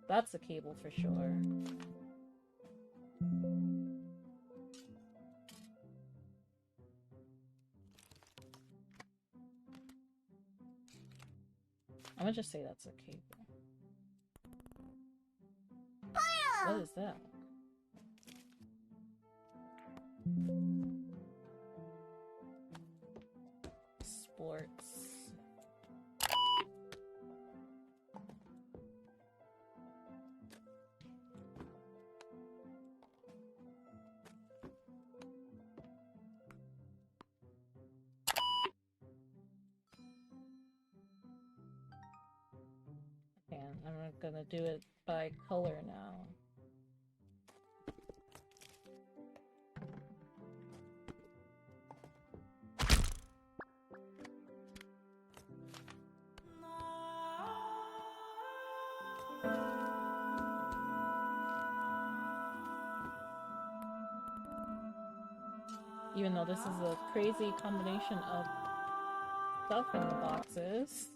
That's a cable for sure. I'm gonna just say that's a cable. What is that? Sports. Okay, I'm gonna do it by color now. Even though this is a crazy combination of stuff in the boxes.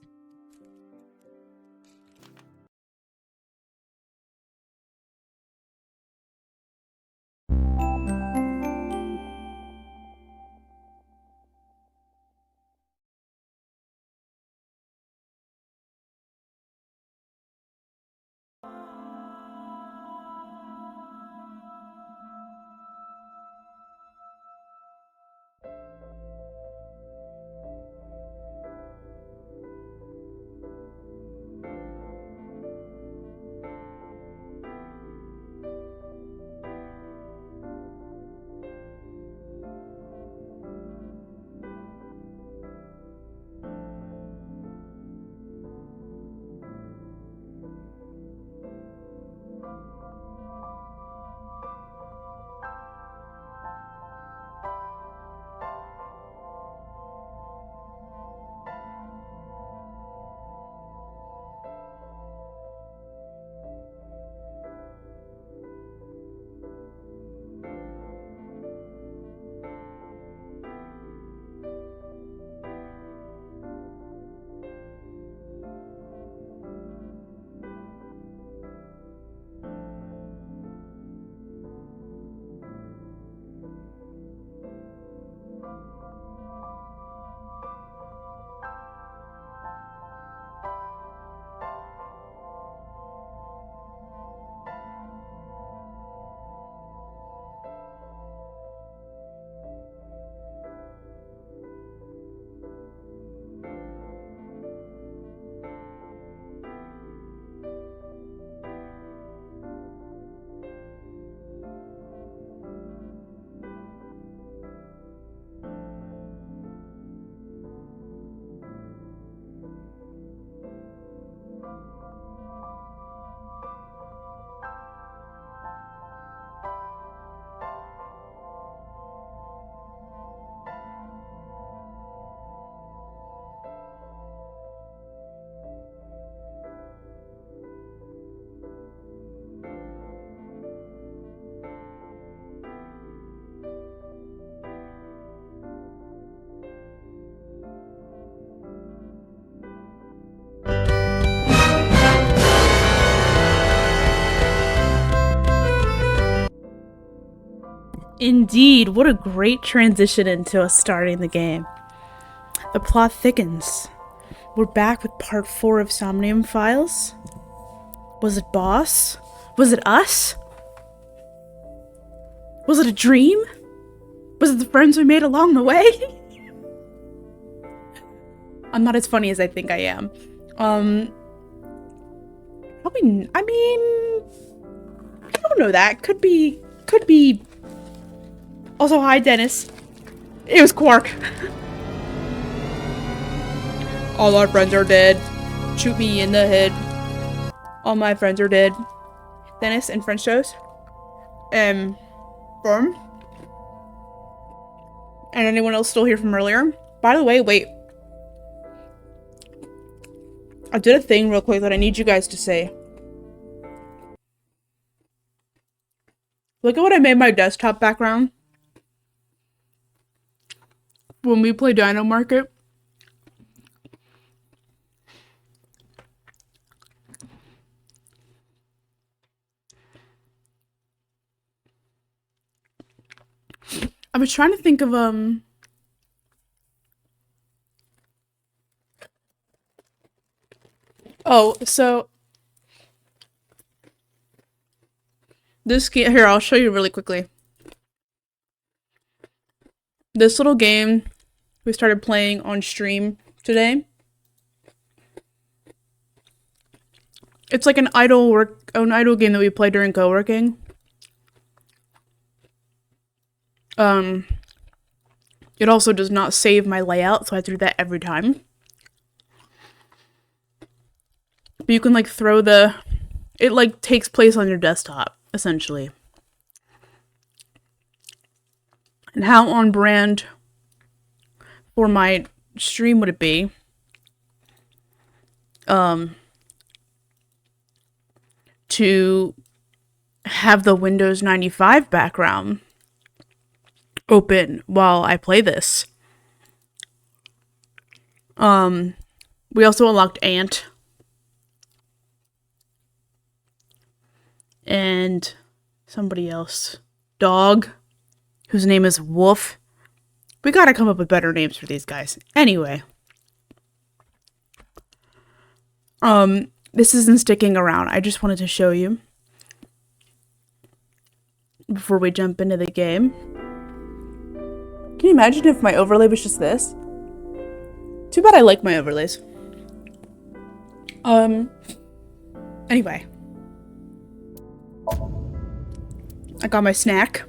Indeed, what a great transition into us starting the game. The plot thickens. We're back with part 4 of Somnium Files. Was it boss? Was it us? Was it a dream? Was it the friends we made along the way? I'm not as funny as I think I am. Probably, I mean, I don't know that. Could be. Also, hi, Dennis. It was Quark. All our friends are dead. Shoot me in the head. All my friends are dead. Dennis and French toast. Firm. And anyone else still here from earlier? By the way, wait. I did a thing real quick that I need you guys to say. Look at what I made my desktop background. When we play Dino Market. I was trying to think of oh, so this game here, I'll show you really quickly. This little game we started playing on stream today. It's like an idle game that we play during co-working. It also does not save my layout, so I have to do that every time. But you can like throw it like takes place on your desktop, essentially. And how on brand for my stream would it be? To have the Windows 95 background open while I play this. We also unlocked Ant. And somebody else. Dog, whose name is Wolf. We gotta come up with better names for these guys. Anyway. This isn't sticking around. I just wanted to show you before we jump into the game. Can you imagine if my overlay was just this? Too bad I like my overlays. Anyway. I got my snack.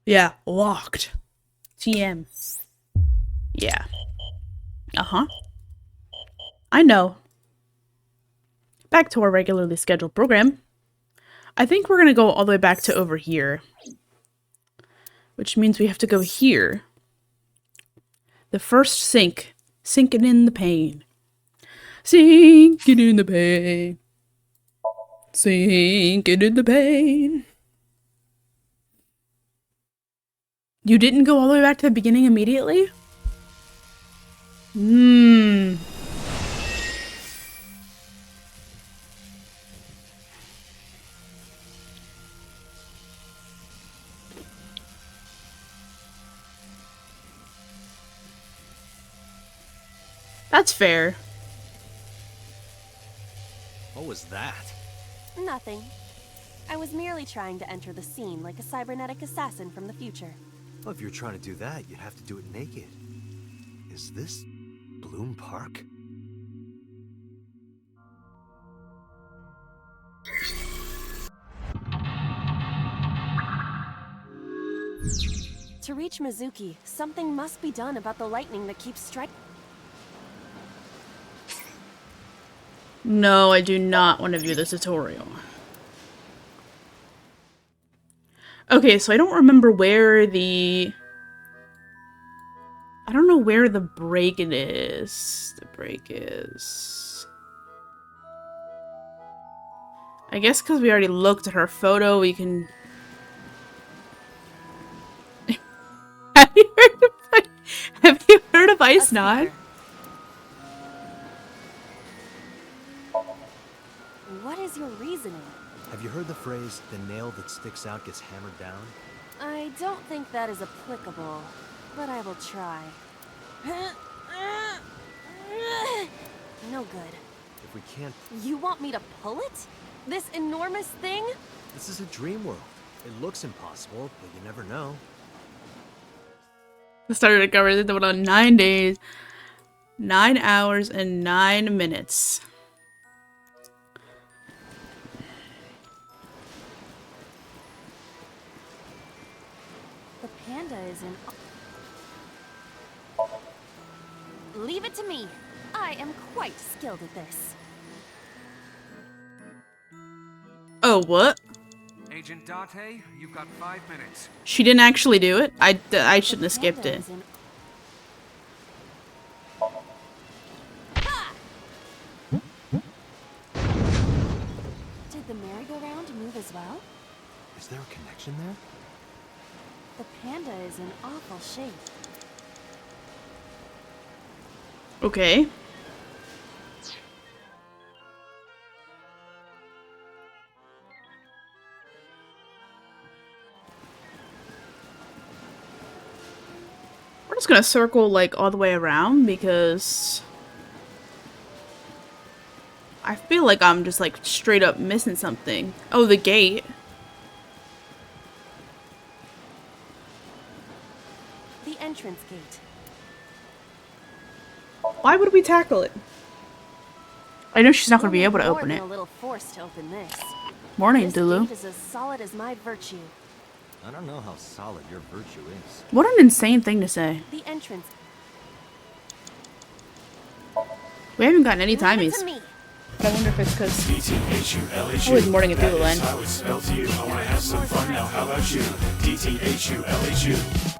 Yeah, locked. TM. Yeah. Uh-huh. I know. Back to our regularly scheduled program. I think we're gonna go all the way back to over here. Which means we have to go here. The first sink. Sinking in the pain. Sinking in the pain. Sinking in the pain. You didn't go all the way back to the beginning immediately? That's fair. What was that? Nothing. I was merely trying to enter the scene like a cybernetic assassin from the future. Well, if you're trying to do that, you'd have to do it naked. Is this Bloom Park? To reach Mizuki, something must be done about the lightning that keeps striking. No, I do not want to view this tutorial. Okay, so I don't remember where the... I don't know where the break it is. The break is... I guess because we already looked at her photo, we can... Have you heard of Ice Knot? What is your reasoning? Have you heard the phrase, the nail that sticks out gets hammered down? I don't think that is applicable, but I will try. No good. If we can't... You want me to pull it? This enormous thing? This is a dream world. It looks impossible, but you never know. I started recovering it on 9 days, 9 hours, and 9 minutes. The panda is in... Leave it to me. I am quite skilled at this. Oh, what? Agent Date, you've got 5 minutes. She didn't actually do it? I shouldn't have skipped Panda it. is in- Did the merry-go-round move as well? Is there a connection there? The panda is in awful shape. Okay. We're just gonna circle, like, all the way around because I feel like I'm just, like, straight up missing something. Oh, the gate. The entrance gate. Why would we tackle it? I know she's not gonna be You'll able need to more open than it. a little force to open this. Morning, This Dulu. gate is as solid as my virtue. I don't know how solid your virtue is. What an insane thing to say. The entrance. We haven't gotten any Leave it to timies. me. But I wonder if it's because DTHULHU. always morning at That Dulu is Line. how it's spelled to you. I wanna have some fun now. How about you? DTHULHU.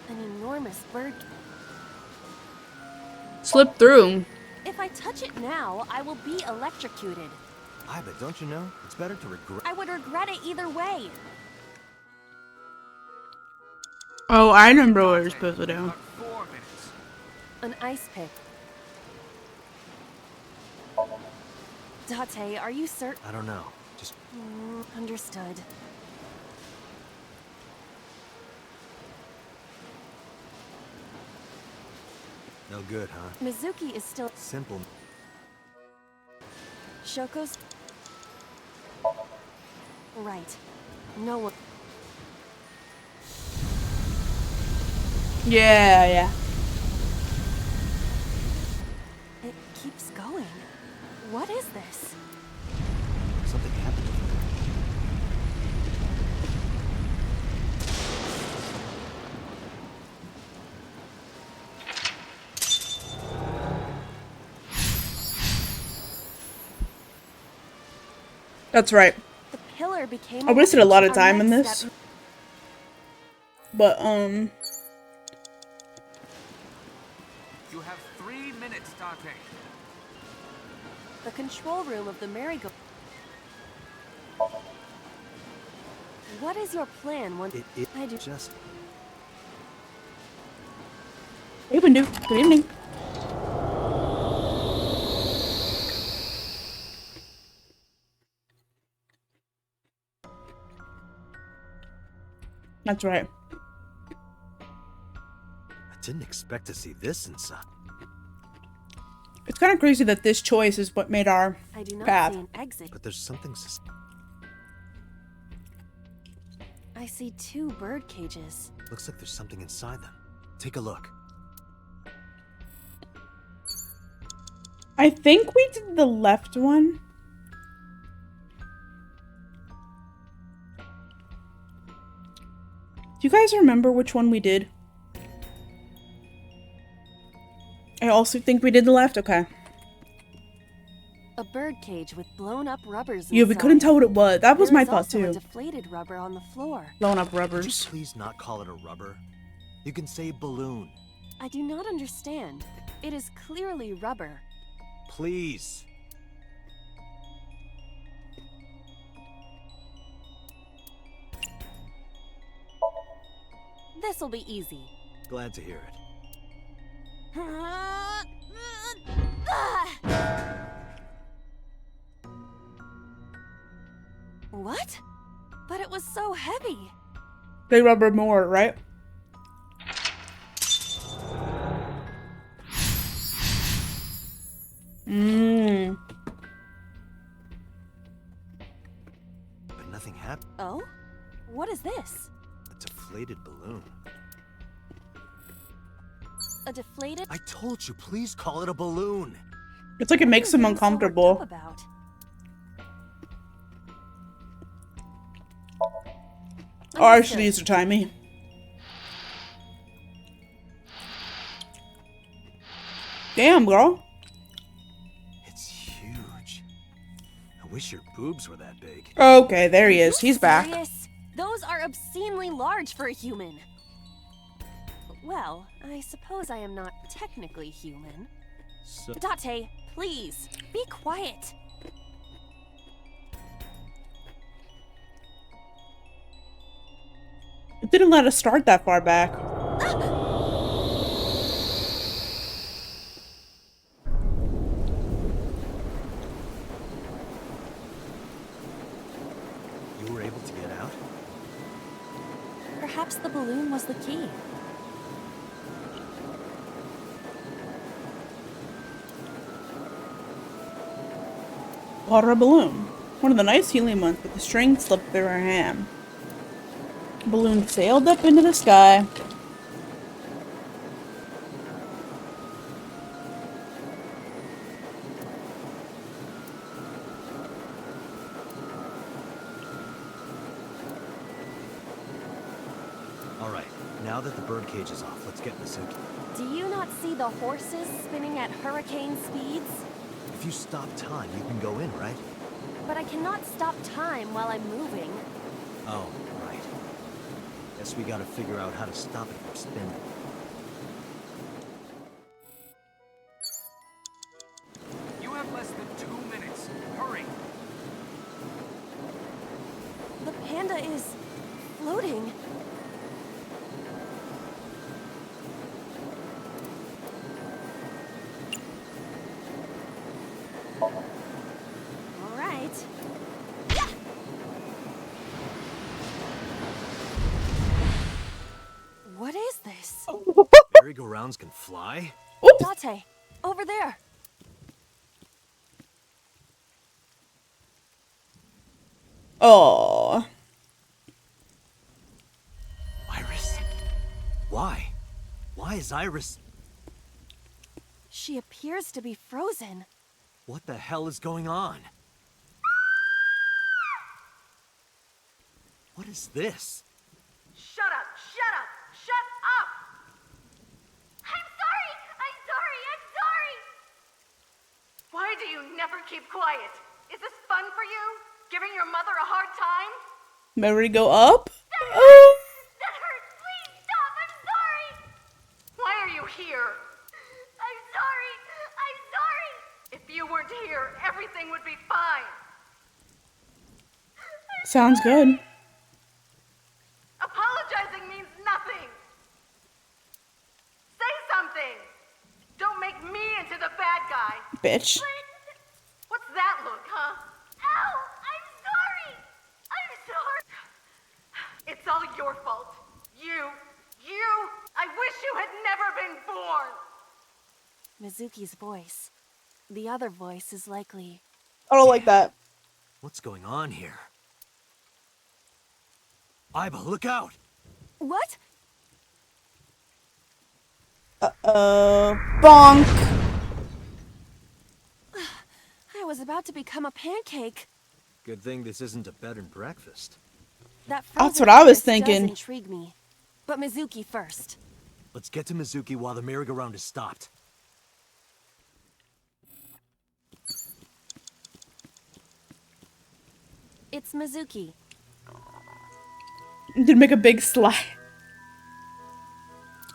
An enormous bird. Slip through. If I touch it now, I will be electrocuted. Aye, but don't you know? It's better to regret. I would regret it either way. Oh, I remember what we're supposed to do. Got 4 minutes. An ice pick. Date, are you certain? I don't know. Just Understood. no good, huh? Mizuki is still. Simple. Shoko's. Right. No one. Yeah, yeah. It keeps going. What is this? Something happened over there. That's right. The pillar became. I wasted a lot of Our time in next this. step- But, You have 3 minutes, Date. The control room of the merry-go. What is your plan once It I do? just. hey, Windu. Good evening. That's right. I didn't expect to see this inside. It's kind of crazy that this choice is what made our I do not path. see an exit. But there's something I see 2 bird cages. looks like there's something inside them. Take a look. I think we did the left one. Do you guys remember which one we did? I also think we did the left. Okay. A bird cage with blown up rubbers. Yeah, we couldn't inside. tell what it was. That was There my is thought also a too. deflated rubber on the floor. Blown up Would you rubbers. please not call it a rubber? You can say balloon. I do not understand. It is clearly rubber. Please. This'll be easy. Glad to hear it. What? But it was so heavy. They rubber more, right? Mmm. But nothing happened. Oh? What is this? A deflated balloon. A deflated? I told you, please call it a balloon. It's like it makes them What are you so worked up uncomfortable. about? Oh, I Understood. should use the timey. Damn, girl. It's huge. I wish your boobs were that big. Okay, there he is. Are you He's back. serious? Those are obscenely large for a human. Well, I suppose I am not technically human. So Date, please, be quiet. It didn't let us start that far back. You were able to get out? Perhaps the balloon was the key. Water balloon. One of the nice helium ones, but the string slipped through her hand. The balloon sailed up into the sky. Alright, now that the birdcage is off, let's get Mizuki. Do you not see the horses spinning at hurricane speeds? If you stop time, you can go in, right? But I cannot stop time while I'm moving. Oh, right. Guess we gotta figure out how to stop it from spinning. You have less than 2 minutes. Hurry. The panda is floating. All right. What is this? Merry-go-rounds can fly? Date, over there. Oh. Iris? Why? Why is Iris... She appears to be frozen. What the hell is going on? What is this? Shut up! Shut up! Shut up! I'm sorry! I'm sorry! I'm sorry! Why do you never keep quiet? Is this fun for you? Giving your mother a hard time? Memory go up? That hurts! Please stop! I'm sorry! Why are you here? I'm sorry! I'm sorry! If you weren't here, everything would be fine. Sounds good. Apologizing means nothing. Say something. Don't make me into the bad guy. Bitch. What's that look, huh? Ow! I'm sorry! I'm sorry! It's all your fault. You! I wish you had never been born! Mizuki's voice. The other voice is likely... I don't like that. What's going on here? Aiba, look out! What? Bonk. I was about to become a pancake. Good thing this isn't a bed and breakfast. That That's frozen what I was Iris does thinking. intrigue me. But Mizuki first. Let's get to Mizuki while the merry-go-round is stopped. It's Mizuki. Did it make a big slide?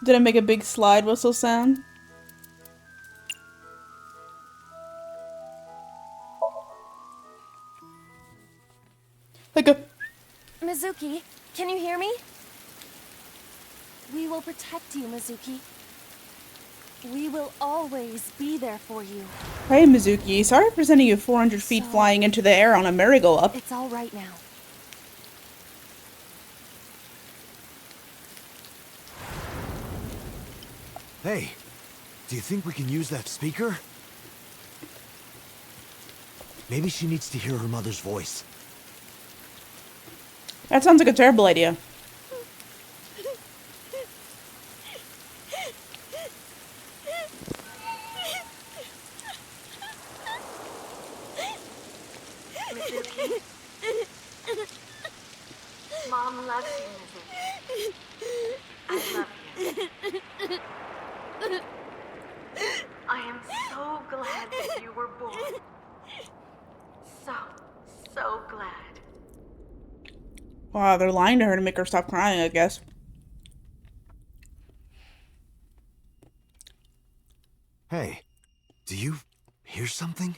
Did it make a big slide whistle sound? Like a... Mizuki, can you hear me? We will protect you, Mizuki. We will always be there for you. Hey, Mizuki. Sorry for sending you 400 feet flying into the air on a merry-go-up. It's all right now. Hey, do you think we can use that speaker? Maybe she needs to hear her mother's voice. That sounds like a terrible idea. Mizuki. Mom loves you, Mizuki. I love you. I am so glad that you were born. So glad. Wow, they're lying to her to make her stop crying, I guess. Hey, do you hear something?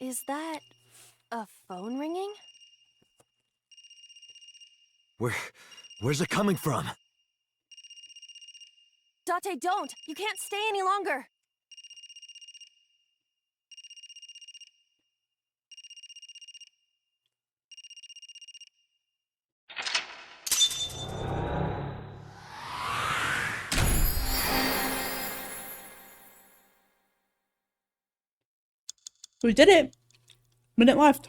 Is that a phone ringing? Where's it coming from? Date, don't! You can't stay any longer! We did it. Minute left.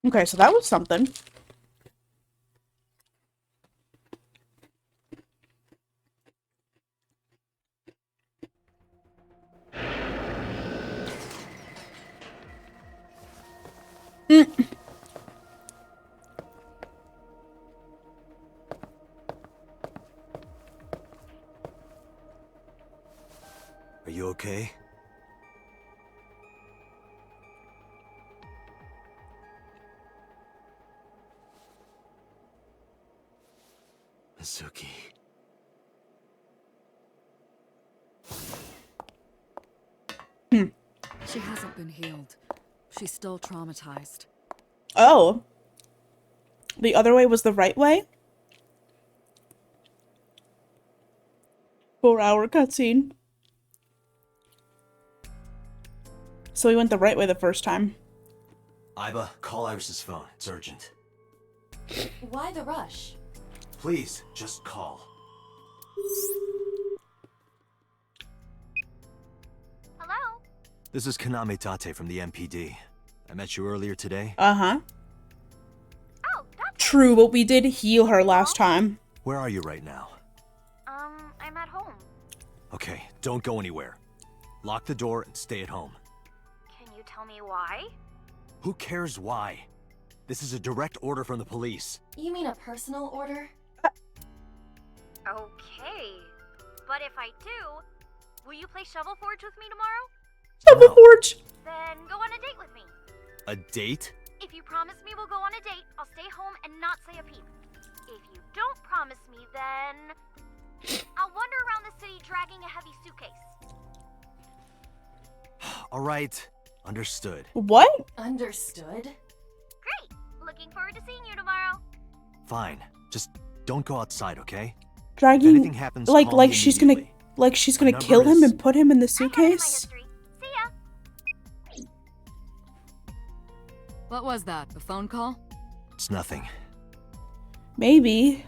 Okay, so that was something. Are you okay? Mizuki. She hasn't been healed. She's still traumatized. Oh. The other way was the right way? 4-hour cutscene. So we went the right way the first time. Iba, call Iris's phone. It's urgent. Why the rush? Please, just call. Hello? This is Kaname Tate from the MPD. I met you earlier today. Uh-huh. Oh, that's... True, but we did heal her last time. Where are you right now? I'm at home. Okay, don't go anywhere. Lock the door and stay at home. Can you tell me why? Who cares why? This is a direct order from the police. You mean a personal order? Okay. But if I do, will you play Shovel Forge with me tomorrow? Shovel No. Forge! Then go on a date with me. A date? If you promise me we'll go on a date, I'll stay home and not say a peep. If you don't promise me, then I'll wander around the city dragging a heavy suitcase. Alright, understood. What? Understood. Great! Looking forward to seeing you tomorrow. Fine, just don't go outside, okay? If Dragging, anything happens, call like me she's gonna, immediately. like she's My gonna kill number him is- and put him in the I have it in my suitcase? history. See ya! What was that? A phone call? It's nothing. Maybe.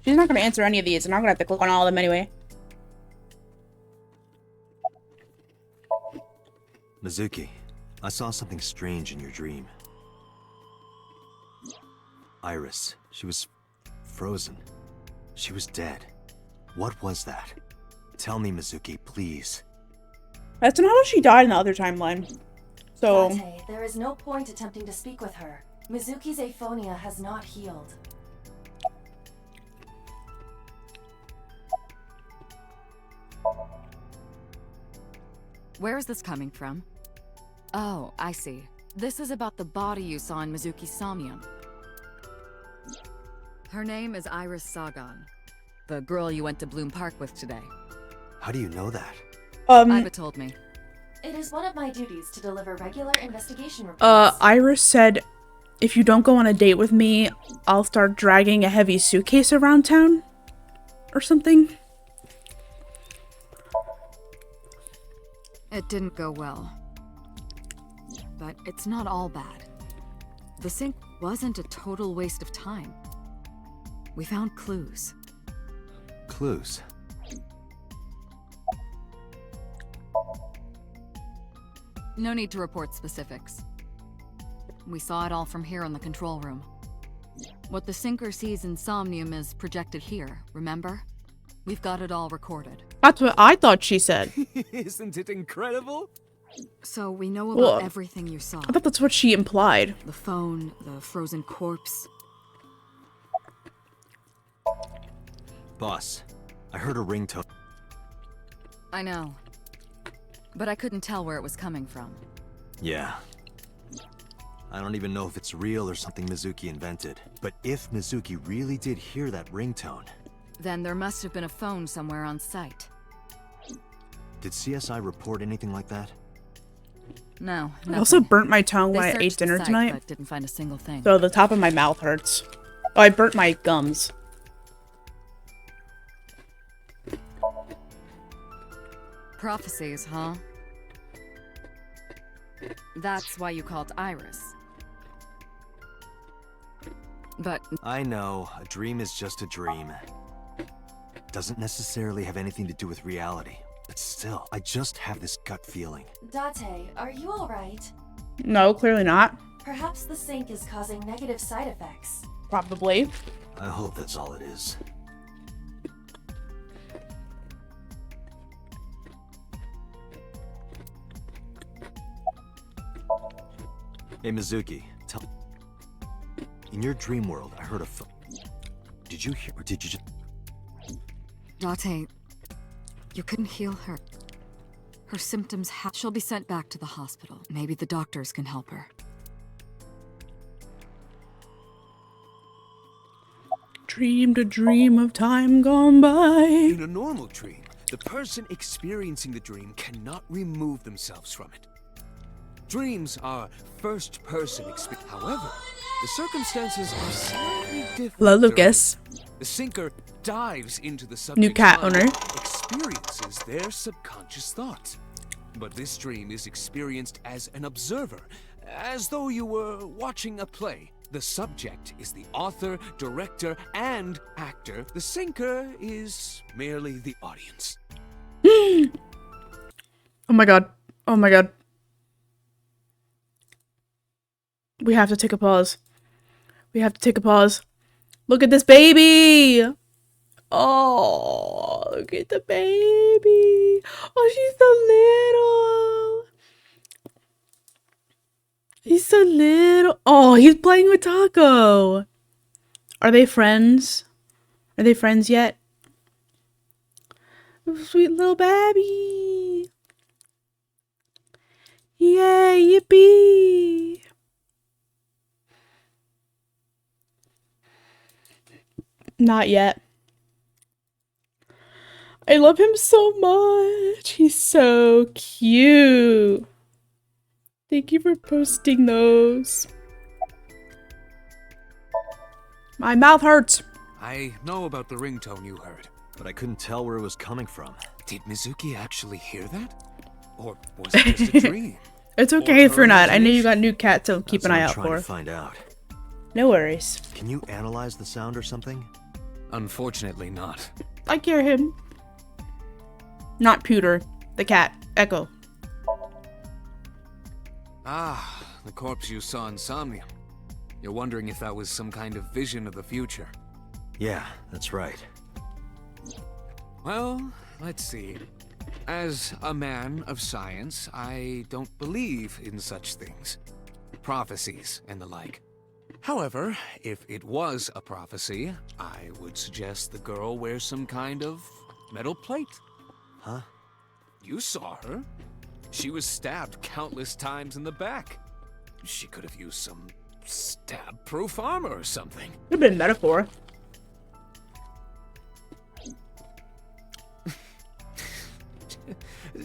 She's not gonna answer any of these, and I'm gonna have to click on all of them anyway. Mizuki, I saw something strange in your dream. Iris, she was frozen. She was dead. What was that? Tell me, Mizuki, please. That's not how she died in the other timeline. So, Date, there is no point attempting to speak with her. Mizuki's aphonia has not healed. Where is this coming from? Oh, I see. This is about the body you saw in Mizuki's Somnium. Her name is Iris Sagan, the girl you went to Bloom Park with today. How do you know that? Iba told me. It is one of my duties to deliver regular investigation reports. Iris said, if you don't go on a date with me, I'll start dragging a heavy suitcase around town? Or something? It didn't go well. But it's not all bad. The sink wasn't a total waste of time. We found clues. Clues. No need to report specifics. We saw it all from here in the control room. What the sinker sees in Somnium is projected here, remember? We've got it all recorded. That's what I thought she said. Isn't it incredible? So we know about Well, everything you saw. I thought that's what she implied. The phone, the frozen corpse. Boss, I heard a ringtone. I know. But I couldn't tell where it was coming from. Yeah. I don't even know if it's real or something Mizuki invented. But if Mizuki really did hear that ringtone... Then there must have been a phone somewhere on site. Did CSI report anything like that? No, I also nothing. burnt my tongue They when I ate searched the dinner site, tonight. but didn't find a single thing. So the top of my mouth hurts. Oh, I burnt my gums. Prophecies, huh? That's why you called Iris. But I know, a dream is just a dream. Doesn't necessarily have anything to do with reality. But still, I just have this gut feeling. Date, are you alright? No, clearly not. Perhaps the sink is causing negative side effects. Probably. I hope that's all it is. Hey, Mizuki, tell me. In your dream world, I heard a phone. Did you hear, or did you just... Date, you couldn't heal her. Her symptoms she'll be sent back to the hospital. Maybe the doctors can help her. Dreamed a dream of time gone by. In a normal dream, the person experiencing the dream cannot remove themselves from it. Dreams are first-person experience. However, the circumstances are slightly different. Hello, Lucas. The sinker dives into the subject's New cat mind, owner. experiences their subconscious thoughts. But this dream is experienced as an observer, as though you were watching a play. The subject is the author, director, and actor. The sinker is merely the audience. Oh my god. Oh my god. We have to take a pause. We have to take a pause. Look at this baby! Oh, look at the baby! Oh, she's so little! He's so little. Oh, he's playing with Taco! Are they friends? Are they friends yet? Oh, sweet little baby! Yay, yippee! Not yet. I love him so much. He's so cute. Thank you for posting those. My mouth hurts. I know about the ringtone you heard. But I couldn't tell where it was coming from. Did Mizuki actually hear that? Or was it just a dream? It's okay if you're not. I know you got new cat, so keep an eye out That's what I'm for. trying to find out. No worries. Can you analyze the sound or something? Unfortunately not. I hear him. Not Pewter, the cat. Echo. Ah, the corpse you saw in Somnium. You're wondering if that was some kind of vision of the future. Yeah, that's right. Well, let's see. As a man of science, I don't believe in such things. Prophecies and the like. However, if it was a prophecy, I would suggest the girl wear some kind of metal plate. Huh? You saw her. She was stabbed countless times in the back. She could have used some stab-proof armor or something. Could have been a metaphor.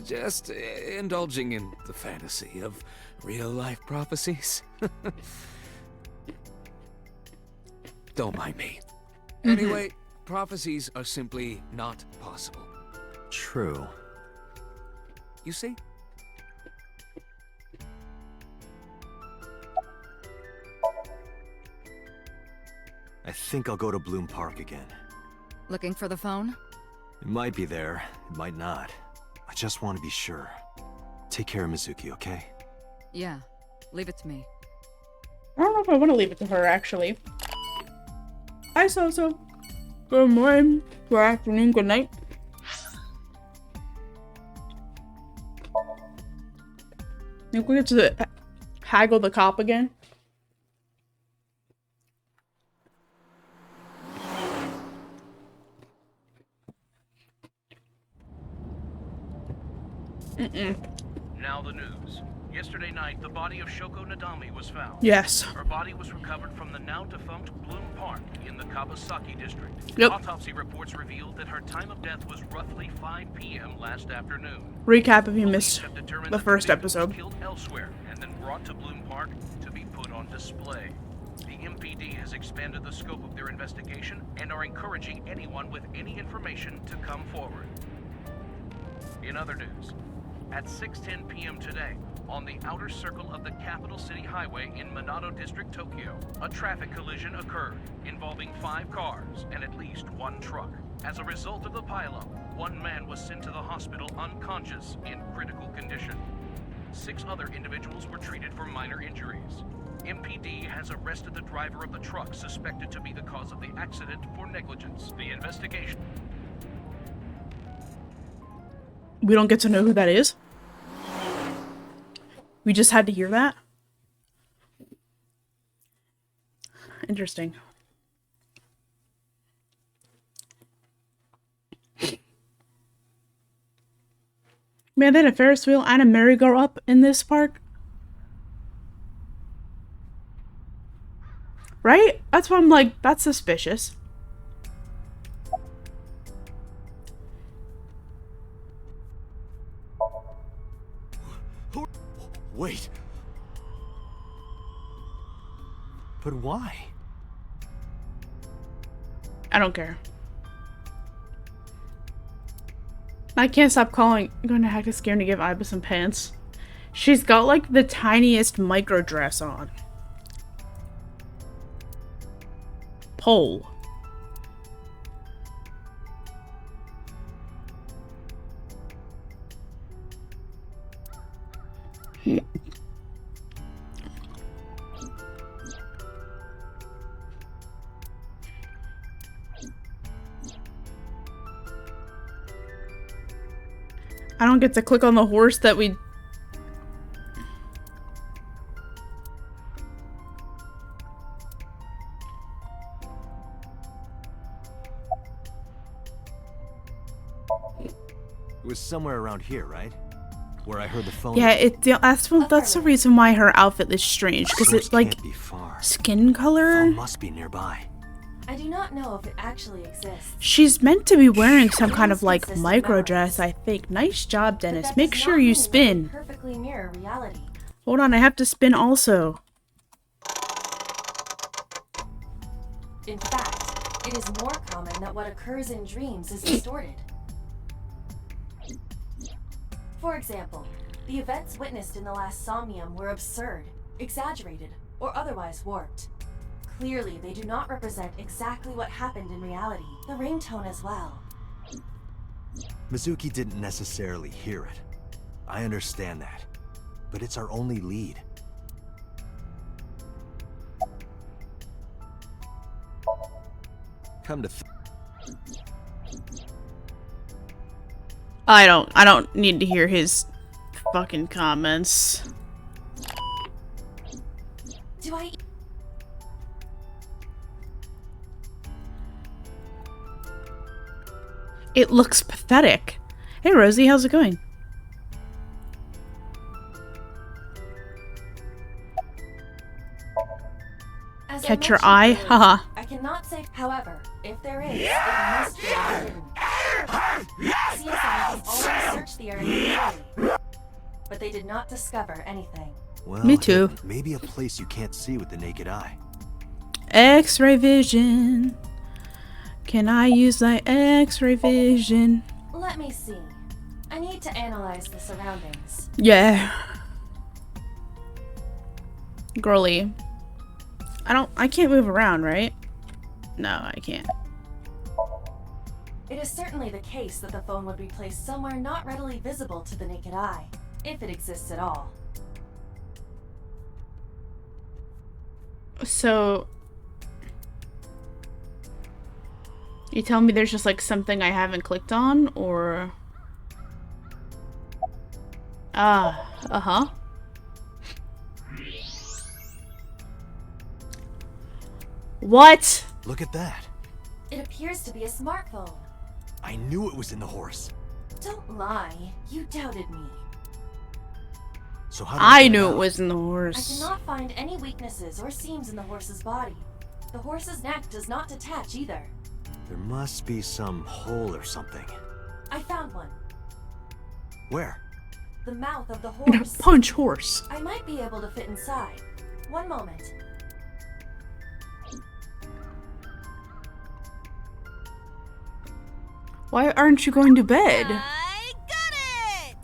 Just indulging in the fantasy of real-life prophecies. Don't mind me. Anyway, prophecies are simply not possible. True. You see? I think I'll go to Bloom Park again. Looking for the phone? It might be there, it might not. I just want to be sure. Take care of Mizuki, okay? Yeah. Leave it to me. I don't know if I want to leave it to her, actually. Hi, Soso. Good morning, good afternoon, good night. Think we get to haggle the cop again? Now the news. Yesterday night, the body of Shoko Nadami was found. Yes. Her body was recovered from the now-defunct Bloom Park in the Kawasaki district. Yep. Autopsy reports revealed that her time of death was roughly 5 p.m. last afternoon. Recap if you Police missed have determined the that first victim was episode. killed elsewhere and then brought to Bloom Park to be put on display. The MPD has expanded the scope of their investigation and are encouraging anyone with any information to come forward. In other news, at 6:10 p.m. today, on the outer circle of the Capital City Highway in Minato District, Tokyo, a traffic collision occurred involving 5 cars and at least 1 truck. As a result of the pileup, 1 man was sent to the hospital unconscious in critical condition. 6 other individuals were treated for minor injuries. MPD has arrested the driver of the truck suspected to be the cause of the accident for negligence. The investigation... We don't get to know who that is. We just had to hear that. Interesting. Man, they had a Ferris wheel and a merry-go-up in this park. Right? That's why I'm like, that's suspicious. Wait. But why? I don't care. I can't stop going to hack a scare to give Iba some pants. She's got like the tiniest micro dress on. Pole. I don't get to click on the horse that we... It was somewhere around here, right? Where I heard the phone. Yeah, that's the reason why her outfit is strange, because it's like skin color. Phone must be nearby. I do not know if it actually exists. She's meant to be wearing some kind of like micro dress, I think. Nice job, Dennis. Make sure you spin. Perfectly mirror reality. Hold on, I have to spin also. In fact, it is more common that what occurs in dreams is distorted. For example, the events witnessed in the last Somnium were absurd, exaggerated, or otherwise warped. Clearly, they do not represent exactly what happened in reality. The ringtone as well. Mizuki didn't necessarily hear it. I understand that. But it's our only lead. Come to I don't need to hear his fucking comments. Do I... It looks pathetic. Hey Rosie, how's it going? As Catch I your mentioned eye? earlier, Haha. I cannot say, however, if there is, it must be hidden. CSI has already searched the area thoroughly, but they did not discover anything. Well, Me too. Maybe a place you can't see with the naked eye. X-ray vision. Can I use my X-ray vision? Let me see. I need to analyze the surroundings. Yeah. Girly. I can't move around, right? No, I can't. It is certainly the case that the phone would be placed somewhere not readily visible to the naked eye, if it exists at all. So... You tell me there's just like something I haven't clicked on, or... Uh-huh. What? Look at that. It appears to be a smartphone. I knew it was in the horse. Don't lie. You doubted me. So how do I get knew out? it was in the I horse. cannot find any weaknesses or seams in the horse's body. The horse's neck does not detach either. There must be some hole or something. I found one. Where? The mouth of the horse. Punch horse. I might be able to fit inside. One moment. Why aren't you going to bed? I got it!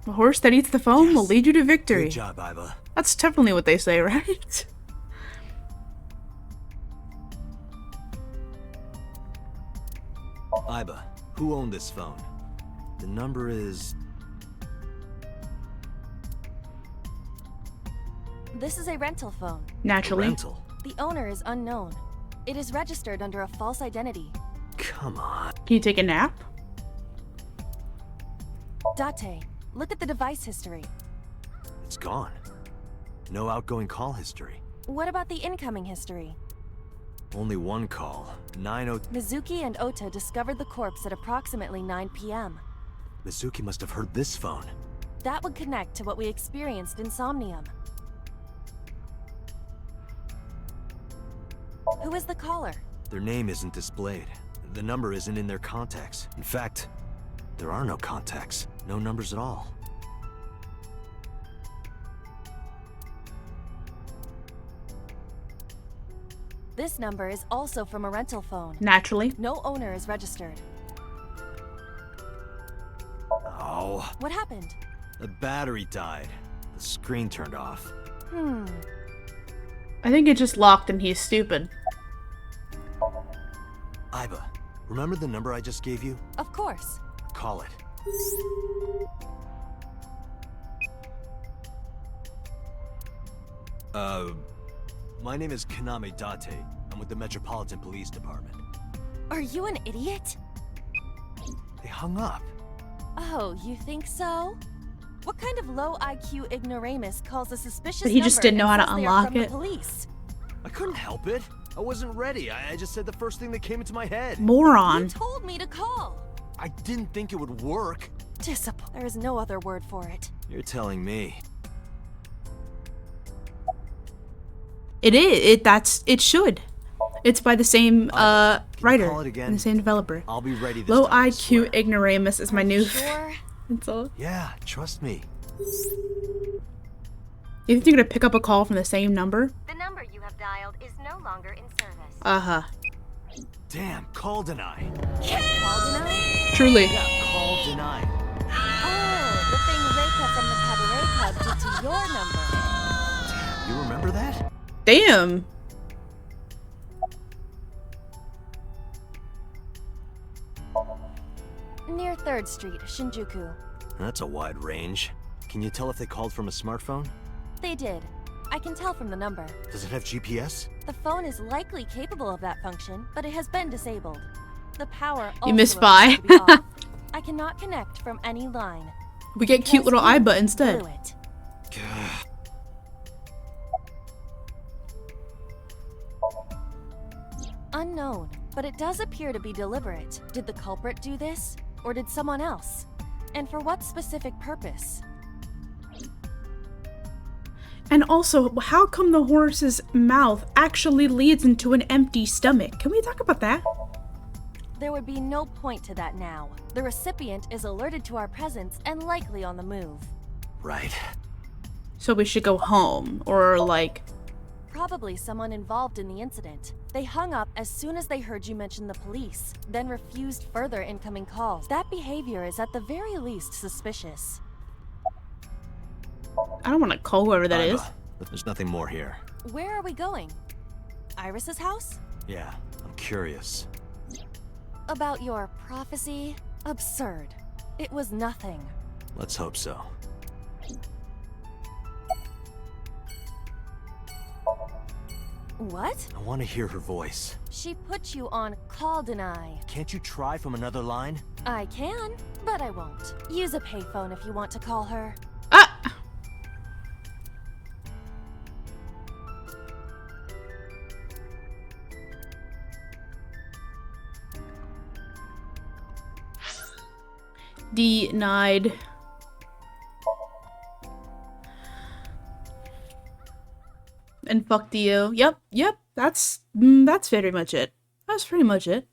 The horse that eats the foam will Yes. lead you to victory. Good job, Iba. That's definitely what they say, right? Iba, who owned this phone? The number is... This is a rental phone. Naturally. rental. The owner is unknown. It is registered under a false identity. Come on. Can you take a nap? Date, look at the device history. It's gone. No outgoing call history. What about the incoming history? Only one call. 90... Mizuki and Ota discovered the corpse at approximately 9 p.m. Mizuki must have heard this phone. That would connect to what we experienced in Somnium. Who is the caller? Their name isn't displayed. The number isn't in their contacts. In fact, there are no contacts. No numbers at all. This number is also from a rental phone. Naturally. No owner is registered. Oh, What happened? the battery died. The screen turned off. I think it just locked and he's stupid. Iba, remember the number I just gave you? Of course. Call it. My name is Kaname Date. I'm with the Metropolitan Police Department. Are you an idiot? They hung up. Oh, you think so? What kind of low IQ ignoramus calls a suspicious But he just number didn't know and how to says they are unlock from the it. police? I couldn't help it. I wasn't ready. I just said the first thing that came into my head. You Moron. told me to call. I didn't think it would work. Disappoint. There is no other word for it. You're telling me. It is. It should. It's by the same Can you writer call it again? and the same developer. I'll be ready this Low time, I IQ swear. ignoramus is my new. Sure. It's all. Yeah, trust me. You think you're gonna pick up a call from the same number? The number you have dialed is no longer in service. Uh-huh. Damn, call deny. Call denied? Truly. Yeah, call deny. Oh, the thing Reika from the Cabaret Club did to your number. You remember that? Damn. Near 3rd Street, Shinjuku. That's a wide range. Can you tell if they called from a smartphone? They did. I can tell from the number. Does it have GPS? The phone is likely capable of that function, but it has been disabled. The power also You miss appears Spy. to be off. I cannot connect from any line. We get cute little Yes, you Iba instead. blew it. Unknown, but it does appear to be deliberate. Did the culprit do this? Or did someone else? And for what specific purpose? And also, how come the horse's mouth actually leads into an empty stomach? Can we talk about that? There would be no point to that now. The recipient is alerted to our presence and likely on the move. Right. So we should go home, or like... Probably someone involved in the incident. They hung up as soon as they heard you mention the police, then refused further incoming calls. That behavior is at the very least suspicious. I don't want to call whoever that is. There's nothing more here. Where are we going? Iris's house? Yeah, I'm curious. About your prophecy? Absurd. It was nothing. Let's hope so. What? I want to hear her voice. She put you on call deny. Can't you try from another line? I can, but I won't. Use a payphone if you want to call her. Ah! Denied. And fuck Dio. Yep. That's very much it. That's pretty much it.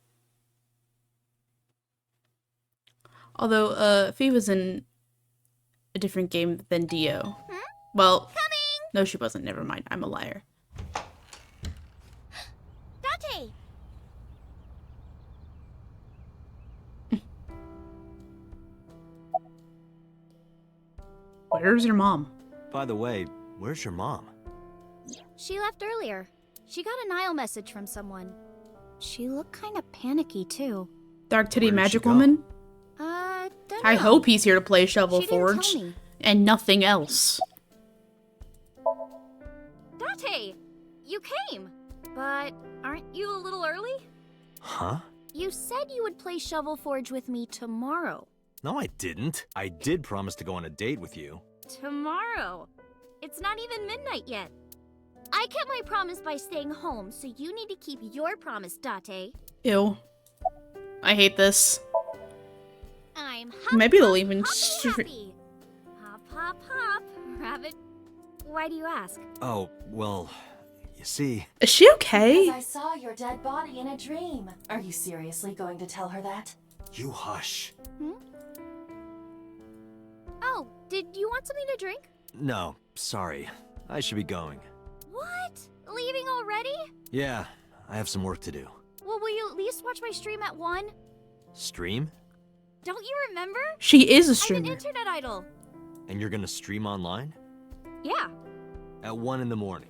Although, Fee was in a different game than Dio. Well, Coming! no, she wasn't. Never mind. I'm a liar. Dante! Where's your mom? By the way, where's your mom? She left earlier. She got a Nile message from someone. She looked kind of panicky, too. Dark Titty Where did Magic she go? Woman? Don't I know. hope he's here to play Shovel She didn't tell Forge. me. And nothing else. Dante! You came! But aren't you a little early? Huh? You said you would play Shovel Forge with me tomorrow. No, I didn't. I did promise to go on a date with you. Tomorrow? It's not even midnight yet. I kept my promise by staying home, so you need to keep your promise, Date. Ew. I hate this. I'm hop, Maybe they'll hop, even hoppy, happy. Hop, hop, hop. Rabbit. Why do you ask? Oh, well, you see... Is she okay? Because I saw your dead body in a dream. Are you seriously going to tell her that? You hush. Oh, did you want something to drink? No, sorry. I should be going. What? Leaving already? Yeah, I have some work to do. Well, will you at least watch my stream at 1? Stream? Don't you remember? She is a I'm an streamer. internet idol. And you're gonna stream online? Yeah. At 1 in the morning.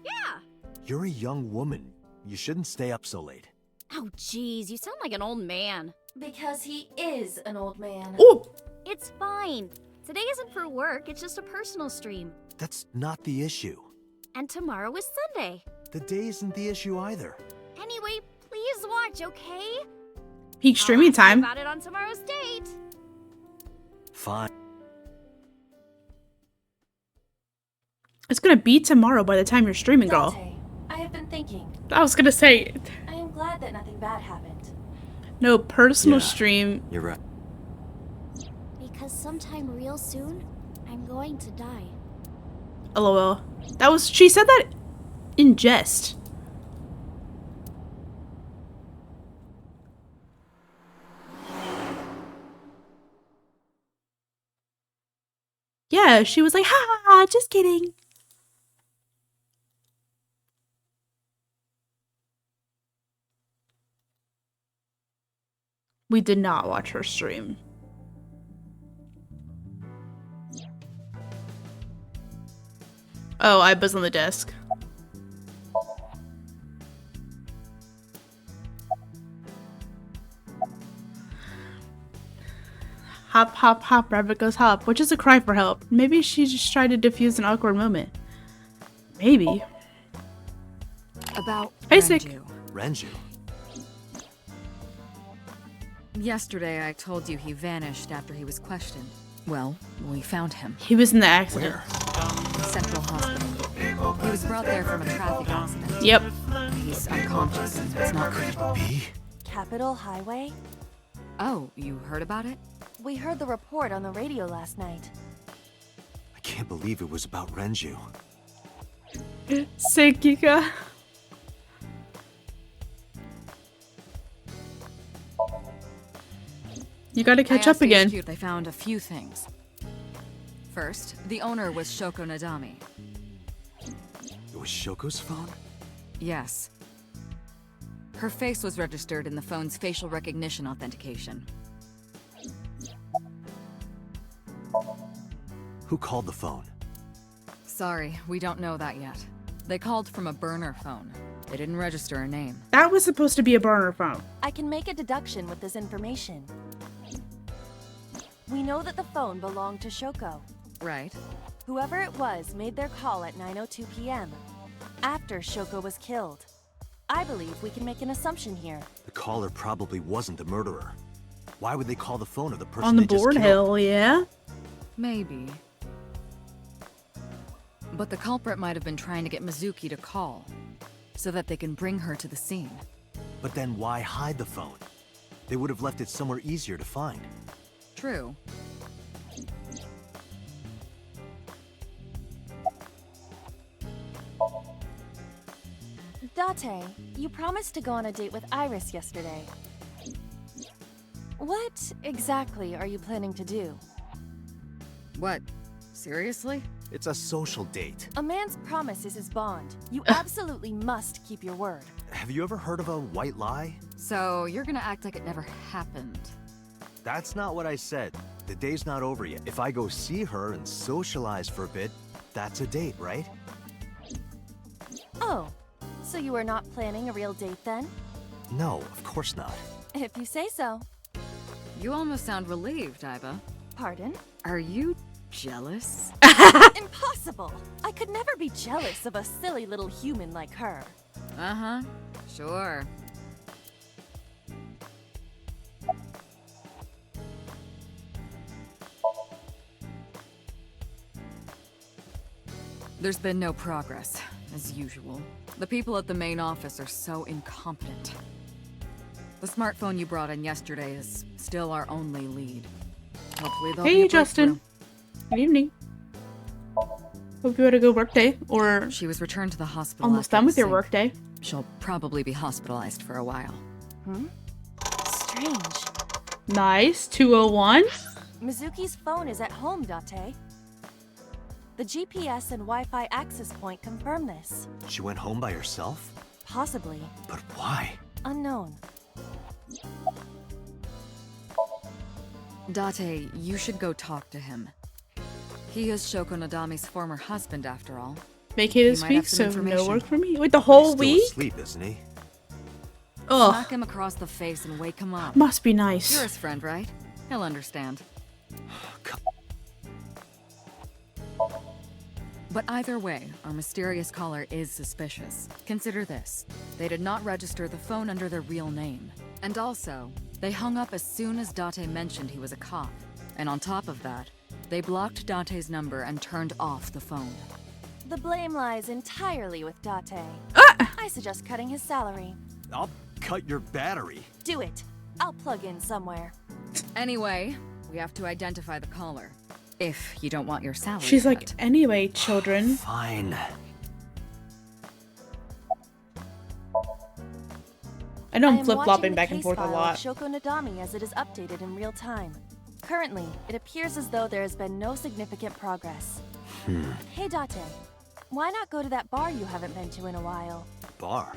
Yeah. You're a young woman. You shouldn't stay up so late. Oh, jeez, you sound like an old man. Because he is an old man. Ooh! It's fine. Today isn't for work, it's just a personal stream. That's not the issue. And tomorrow is Sunday. The day isn't the issue either. Anyway, please watch, okay? Peak streaming I'll ask you time. about it on tomorrow's date. Fine. It's gonna be tomorrow by the time you're streaming, girl. Dante, I have been thinking. I was gonna say, I am glad that nothing bad happened. no personal Yeah. stream. You're right. Because sometime real soon, I'm going to die. LOL. She said that in jest. Yeah, she was like, ha ha ha, just kidding. We did not watch her stream. Oh, I was on the desk. Hop, hop, hop, rabbit goes hop, which is a cry for help. Maybe she just tried to diffuse an awkward moment. Maybe. About Basic. Renju. Renju? Yesterday I told you he vanished after he was questioned. Well, we found him. He was in the accident. In Central Hospital. He was brought there from a traffic accident. Yep. He's unconscious and it's not good. B? Capitol Highway? Oh, you heard about it? We heard the report on the radio last night. I can't believe it was about Renju. Sekika. You gotta catch up again. HQ, they found a few things. First, the owner was Shoko Nadami. It was Shoko's phone? Yes. Her face was registered in the phone's facial recognition authentication. Who called the phone? Sorry, we don't know that yet. They called from a burner phone. They didn't register a name. That was supposed to be a burner phone. I can make a deduction with this information. We know that the phone belonged to Shoko. Right. Whoever it was made their call at 9:02 p.m. after Shoko was killed. I believe we can make an assumption here. The caller probably wasn't the murderer. Why would they call the phone of the person On the they just board, killed? hell yeah. Maybe. But the culprit might have been trying to get Mizuki to call, so that they can bring her to the scene. But then why hide the phone? They would have left it somewhere easier to find. True. Date, you promised to go on a date with Iris yesterday. What exactly are you planning to do? What? Seriously? It's a social date. A man's promise is his bond. You absolutely must keep your word. Have you ever heard of a white lie? So, you're gonna act like it never happened. That's not what I said. The day's not over yet. If I go see her and socialize for a bit, that's a date, right? Oh, so you are not planning a real date then? No, of course not. If you say so. You almost sound relieved, Iba. Pardon? Are you jealous? Impossible! I could never be jealous of a silly little human like her. Uh-huh. Sure. There's been no progress, as usual. The people at the main office are so incompetent. The smartphone you brought in yesterday is still our only lead. Hopefully they'll be Hey, a Justin. breakthrough. Good evening. Hope you had a good work day, or She was returned to the hospital almost after done the with your sync. work day. She'll probably be hospitalized for a while. Strange. Nice. 201. Mizuki's phone is at home, Date. The GPS and Wi-Fi access point confirm this. She went home by herself? Possibly. But why? Unknown. Date, you should go talk to him. He is Shoko Nadami's former husband, after all. Vacated He might this have week, some so no information. work for me. Wait, the But whole he's still week? asleep, isn't he? Ugh. Smack him across the face and wake him up. Must be You're nice. his friend, right? He'll understand. But either way, our mysterious caller is suspicious. Consider this. They did not register the phone under their real name. And also, they hung up as soon as Date mentioned he was a cop. And on top of that, they blocked Date's number and turned off the phone. The blame lies entirely with Date. I suggest cutting his salary. I'll cut your battery. Do it. I'll plug in somewhere. Anyway, we have to identify the caller. If you don't want your salary She's like, cut. anyway, children. Fine. I know I I'm am flip-flopping watching the back and case forth a file of lot. Shoko Nadami as it is updated in real time. Currently, it appears as though there has been no significant progress. Hey Date, why not go to that bar you haven't been to in a while? Bar.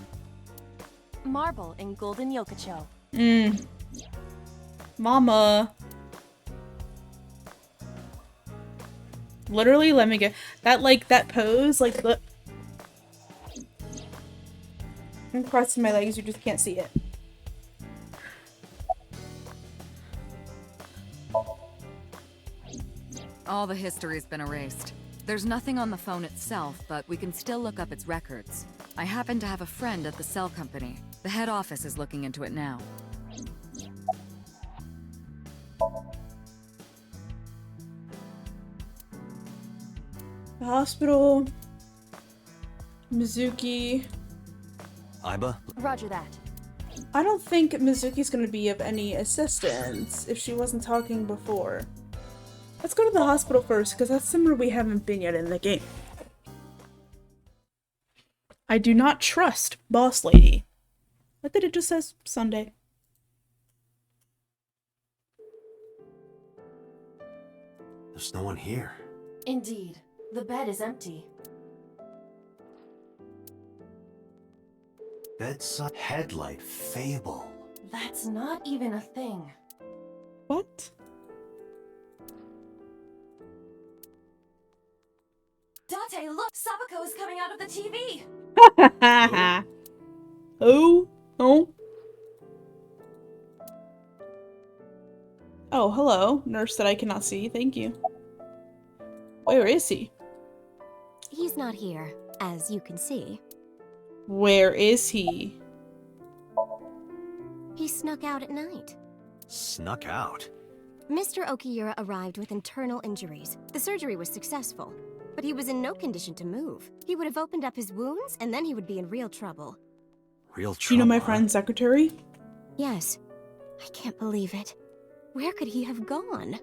Marble in Golden Yokocho. Mama. Literally, let me get that, like, that pose, like, the... I'm crossing my legs, you just can't see it. All the history's been erased. There's nothing on the phone itself, but we can still look up its records. I happen to have a friend at the cell company. The head office is looking into it now. The hospital. Mizuki. Iba? Roger that. I don't think Mizuki's gonna be of any assistance if she wasn't talking before. Let's go to the hospital first, because that's somewhere we haven't been yet in the game. I do not trust Boss Lady. What did it just says? Sunday. There's no one here. Indeed. The bed is empty. Bedside headlight fable. That's not even a thing. What? Date, look! Sabako is coming out of the TV! Oh? Oh? Oh, hello. Nurse that I cannot see. Thank you. Where is he? He's not here, as you can see. Where is he? He snuck out at night. Snuck out. Mr. Okiura arrived with internal injuries. The surgery was successful, but he was in no condition to move. He would have opened up his wounds, and then he would be in real trouble. Real Do trouble. you know my huh? friend's secretary? Yes. I can't believe it. Where could he have gone?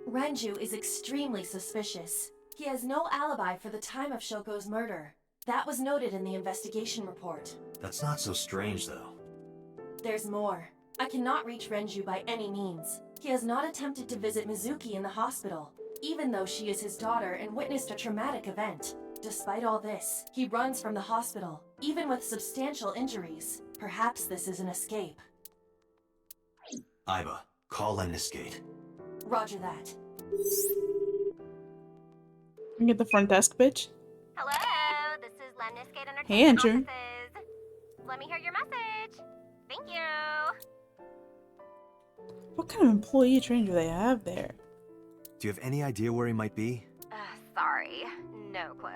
Renju is extremely suspicious. He has no alibi for the time of Shoko's murder. That was noted in the investigation report. That's not so strange, though. There's more. I cannot reach Renju by any means. He has not attempted to visit Mizuki in the hospital, even though she is his daughter and witnessed a traumatic event. Despite all this, he runs from the hospital, even with substantial injuries. Perhaps this is an escape. Aiba, call Lemniscate. Roger that. You get the front desk, bitch. Hello, this is Lemniscate Entertainment Hey, Andrew. Offices. Let me hear your message. Thank you. What kind of employee training do they have there? Do you have any idea where he might be? Sorry, no clue.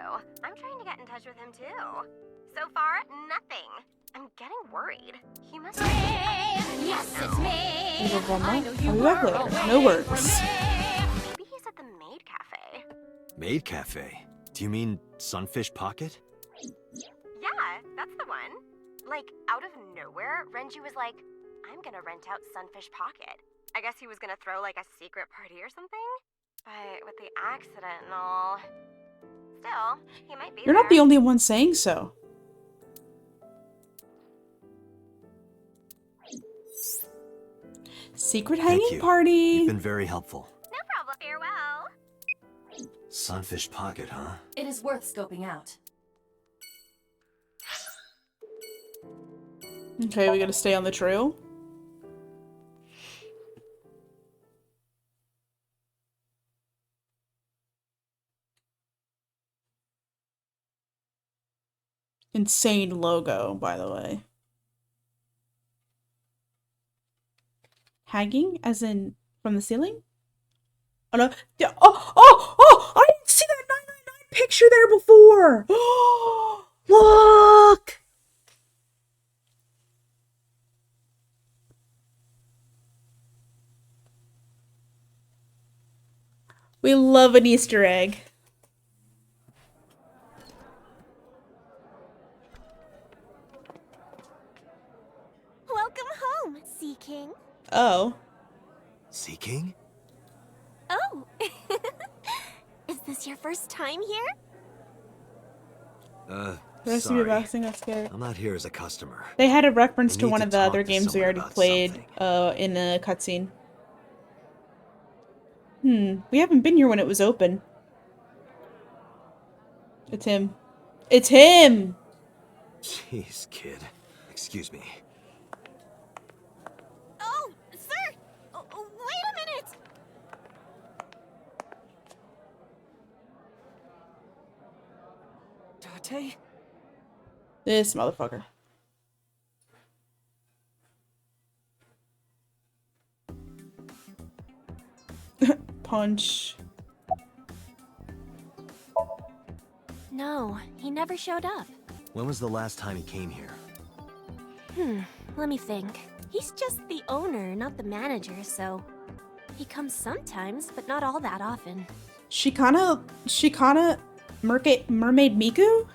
I'm trying to get in touch with him too. So far, nothing. I'm getting worried. He must be... Yes, it's me! I'll be back later. No worries. Maybe he's at the Maid Cafe. Maid Cafe? Do you mean Sunfish Pocket? Yeah, that's the one. Like, out of nowhere, Renju was like, I'm gonna rent out Sunfish Pocket. I guess he was gonna throw like a secret party or something? But with the accident and all... Still, he might be You're not the only one saying so. Secret hanging party. You've been very helpful. No problem. Farewell. Sunfish Pocket, huh? It is worth scoping out. Okay, we gotta stay on the trail. Insane logo, by the way. Hanging, as in from the ceiling? Oh no! Yeah. Oh! I didn't see that 999 picture there before. Look! We love an Easter egg. Welcome home, Sea King. Oh. Sea King? Oh. Is this your first time here? Sorry. I'm not here as a customer. They had a reference I to need one to of the talk other to games we someone already about played something. in a cutscene. We haven't been here when it was open. It's him. It's him! Jeez, kid. Excuse me. Oh, sir! Wait a minute! Date? This motherfucker. Punch. No, he never showed up. When was the last time he came here? Let me think. He's just the owner, not the manager, so... He comes sometimes, but not all that often. Shikana Mermaid Miku?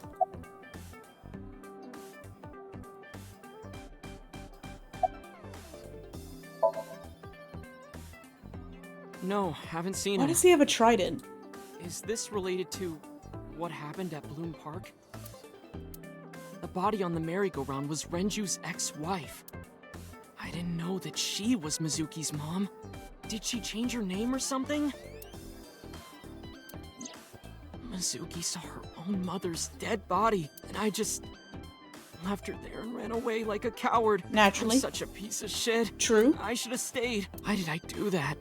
No, haven't seen Why him. does he have a trident? Is this related to what happened at Bloom Park? The body on the merry-go-round was Renju's ex-wife. I didn't know that she was Mizuki's mom. Did she change her name or something? Mizuki saw her own mother's dead body, and I just left her there and ran away like a coward. Naturally. I'm such a piece of shit. True. I should have stayed. Why did I do that?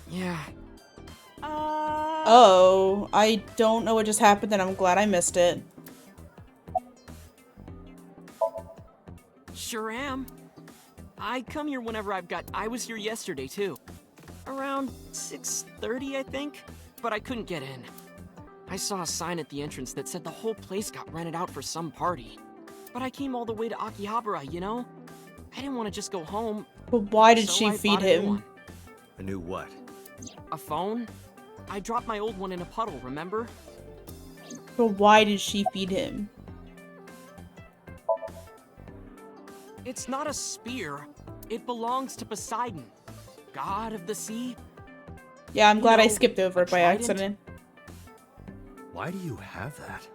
Yeah. Oh, I don't know what just happened and I'm glad I missed it. Sure am. I come here whenever I was here yesterday too. Around 6:30, I think, but I couldn't get in. I saw a sign at the entrance that said the whole place got rented out for some party. But I came all the way to Akihabara, you know? I didn't want to just go home. But why did so she I feed bought a new him? one. A new what? A phone? I dropped my old one in a puddle, remember? But why did she feed him? It's not a spear. It belongs to Poseidon, god of the sea. Yeah, I'm glad I know, skipped over a it by trident? accident. Why do you have that?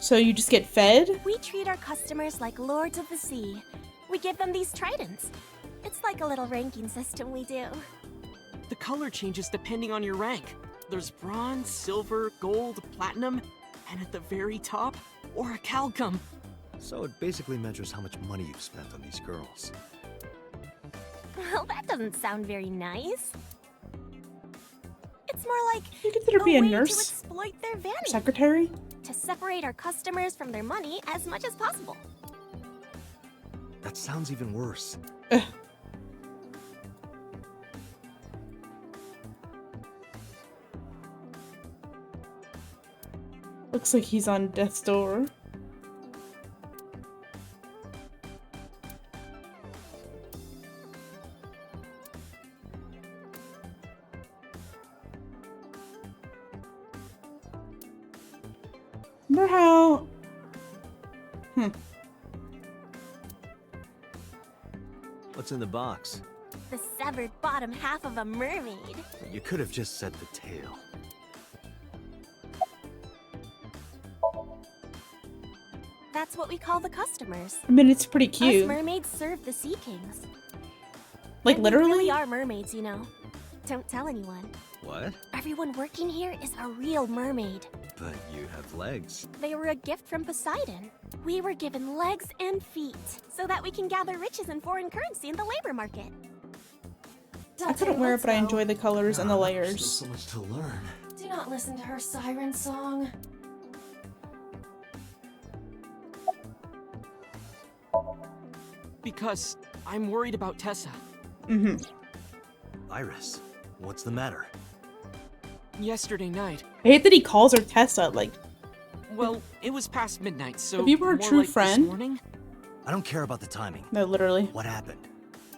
So you just get fed? We treat our customers like lords of the sea. We give them these tridents. It's like a little ranking system we do. The color changes depending on your rank. There's bronze, silver, gold, platinum, and at the very top, orichalcum. So it basically measures how much money you've spent on these girls. Well, that doesn't sound very nice. It's more like You consider being a way nurse? to exploit their vanity. Secretary? To separate our customers from their money as much as possible. That sounds even worse. Looks like he's on death's door. Remember how... What's in the box? The severed bottom half of a mermaid. You could have just said the tail. That's what we call the customers. I mean, it's pretty Us cute. mermaids serve the sea kings. Like, And literally? We really are mermaids, you know. Don't tell anyone. What? Everyone working here is a real mermaid. But you have legs. They were a gift from Poseidon. We were given legs and feet so that we can gather riches and foreign currency in the labor market. I couldn't wear it, but I enjoy the colors and the Still layers. so much to learn. Do not listen to her siren song. Because I'm worried about Tessa. Iris, what's the matter? Yesterday night, I hate that he calls her Tessa, like... well, it was past midnight, so If you were a more true like friend- this morning, I don't care about the timing. No, literally. What happened?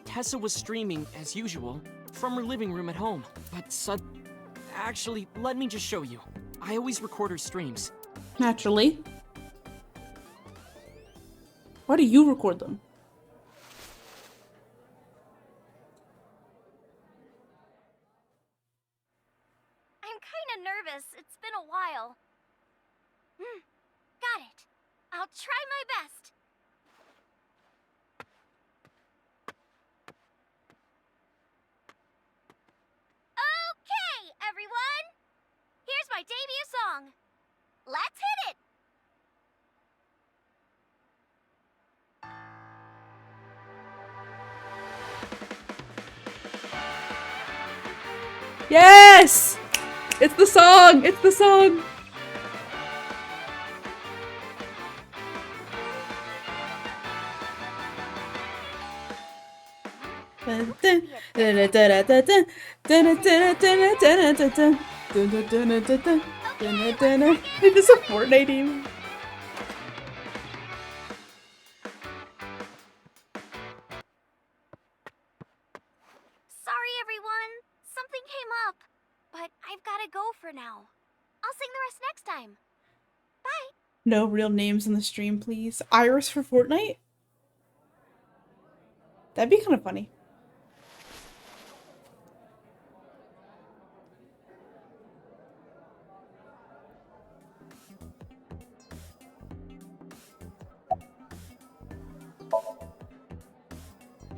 Tessa was streaming, as usual, from her living room at home. But actually, let me just show you. I always record her streams. Naturally. Why do you record them? I'm kinda nervous. It's been a while. Got it. I'll try my best. Okay, everyone! Here's my debut song. Let's hit it! Yes! It's the song! It's the song! It is a Fortnite even. Sorry, everyone. Something came up. But I've gotta go for now. I'll sing the rest next time. Bye. No real names on the stream, please. Iris for Fortnite? That'd be kind of funny.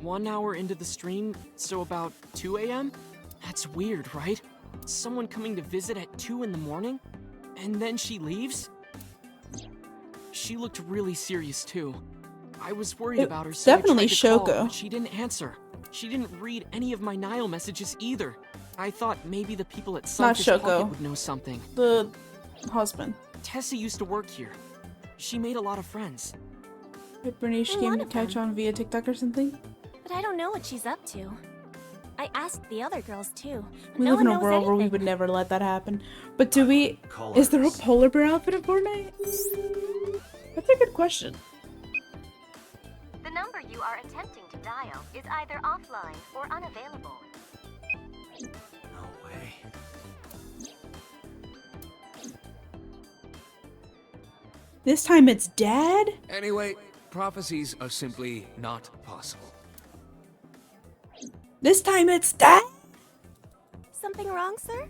One hour into the stream, so about 2 a.m.? That's weird, right? Someone coming to visit at 2 in the morning? And then she leaves? She looked really serious too. I was worried about her, so definitely I tried to call, Shoko. but she didn't answer. She didn't read any of my Nile messages either. I thought maybe the people at Not Sunfish Shoko. Pocket would know something. The husband. Tessa used to work here. She made a lot of friends. Bernice A came lot to of catch them. on via TikTok or something. But I don't know what she's up to. I asked the other girls too. But We no live in one a knows world where we anything. would never let that happen. But do we... Call Is there a Iris. polar bear outfit in Fortnite? That's a good question. The number you are attempting to dial is either offline or unavailable. No way. This time it's Dad? Anyway, prophecies are simply not possible. This time it's Dad? Something wrong, sir?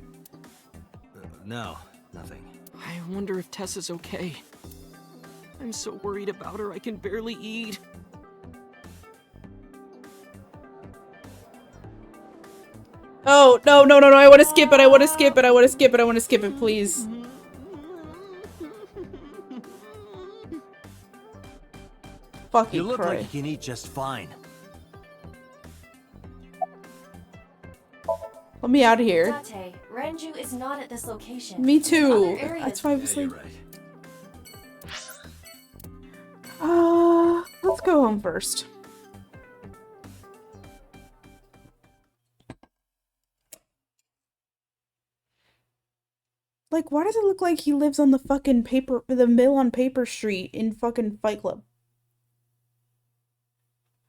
No, nothing. I wonder if Tessa's okay. I'm so worried about her I can barely eat. Oh, no, no, no, no, I want to skip it, I want to skip it, I want to skip it, I want to skip it, please. Fucking You look like Christ. you can eat just fine. Let me out of here. Date, Renju is not at this location. Me too. Other areas- That's why I was like... You're right. Let's go home first. Like, why does it look like he lives on the fucking the mill on Paper Street in fucking Fight Club?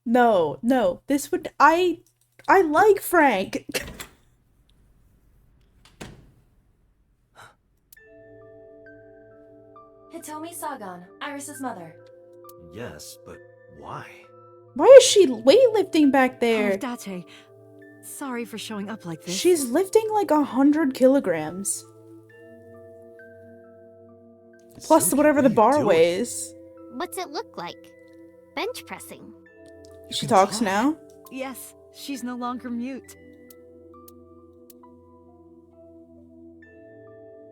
No, no, this would, I like Frank. Hitomi Sagan, Iris's mother. Yes, but why? Why is she weightlifting back there? Oh, Date. Sorry for showing up like this. She's lifting like 100 kilograms. Plus whatever the bar weighs. What's it look like? Bench pressing. She talks now? Yes, she's no longer mute.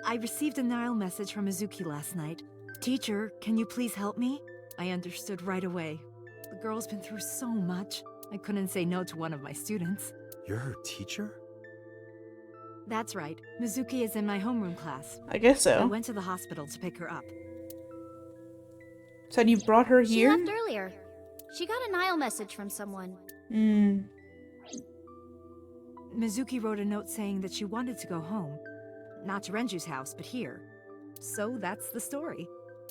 I received a Nile message from Mizuki last night. Teacher, can you please help me? I understood right away. The girl's been through so much. I couldn't say no to one of my students. You're her teacher? That's right. Mizuki is in my homeroom class. I guess so. I went to the hospital to pick her up. Said you brought her She here? left earlier. She got a Nile message from someone. Mizuki wrote a note saying that she wanted to go home. Not to Renju's house, but here. So that's the story.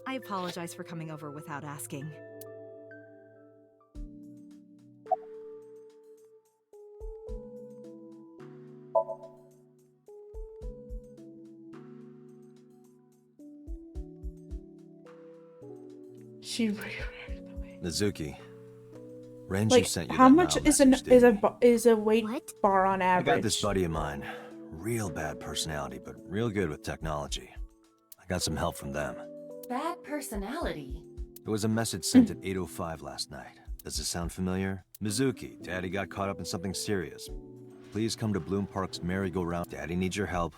I apologize for coming over without asking. She Mizuki. Renju like sent you how that much Nile is message, didn't he? is a weight bar on I average? got this buddy of mine. Real bad personality, but real good with technology. I got some help from them. Bad personality? There was a message sent at 8:05 last night. Does it sound familiar? Mizuki, Daddy got caught up in something serious. Please come to Bloom Park's merry-go-round. Daddy needs your help.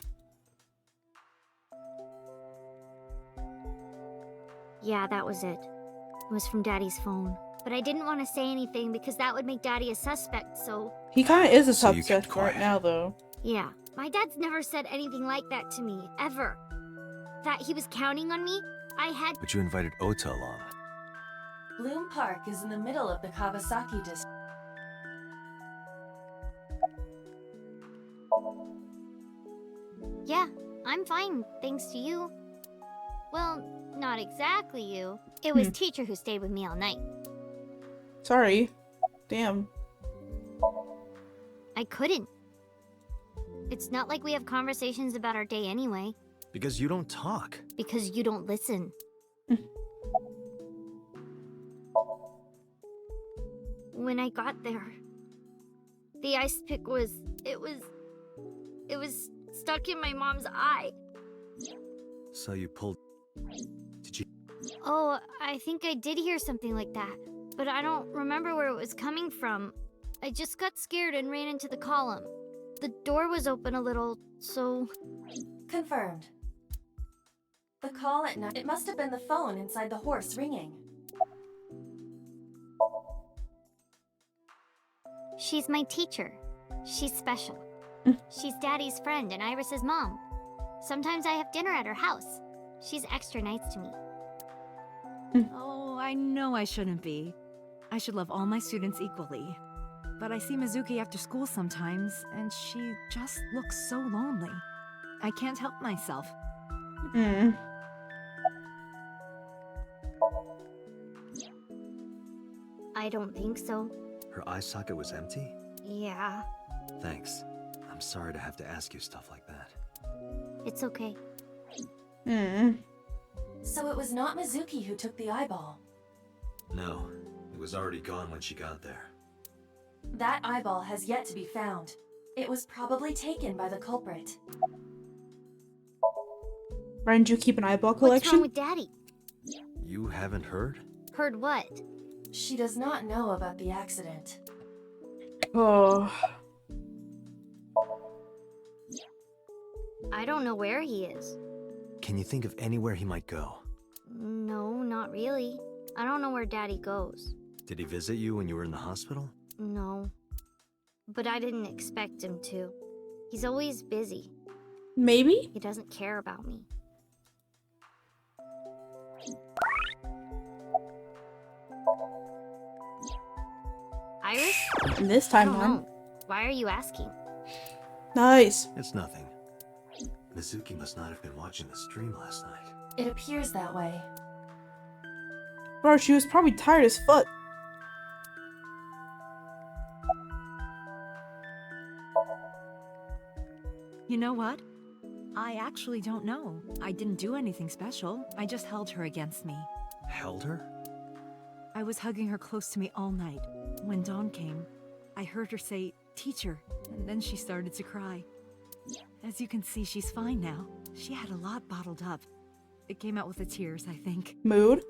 Yeah, that was it. It was from Daddy's phone. But I didn't want to say anything because that would make Daddy a suspect, so... He kind of is a So you kept suspect quiet. right now, though. Yeah, my dad's never said anything like that to me, ever. That he was counting on me, I had... But you invited Ota along. Bloom Park is in the middle of the Kawasaki district. Yeah, I'm fine, thanks to you. Well, not exactly you. It was teacher who stayed with me all night. Sorry. Damn. I couldn't. It's not like we have conversations about our day anyway. Because you don't talk. Because you don't listen. When I got there, the ice pick was stuck in my mom's eye. So you pulled... Did you... Oh, I think I did hear something like that, but I don't remember where it was coming from. I just got scared and ran into the column. The door was open a little, so... Confirmed. The call at night. It must have been the phone inside the horse ringing. She's my teacher. She's special. She's Daddy's friend and Iris's mom. Sometimes I have dinner at her house. She's extra nice to me. Oh, I know I shouldn't be. I should love all my students equally. But I see Mizuki after school sometimes, and she just looks so lonely. I can't help myself. I don't think so. Her eye socket was empty? Yeah, Thanks. I'm sorry to have to ask you stuff like that. it's okay. So it was not Mizuki who took the eyeball. No, it was already gone when she got there. That eyeball has yet to be found. It was probably taken by the culprit. Renju keep an eyeball What's wrong collection? with Daddy? You haven't heard? Heard what? She does not know about the accident. Oh. I don't know where he is. Can you think of anywhere he might go? No, not really. I don't know where Daddy goes. Did he visit you when you were in the hospital? No. But I didn't expect him to. He's always busy. Maybe? He doesn't care about me. Iris? This I time don't on. know. Why are you asking? Nice. It's nothing. Mizuki must not have been watching the stream last night. It appears that way. Bro, she was probably tired as fuck. You know what? I actually don't know. I didn't do anything special. I just held her against me. Held her? I was hugging her close to me all night. When dawn came, I heard her say, "Teacher," and then she started to cry. As you can see, she's fine now. She had a lot bottled up. It came out with the tears, I think. Mood?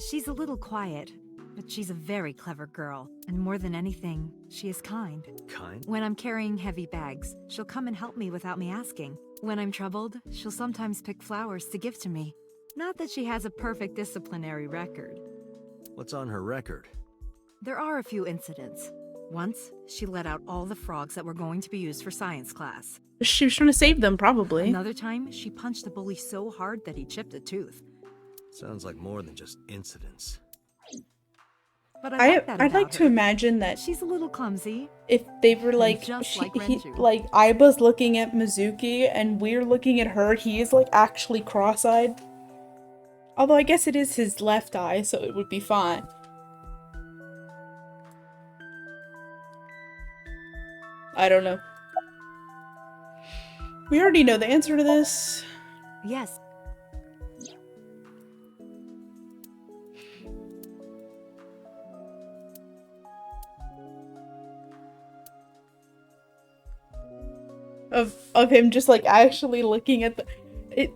She's a little quiet, but she's a very clever girl. And more than anything, she is kind. Kind? When I'm carrying heavy bags, she'll come and help me without me asking. When I'm troubled, she'll sometimes pick flowers to give to me. Not that she has a perfect disciplinary record. What's on her record? There are a few incidents. Once, she let out all the frogs that were going to be used for science class. She was trying to save them, probably. Another time, she punched a bully so hard that he chipped a tooth. Sounds like more than just incidents. But I'd like to imagine that she's a little clumsy. If they were like, just like Renju. like Aiba's looking at Mizuki and we're looking at her, he is like actually cross-eyed. Although I guess it is his left eye, so it would be fine. I don't know. We already know the answer to this. Yes. Of him just like actually looking at the...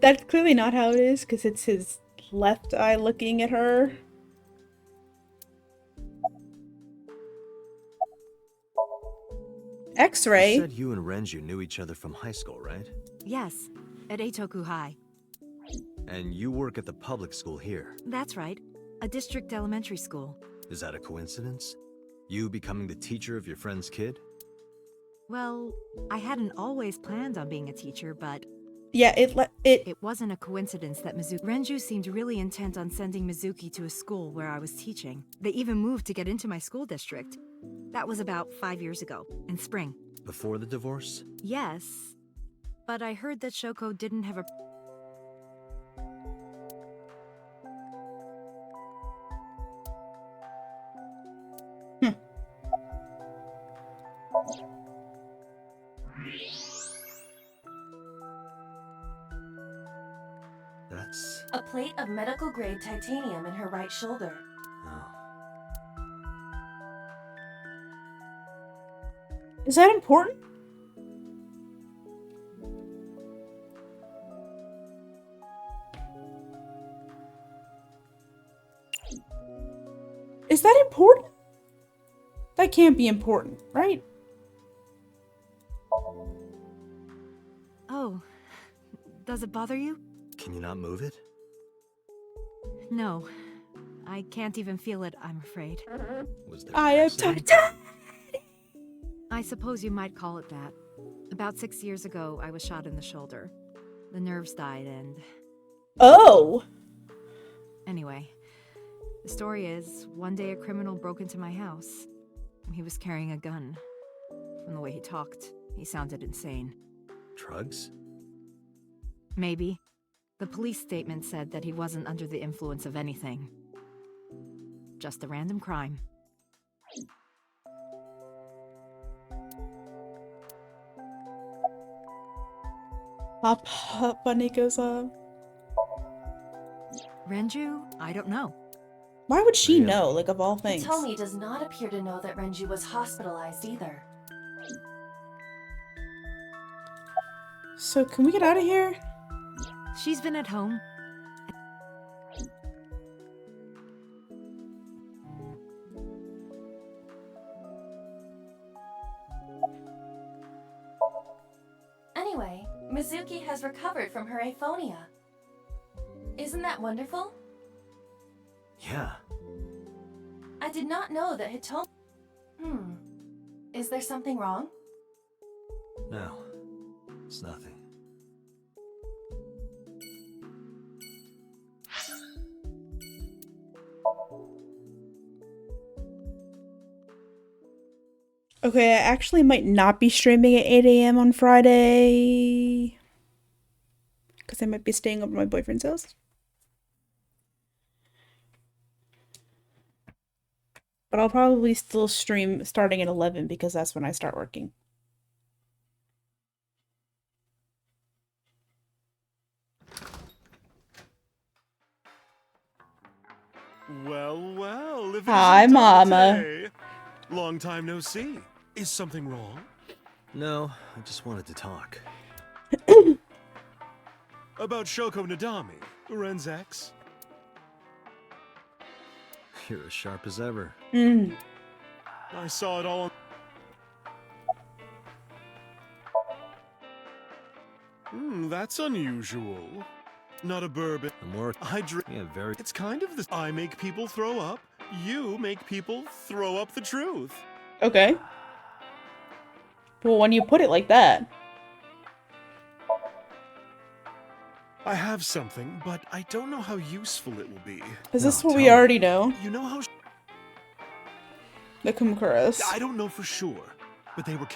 that's clearly not how it is, because it's his left eye looking at her. X-ray? You said you and Renju knew each other from high school, right? Yes, at Eitoku High. And you work at the public school here. That's right, a district elementary school. Is that a coincidence? You becoming the teacher of your friend's kid? Well, I hadn't always planned on being a teacher, but... Yeah, It wasn't a coincidence that Renju seemed really intent on sending Mizuki to a school where I was teaching. They even moved to get into my school district. That was about 5 years ago, in spring. Before the divorce? Yes, but I heard that Shoko didn't have a... That's... A plate of medical-grade titanium in her right shoulder. Oh. Is that important? Is that important? That can't be important, right? Oh, does it bother you? Can you not move it? No, I can't even feel it, I'm afraid. Was there I am tired. I suppose you might call it that. About 6 years ago, I was shot in the shoulder. The nerves died and... Oh! Anyway, the story is, one day a criminal broke into my house. He was carrying a gun. From the way he talked, he sounded insane. Drugs? Maybe. The police statement said that he wasn't under the influence of anything. Just a random crime. Papa Nico's Renju? I don't know. Why would she know, like, of all things? Hitomi does not appear to know that Renju was hospitalized either. So can we get out of here? She's been at home. Anyway, Mizuki has recovered from her aphonia. Isn't that wonderful? Yeah. I did not know that Hitomi... Is there something wrong? No. It's nothing. Okay, I actually might not be streaming at 8 a.m. on Friday. Because I might be staying over at my boyfriend's house. But I'll probably still stream starting at 11 because that's when I start working. Well, well. If it Hi, isn't Mama. Dante. Long time no see. Is something wrong? No, I just wanted to talk. About Shoko Nadami, Ren's ex? You're as sharp as ever. I saw it all on... that's unusual. Not a bourbon. I drink... Yeah, very... It's kind of the... I make people throw up. You make people throw up the truth. Okay. Well, when you put it like that. I have something, but I don't know how useful it will be. Is this what we already know? You know how... The Kumukuras. I don't know for sure, but they were...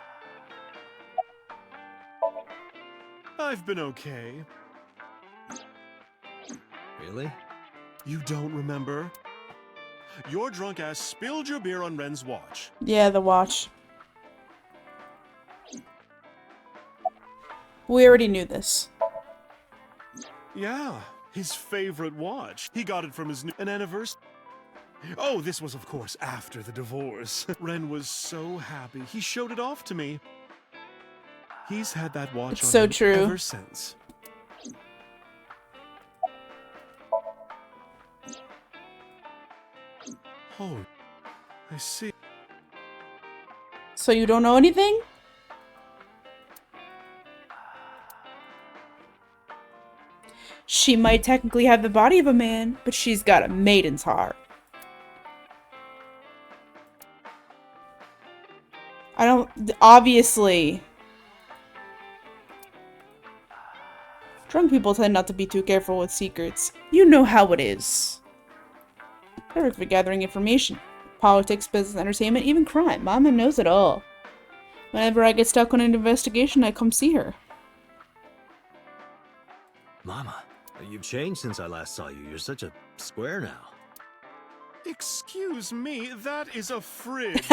I've been okay. Really? You don't remember? Your drunk ass spilled your beer on Ren's watch. Yeah, the watch. We already knew this. Yeah, his favorite watch. He got it from his an anniversary. Oh, this was of course after the divorce. Ren was so happy. He showed it off to me. He's had that watch It's on so him true. ever since. Oh, I see. So you don't know anything? She might technically have the body of a man, but she's got a maiden's heart. I don't... Obviously. Drunk people tend not to be too careful with secrets. You know how it is. Perfect for gathering information. Politics, business, entertainment, even crime. Mama knows it all. Whenever I get stuck on an investigation, I come see her. Mama, you've changed since I last saw you. You're such a square now. Excuse me, that is a fridge.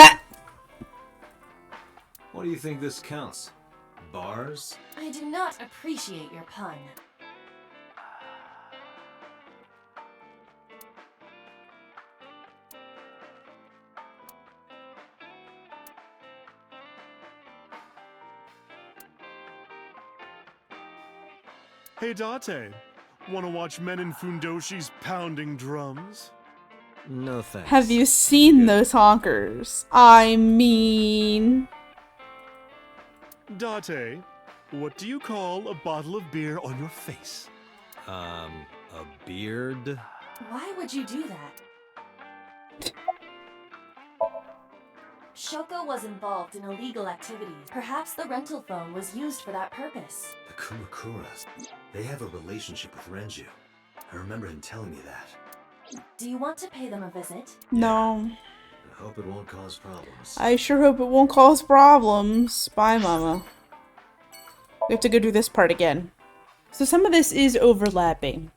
What do you think this counts? Bars? I do not appreciate your pun. Hey Date, wanna watch men in Fundoshi's pounding drums? No thanks. Have you seen those honkers? I mean... Date, what do you call a bottle of beer on your face? A beard? Why would you do that? Shoko was involved in illegal activities. Perhaps the rental phone was used for that purpose. The Kumukuras. They have a relationship with Renju. I remember him telling me that. Do you want to pay them a visit? No. I hope it won't cause problems. I sure hope it won't cause problems. Bye, Mama. We have to go do this part again. So some of this is overlapping.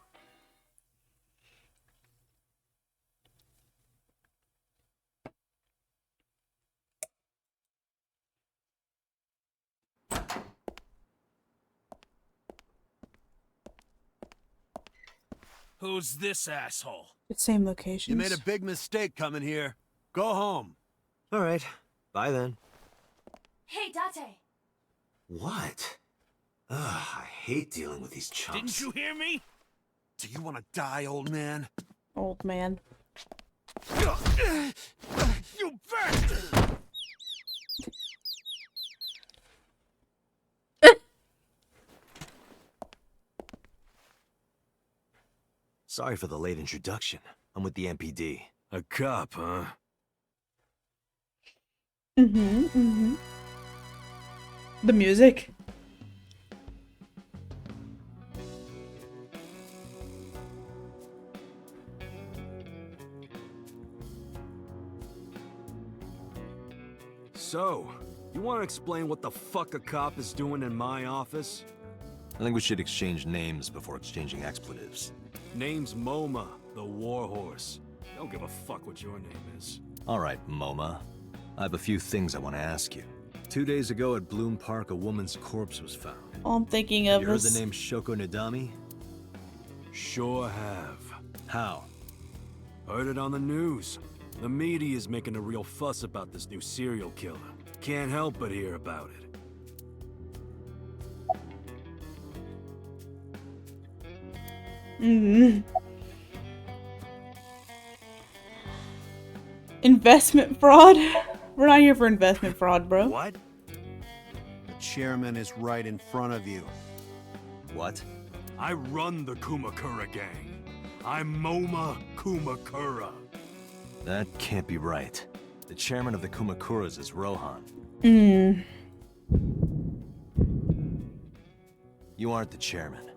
Who's this asshole? It's same locations. You made a big mistake coming here. Go home. All right. Bye then. Hey, Date! What? Ugh, I hate dealing with these chumps. Didn't you hear me? Do you want to die, old man? Old man. You bastard! Sorry for the late introduction. I'm with the MPD. A cop, huh? The music. So, you want to explain what the fuck a cop is doing in my office? I think we should exchange names before exchanging expletives. Name's MoMA, the Warhorse. Don't give a fuck what your name is. All right, MoMA. I have a few things I want to ask you. 2 days ago at Bloom Park, a woman's corpse was found. All I'm thinking of You heard is the name Shoko Nadami? Sure have. How? Heard it on the news. The media is making a real fuss about this new serial killer. Can't help but hear about it. investment fraud. We're not here for investment fraud, bro. What? The chairman is right in front of you. What? I run the Kumakura gang. I'm MoMA Kumakura. That can't be right. The chairman of the Kumakuras is Rohan. You aren't the chairman.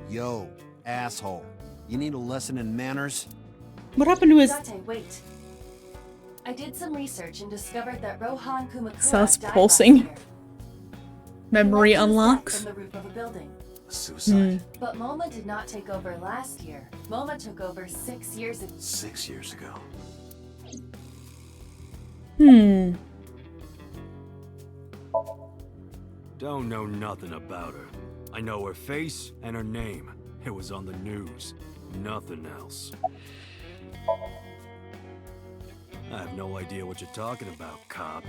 Yo, asshole. You need a lesson in manners? What happened to his... Date, wait. I did some research and discovered that Rohan Kumakura Sus died pulsing. last year. Memory He watched his death unlocks. from the roof of a building. Suicide. But MoMA did not take over last year. MoMA took over 6 years ago. 6 years ago. Don't know nothing about her. I know her face and her name. It was on the news. Nothing else. I have no idea what you're talking about, cop.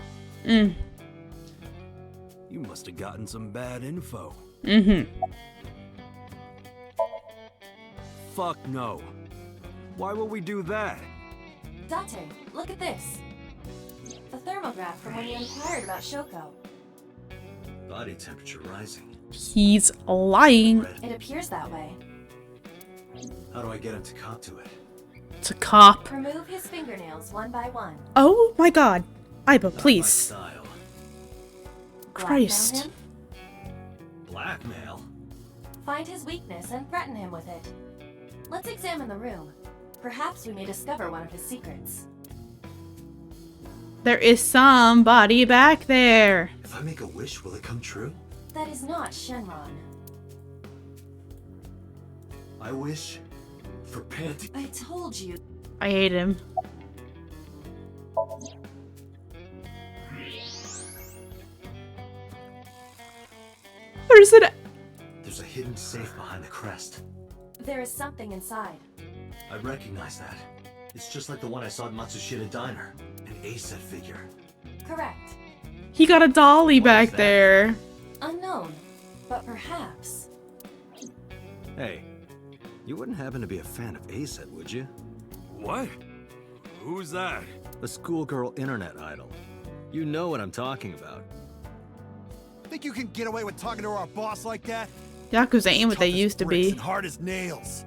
You must have gotten some bad info. Fuck no. Why would we do that? Date, look at this. The thermograph from when you inquired about Shoko. Body temperature rising. He's lying. It appears that way. How do I get him to cop to it? It's a cop. Remove his fingernails one by one. Oh my god. Iba, please. Style. Christ. Blackmail him, Blackmail? find his weakness and threaten him with it. Let's examine the room. Perhaps we may discover one of his secrets. There is somebody back there. If I make a wish, will it come true? That is not Shenron. I wish for Panty. I told you. I hate him. Where's it? There's a hidden safe behind the crest. There is something inside. I recognize that. It's just like the one I saw at Matsushita Diner. An A-set figure. Correct. He got a dolly What back is that? there. Unknown, but perhaps. Hey, you wouldn't happen to be a fan of A-set, would you? What? Who's that? A schoolgirl internet idol. You know what I'm talking about. Think you can get away with talking to our boss like that? Yakuza ain't what they Tough as used to bricks be. and hard as nails.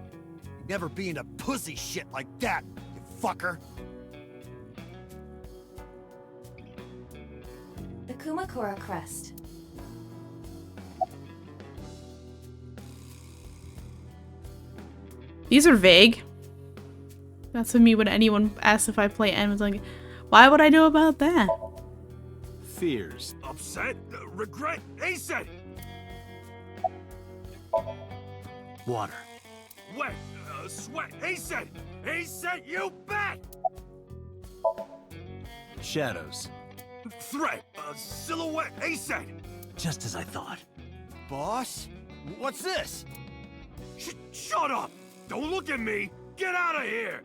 You'd never be into pussy shit like that, you fucker. The Kumakura crest. These are vague. That's what me when anyone asks if I play N was like, why would I know about that? Fears. Upset? Regret? A-set? Water. Wet? Sweat? A-set? A-set, you bet! Shadows. Threat? Silhouette? A-set? Just as I thought. Boss? What's this? Shut up! Don't look at me! Get out of here!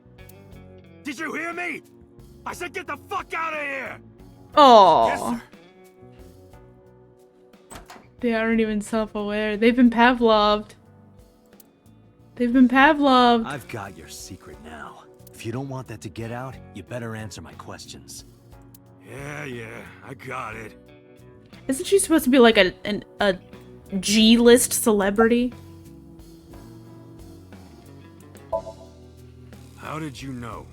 Did you hear me? I said get the fuck out of here! Oh. Yes, sir. They aren't even self-aware. They've been Pavloved. They've been Pavloved. I've got your secret now. If you don't want that to get out, you better answer my questions. Yeah, I got it. Isn't she supposed to be like a G-list celebrity? How did you know?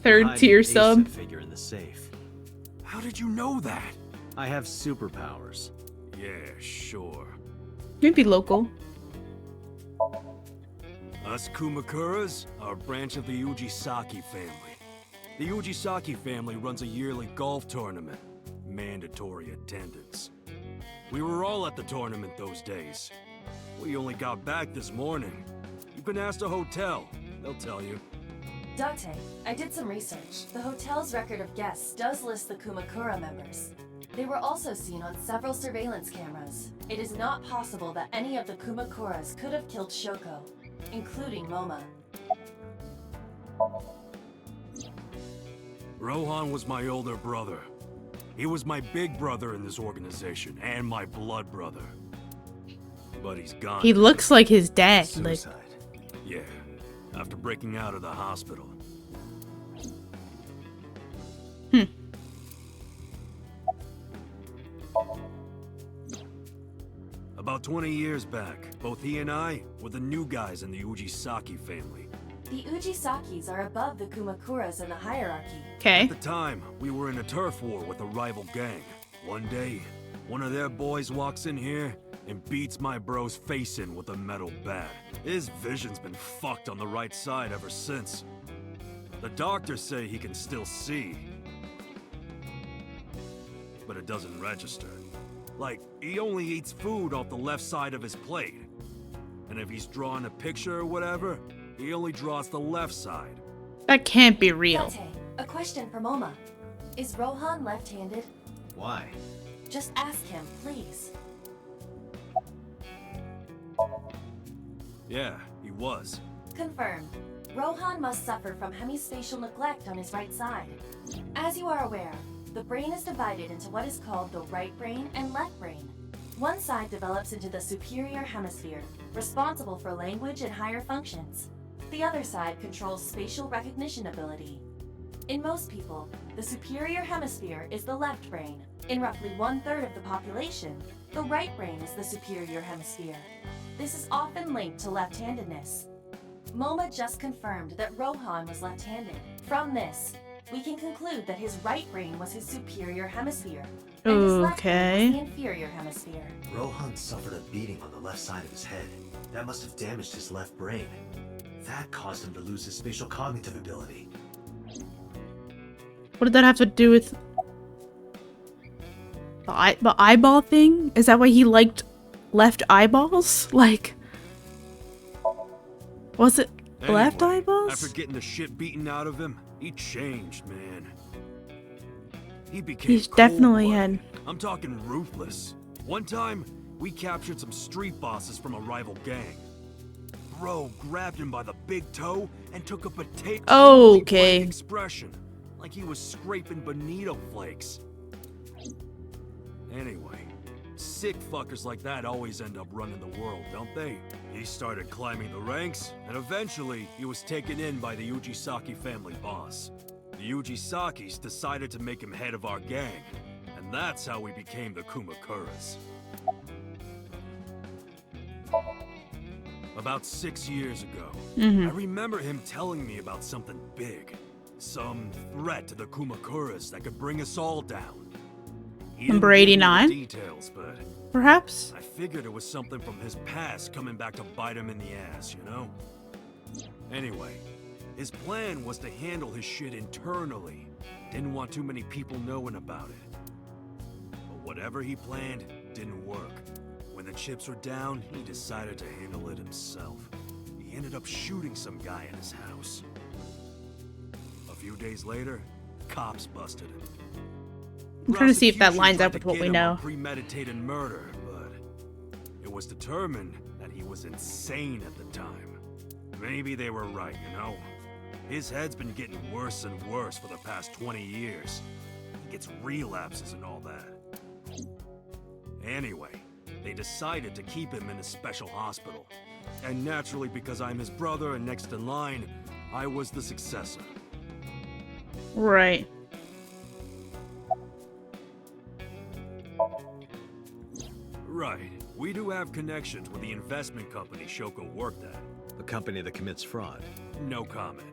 Third tier sub. Figure in the safe. How did you know that? I have superpowers. Yeah, sure. Maybe local. Us Kumakuras are a branch of the Ujisaki family. The Ujisaki family runs a yearly golf tournament. Mandatory attendance. We were all at the tournament those days. We only got back this morning. You can ask the hotel. They'll tell you. Date, I did some research. The hotel's record of guests does list the Kumakura members. They were also seen on several surveillance cameras. It is not possible that any of the Kumakuras could have killed Shoko, including Moma. Rohan was my older brother. He was my big brother in this organization, and my blood brother. But he's gone. He looks like his dad. Suicide. Yeah, after breaking out of the hospital. About 20 years back, both he and I were the new guys in the Ujisaki family. The Ujisakis are above the Kumakuras in the hierarchy. Okay. At the time, we were in a turf war with a rival gang. One day, one of their boys walks in here and beats my bro's face in with a metal bat. His vision's been fucked on the right side ever since. The doctors say he can still see, but it doesn't register. Like, he only eats food off the left side of his plate. And if he's drawing a picture or whatever, he only draws the left side. That can't be real. Date, a question for Moma. Is Rohan left-handed? Why? Just ask him, please. Yeah, he was. Confirmed. Rohan must suffer from hemispatial neglect on his right side. As you are aware, the brain is divided into what is called the right brain and left brain. One side develops into the superior hemisphere, responsible for language and higher functions. The other side controls spatial recognition ability. In most people, the superior hemisphere is the left brain. In roughly 1/3 of the population, the right brain is the superior hemisphere. This is often linked to left-handedness. Moma just confirmed that Rohan was left-handed. From this, we can conclude that his right brain was his superior hemisphere, and his left brain was the inferior hemisphere. Rohan suffered a beating on the left side of his head. That must have damaged his left brain. That caused him to lose his spatial cognitive ability. What did that have to do with the eyeball thing? Is that why he liked left eyeballs? Like, was it left eyeballs? After getting the shit beaten out of him, he changed, man. He became He's definitely cold-blooded. had. I'm talking ruthless. One time, we captured some street bosses from a rival gang. Bro grabbed him by the big toe and took a potato Okay. expression, like he was scraping bonito flakes. Anyway, sick fuckers like that always end up running the world, don't they? He started climbing the ranks, and eventually he was taken in by the Ujisaki family boss. The Ujisakis decided to make him head of our gang, and that's how we became the Kumakuras. About 6 years ago, I remember him telling me about something big. Some threat to the Kumakuras that could bring us all down. He Number didn't give me the 89? details, but Perhaps? I figured it was something from his past coming back to bite him in the ass, you know? Anyway, his plan was to handle his shit internally. Didn't want too many people knowing about it. But whatever he planned didn't work. When the chips were down, he decided to handle it himself. He ended up shooting some guy at his house. A few days later, cops busted him. I'm trying to see if that lines Prosecution up with what tried to we get him on know. premeditated murder, but it was determined that he was insane at the time. Maybe they were right, you know? His head's been getting worse and worse for the past 20 years. He gets relapses and all that. Anyway, They decided to keep him in a special hospital. And naturally, because I'm his brother and next in line, I was the successor. Right. Right. We do have connections with the investment company Shoko worked at. A company that commits fraud. No comment.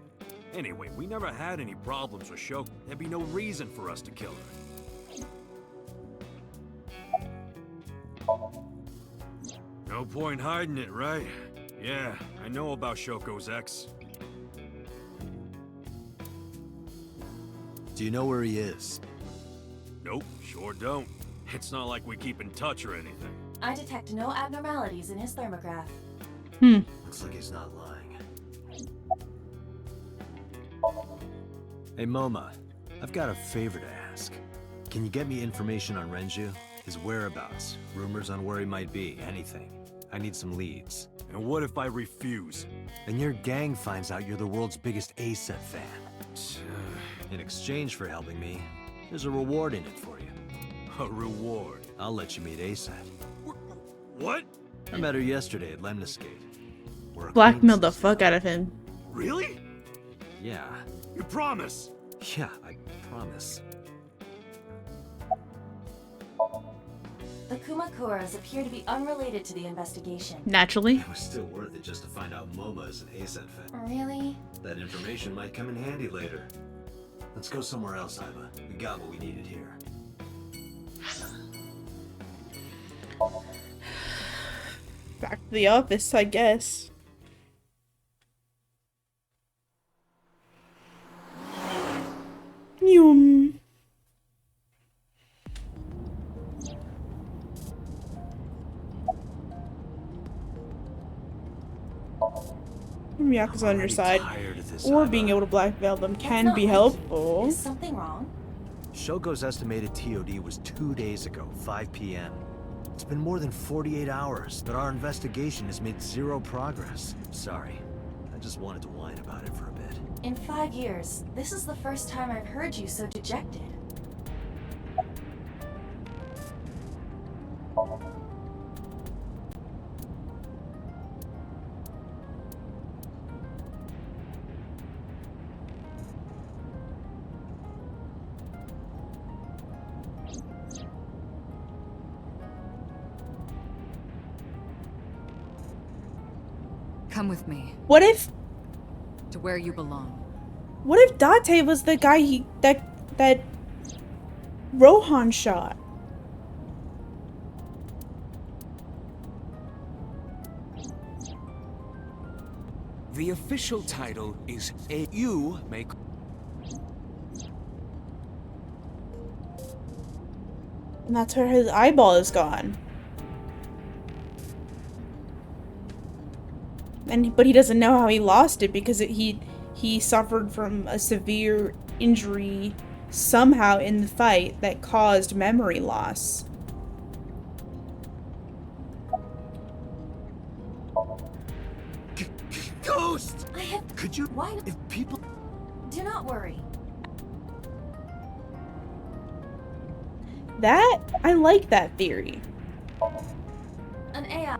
Anyway, we never had any problems with Shoko. There'd be no reason for us to kill her. No point hiding it, right? Yeah, I know about Shoko's ex. Do you know where he is? Nope, sure don't. It's not like we keep in touch or anything. I detect no abnormalities in his thermograph. Looks like he's not lying. Hey, Moma. I've got a favor to ask. Can you get me information on Renju? His whereabouts, rumors on where he might be, anything. I need some leads. And what if I refuse? Then your gang finds out you're the world's biggest A-set fan. In exchange for helping me, there's a reward in it for you. A reward? I'll let you meet A-set. What? I met her yesterday at Lemniscate. Blackmailed the fuck out of him. Really? Yeah. You promise? Yeah, I promise. The Kumakuras appear to be unrelated to the investigation. Naturally. It was still worth it just to find out Moma is an A-set fan. Really? That information might come in handy later. Let's go somewhere else, Iva. We got what we needed here. Back to the office, I guess. Yum. Miyaka's on your side, or being able to blackmail them can be helpful. Is something wrong? Shogo's estimated TOD was 2 days ago, 5 p.m. It's been more than 48 hours, but our investigation has made zero progress. Sorry, I just wanted to whine about it for a bit. In 5 years, this is the first time I've heard you so dejected. Come with me. What if? To where you belong. What if Date was the guy that Rohan shot? The official title is A. You make. And that's where his eyeball is gone. But he doesn't know how he lost it because he suffered from a severe injury somehow in the fight that caused memory loss. Ghost! Could you? Why? If people. Do not worry. I like that theory. An AI.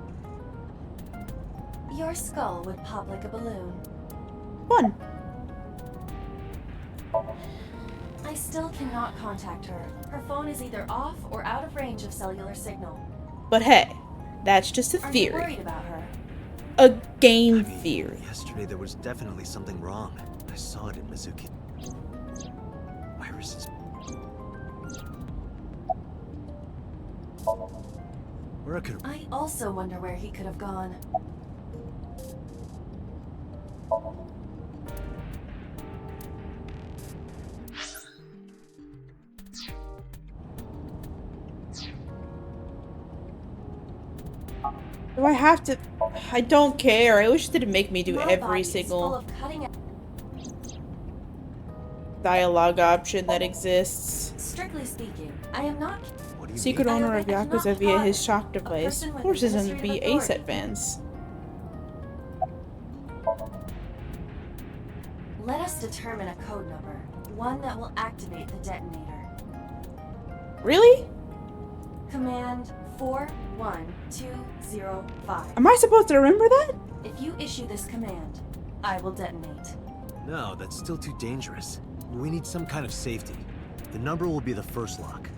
Your skull would pop like a balloon. Fun. I still cannot contact her. Her phone is either off or out of range of cellular signal. But hey, that's just a Are you theory. worried about her? A game theory. Yesterday there was definitely something wrong. I saw it in Mizuki. Iris is... Where could... I also wonder where he could have gone. Do I have to? I don't care. I wish it didn't make me do My body every is full single of cutting dialogue option that exists. Strictly speaking, I am not. Secret owner of Yakuza via his shock device forces him to be A-set fans. Let us determine a code number, one that will activate the detonator. Really? Command 41205. Am I supposed to remember that? If you issue this command, I will detonate. No, that's still too dangerous. We need some kind of safety. The number will be the first lock.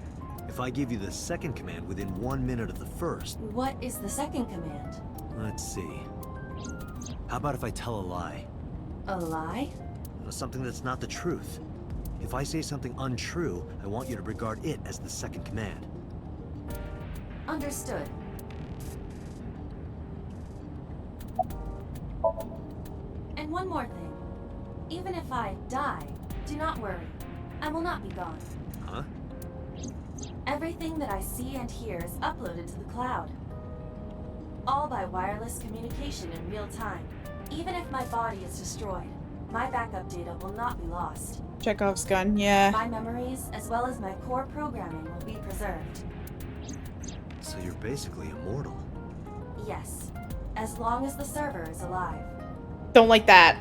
If I give you the second command within 1 minute of the first... What is the second command? Let's see. How about if I tell a lie? A lie? Something that's not the truth. If I say something untrue, I want you to regard it as the second command. Understood. And one more thing. Even if I die, do not worry. I will not be gone. Huh? Everything that I see and hear is uploaded to the cloud. All by wireless communication in real time. Even if my body is destroyed, my backup data will not be lost. Chekhov's gun, yeah. My memories, as well as my core programming, will be preserved. So you're basically immortal. Yes, as long as the server is alive. Don't like that.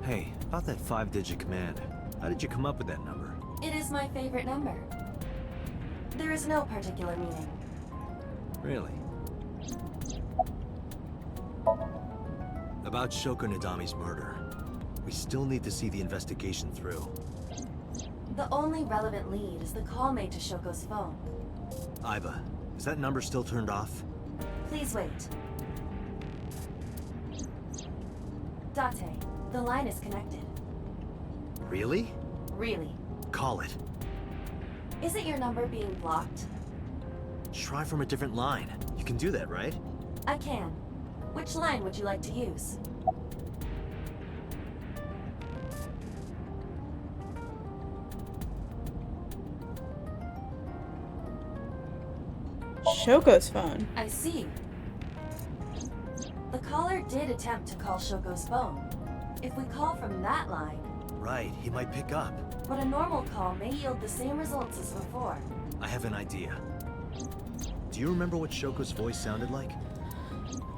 Hey, about that 5-digit command. How did you come up with that number? It is my favorite number. There is no particular meaning. Really? About Shoko Nadami's murder. We still need to see the investigation through. The only relevant lead is the call made to Shoko's phone. Aiba, is that number still turned off? Please wait. Date, the line is connected. Really? Really. Call it. Isn't your number being blocked? Try from a different line. You can do that, right? I can. Which line would you like to use? Shoko's phone. I see. The caller did attempt to call Shoko's phone. If we call from that line... Right, he might pick up. But a normal call may yield the same results as before. I have an idea. Do you remember what Shoko's voice sounded like?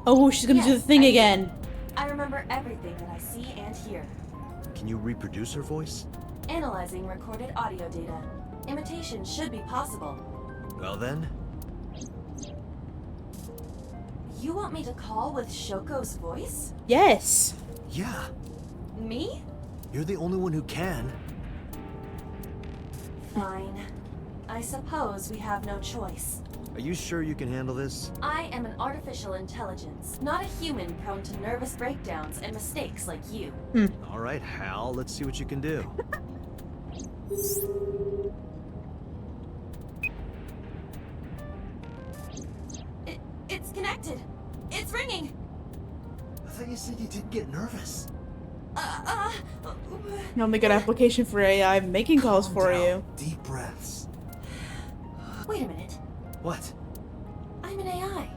Oh, she's gonna do the thing again. I remember everything that I see and hear. Can you reproduce her voice? Analyzing recorded audio data. Imitation should be possible. Well then... You want me to call with Shoko's voice? Yes. Yeah. Me? You're the only one who can. Fine. I suppose we have no choice. Are you sure you can handle this? I am an artificial intelligence, not a human prone to nervous breakdowns and mistakes like you. All right, Hal, let's see what you can do. It's connected. It's ringing. I thought you said you didn't get nervous. Only good application for AI making calls for you. Deep breaths. Wait a minute. What? I'm an AI.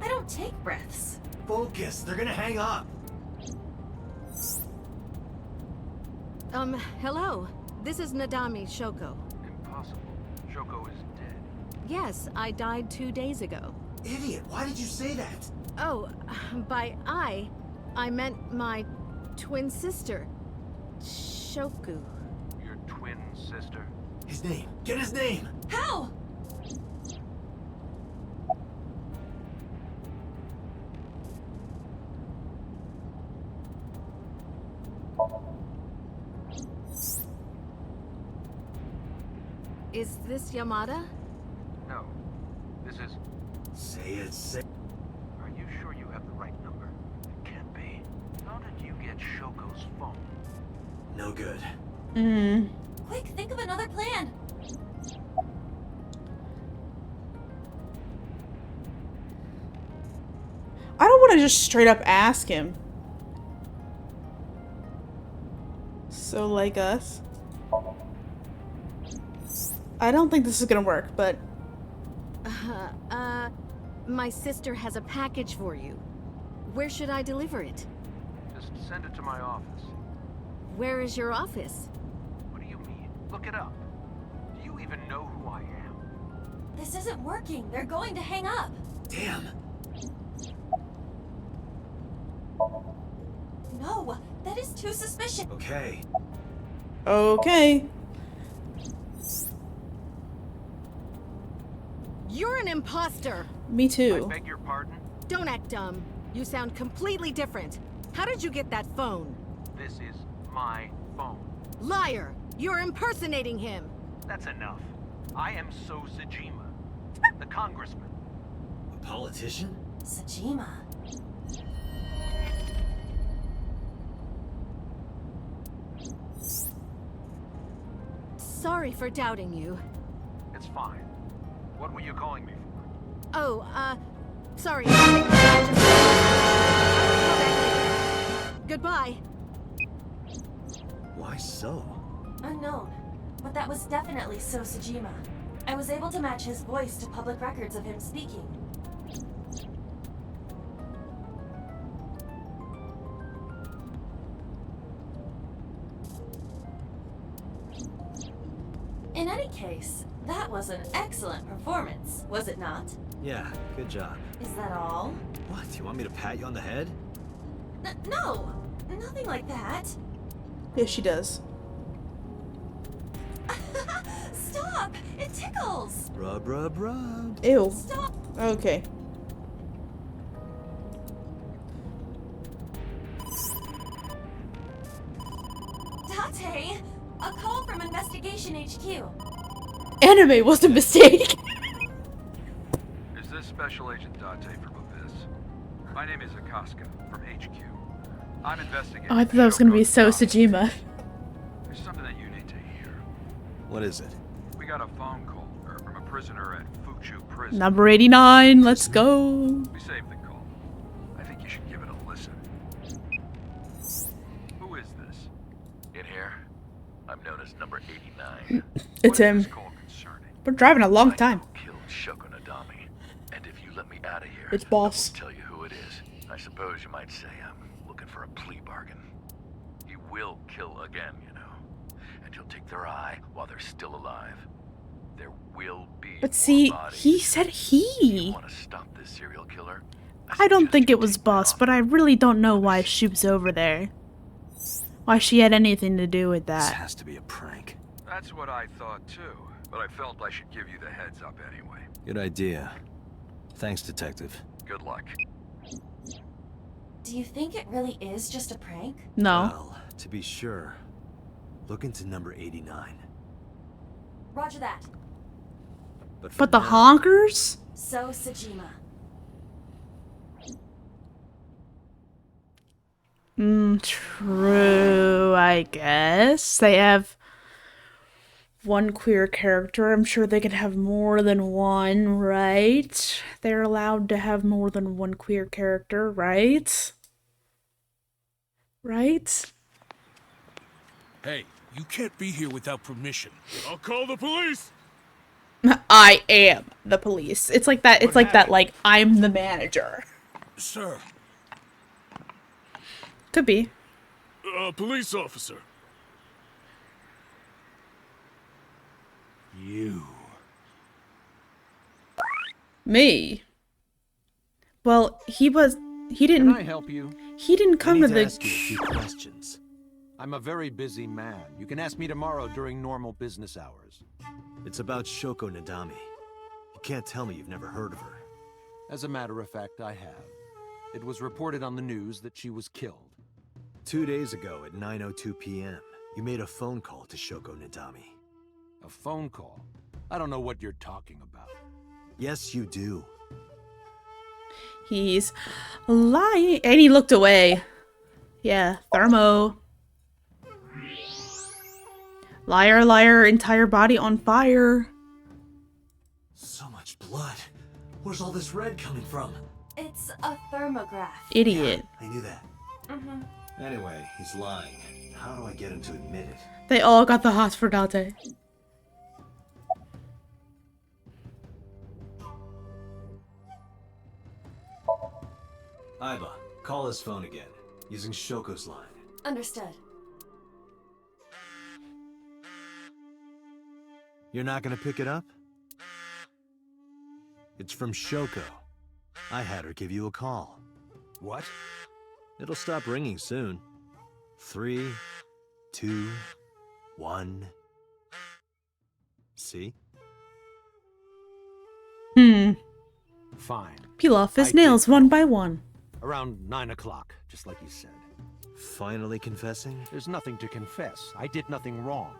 I don't take breaths. Focus, they're gonna hang up. Hello. This is Nadami Shoko. Impossible. Shoko is dead. Yes, I died 2 days ago. Idiot, why did you say that? Oh, by I meant my twin sister, Shoku. Your twin sister? His name. Get his name! How? Is this Yamada? No. This is... Say it, say... Are you sure you have the right number? It can't be. How did you get Shoko's phone? No good. Quick, think of another plan. I don't want to just straight up ask him. So like us. I don't think this is gonna work, but... My sister has a package for you. Where should I deliver it? Just send it to my office. Where is your office? What do you mean? Look it up. Do you even know who I am? This isn't working. They're going to hang up. Damn. No, that is too suspicious. Okay. Okay. You're an imposter! Me too. I beg your pardon? Don't act dumb. You sound completely different. How did you get that phone? This is my phone. Liar! You're impersonating him! That's enough. I am So Sajima, the congressman. A politician? Sajima. Sorry for doubting you. It's fine. What were you calling me for? Oh, sorry. Goodbye. Why so? Unknown. But that was definitely So Sajima. I was able to match his voice to public records of him speaking. In any case, that was an excellent performance, was it not? Yeah, good job. Is that all? What, you want me to pat you on the head? No! Nothing like that. Yes, she does. Stop! It tickles! Rub, rub, rub. Ew. Stop! Okay. Date! A call from Investigation HQ. Anime was a mistake. Is this Special Agent Date from Abyss? My name is Akaska from HQ. I'm investigating. Oh, I thought that was gonna be So Sajima. There's something that you need to hear. What is it? We got a phone call from a prisoner at Fuchu Prison. Number 89, let's go. We saved the call. I think you should give it a listen. Who is this? In here, I'm known as number 89. It's him. We're driving a long time. Killed Shoko Nadami, and if you let me out of here, It's boss. I will tell you who it is. I suppose you might say I'm looking for a plea bargain. He will kill again, you know, and he'll take their eye while they're still alive. There will be. But see, more bodies. he said he. Want to stop this serial killer? I don't think it was Boss, but I really don't know why she was over there. Why she had anything to do with This that. has to be a prank. That's what I thought too, but I felt I should give you the heads up anyway. Good idea. Thanks, Detective. Good luck. Do you think it really is just a prank? No. Well, to be sure, look into number 89. Roger that. But the honkers? So Sajima. True, I guess. They have one queer character. I'm sure they can have more than one, right? They're allowed to have more than one queer character, right? Right? Hey, you can't be here without permission. I'll call the police! I am the police. It's like that. It's like that. Like, I'm the manager. Sir. Could be. Police officer. You. Me. Well, he didn't. Can I help you? He didn't come to the. Ask you a few questions. I'm a very busy man. You can ask me tomorrow during normal business hours. It's about Shoko Nadami. You can't tell me you've never heard of her. As a matter of fact, I have. It was reported on the news that she was killed. 2 days ago at 9:02 p.m., you made a phone call to Shoko Nadami. A phone call? I don't know what you're talking about. Yes, you do. He's lying. And he looked away. Yeah, thermo. Liar, liar, entire body on fire. So much blood. Where's all this red coming from? It's a thermograph. Idiot. I knew that. Mm-hmm. Anyway, he's lying. How do I get him to admit it? They all got the hots for Date. Aiba, call his phone again, using Shoko's line. Understood. You're not gonna pick it up? It's from Shoko. I had her give you a call. What? It'll stop ringing soon. 3, 2, 1. See? Fine. Peel off his I did nails one by one. Around 9 o'clock, just like you said. Finally confessing? There's nothing to confess. I did nothing wrong.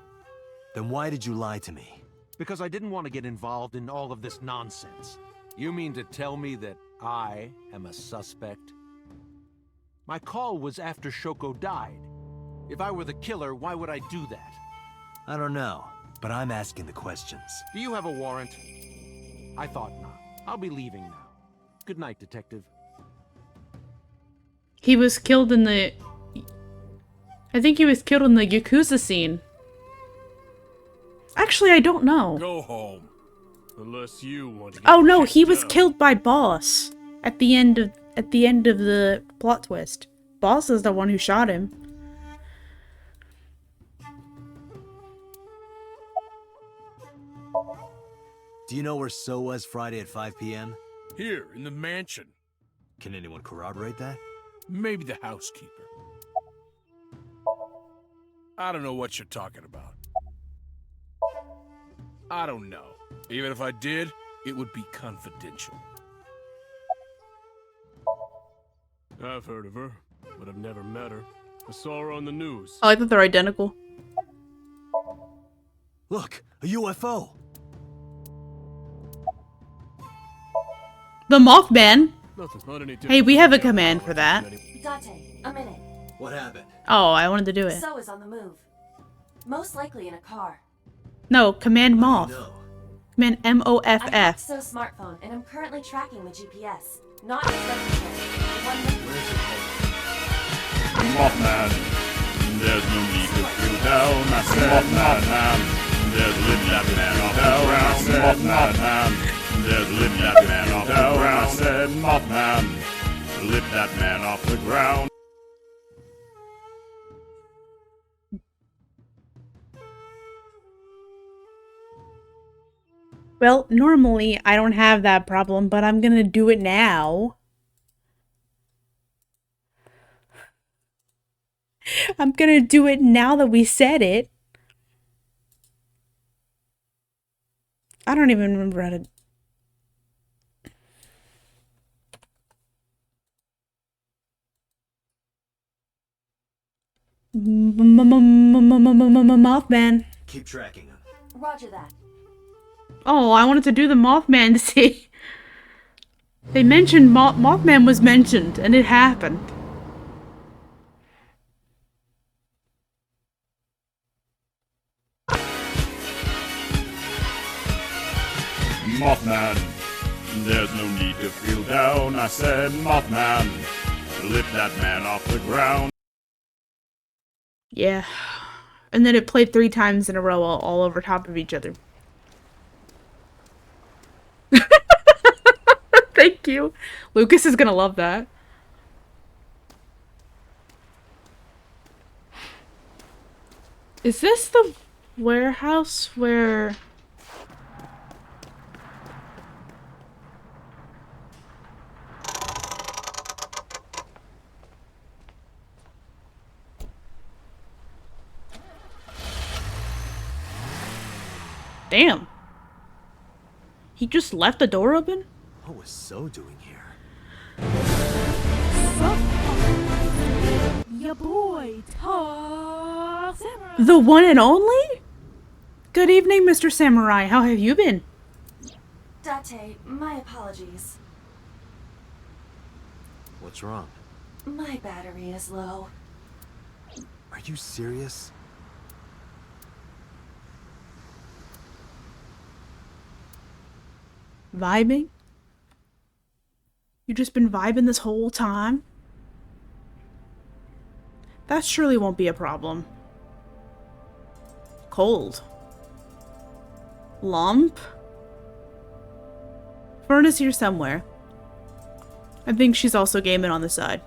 Then why did you lie to me? Because I didn't want to get involved in all of this nonsense. You mean to tell me that I am a suspect? My call was after Shoko died. If I were the killer, why would I do that? I don't know, but I'm asking the questions. Do you have a warrant? I thought not. I'll be leaving now. Good night, Detective. He was killed in the... I think he was killed in the Yakuza scene. Actually, I don't know. Go home. Unless you want to. Oh no, he was killed by Boss at the end of the plot twist. Boss is the one who shot him. Do you know where So was Friday at 5 p.m.? Here, in the mansion. Can anyone corroborate that? Maybe the housekeeper. I don't know what you're talking about. I don't know. Even if I did, it would be confidential. I've heard of her, but I've never met her. I saw her on the news. Oh, I thought they're identical. Look, a UFO. The Mothman. Nothing's not any Hey, we have a command for that. Date, a minute. What happened? Oh, I wanted to do it. So is on the move. Most likely in a car. No, command Moth. Command I hacked MOFF. So's smartphone and I'm currently tracking the GPS. Not his reputation. Mothman, there's no need to feel down. I said Mothman, there's live that man off the ground. I said Mothman, there's live that man off the ground. I said Mothman, lift that man off the ground. Well, normally I don't have that problem, but I'm gonna do it now. I'm gonna do it now that we said it. I don't even remember how to... Mothman. Keep tracking him. Roger that. Oh, I wanted to do the Mothman to see. They mentioned Mothman was mentioned, and it happened. Mothman, there's no need to feel down. I said Mothman, lift that man off the ground. Yeah. And then it played 3 times in a row all over top of each other. Thank you. Lucas is gonna love that. Is this the warehouse where... Damn. He just left the door open? What was So doing here? Your boy, Tar Samurai. The one and only? Good evening, Mr. Samurai. How have you been? Date, my apologies. What's wrong? My battery is low. Are you serious? Vibing? You just been vibing this whole time? That surely won't be a problem. Cold. Lump? Fern is here somewhere. I think she's also gaming on the side.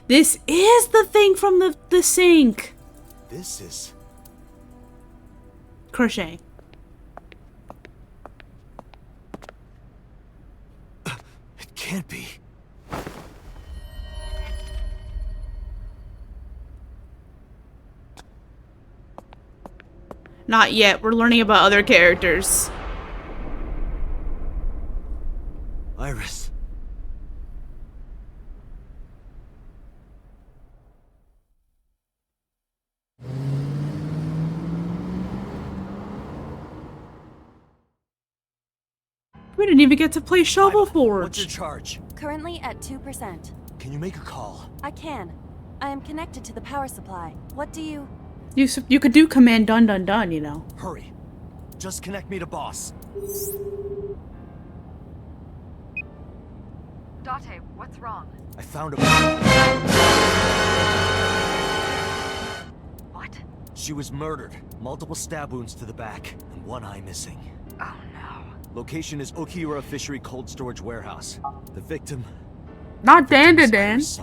This is the thing from the sink! This is... Crochet. It can't be. Not yet. We're learning about other characters. Iris. We didn't even get to play Shovel Forge. What's your charge? Currently at 2%. Can you make a call? I can. I am connected to the power supply. What do you... You could do command dun dun dun, you know. Hurry. Just connect me to boss. Date, what's wrong? I found a... What? She was murdered. Multiple stab wounds to the back, and one eye missing. Oh no. Location is Okiura Fishery Cold Storage Warehouse. The victim... Not Dan-da-Dan. Iris.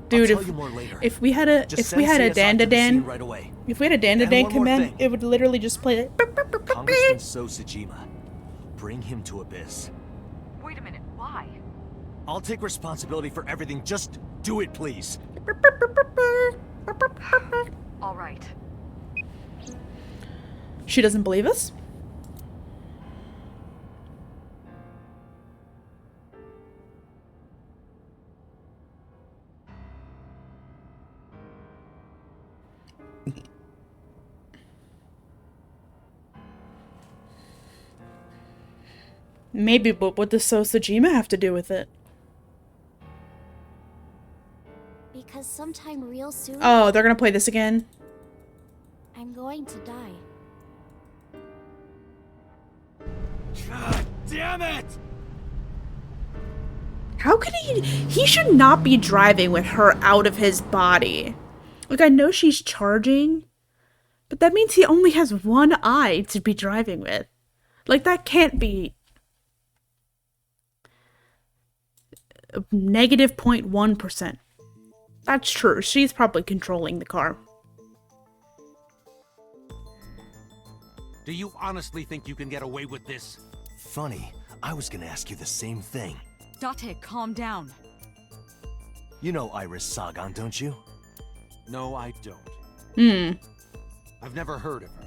Dude, I'll tell you more later. if we had a Dan-da-Dan, right away. if we had a And Dan-da-Dan one more command, thing. it would literally just play it. Congressman So Sejima. Bring him to Abyss. Wait a minute, why? I'll take responsibility for everything. Just do it, please. All right. She doesn't believe us? Maybe, but what does Sosajima have to do with it? Because sometime real soon, Oh, they're gonna play this again? I'm going to die. God damn it! How could he should not be driving with her out of his body. Like, I know she's charging, but that means he only has one eye to be driving with. Like, that can't be negative 0.1%. That's true. She's probably controlling the car. Do you honestly think you can get away with this? Funny, I was gonna ask you the same thing. Date, calm down. You know Iris Sagan, don't you? No, I don't. I've never heard of her.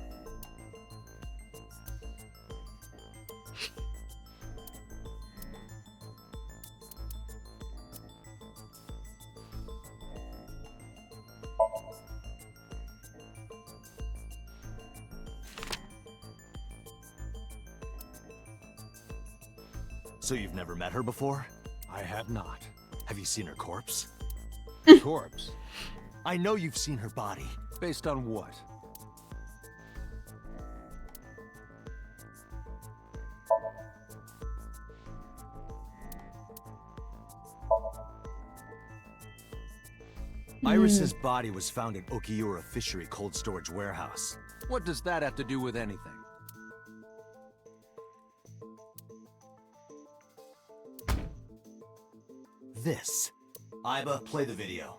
So you've never met her before? I have not. Have you seen her corpse? Corpse? I know you've seen her body. Based on what? Iris's body was found at Okiura Fishery Cold Storage Warehouse. What does that have to do with anything? This. Iba, play the video.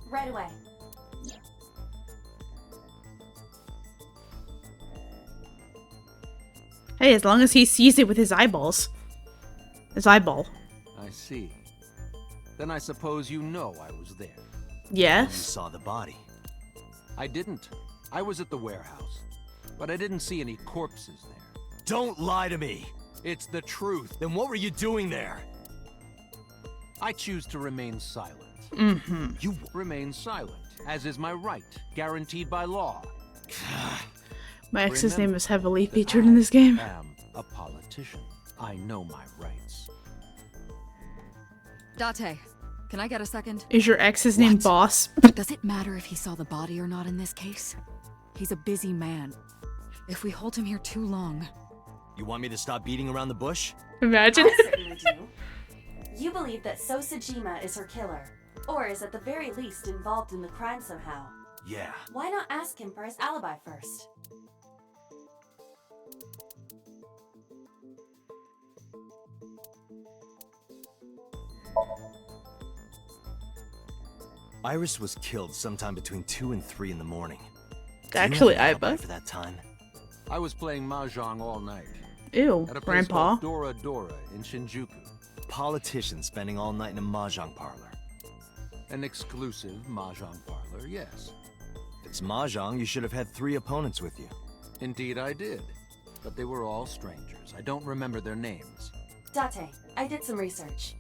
Right away. Hey, as long as he sees it with his eyeballs. His eyeball. I see. Then I suppose you know I was there. Yes. You saw the body. I didn't. I was at the warehouse. But I didn't see any corpses there. Don't lie to me! It's the truth. Then what were you doing there? I choose to remain silent. You remain silent, as is my right, guaranteed by law. My ex's name is heavily featured in this game. I am a politician. I know my rights. Date, can I get a second? Is your ex's name Boss? Does it matter if he saw the body or not in this case? He's a busy man. If we hold him here too long... You want me to stop beating around the bush? Imagine. I certainly do. You believe that So Sejima is her killer, or is at the very least involved in the crime somehow. Yeah. Why not ask him for his alibi first? Iris was killed sometime between 2 and 3 in the morning. Actually, Do you have an alibi Iba. for that time? I was playing mahjong all night. Ew, At a place Grandpa. called Dora Dora in Shinjuku. Politician spending all night in a mahjong parlor. An exclusive mahjong parlor, yes. If it's mahjong, you should have had 3 opponents with you. Indeed I did. But they were all strangers. girls. I don't remember their names. Date, I did some research.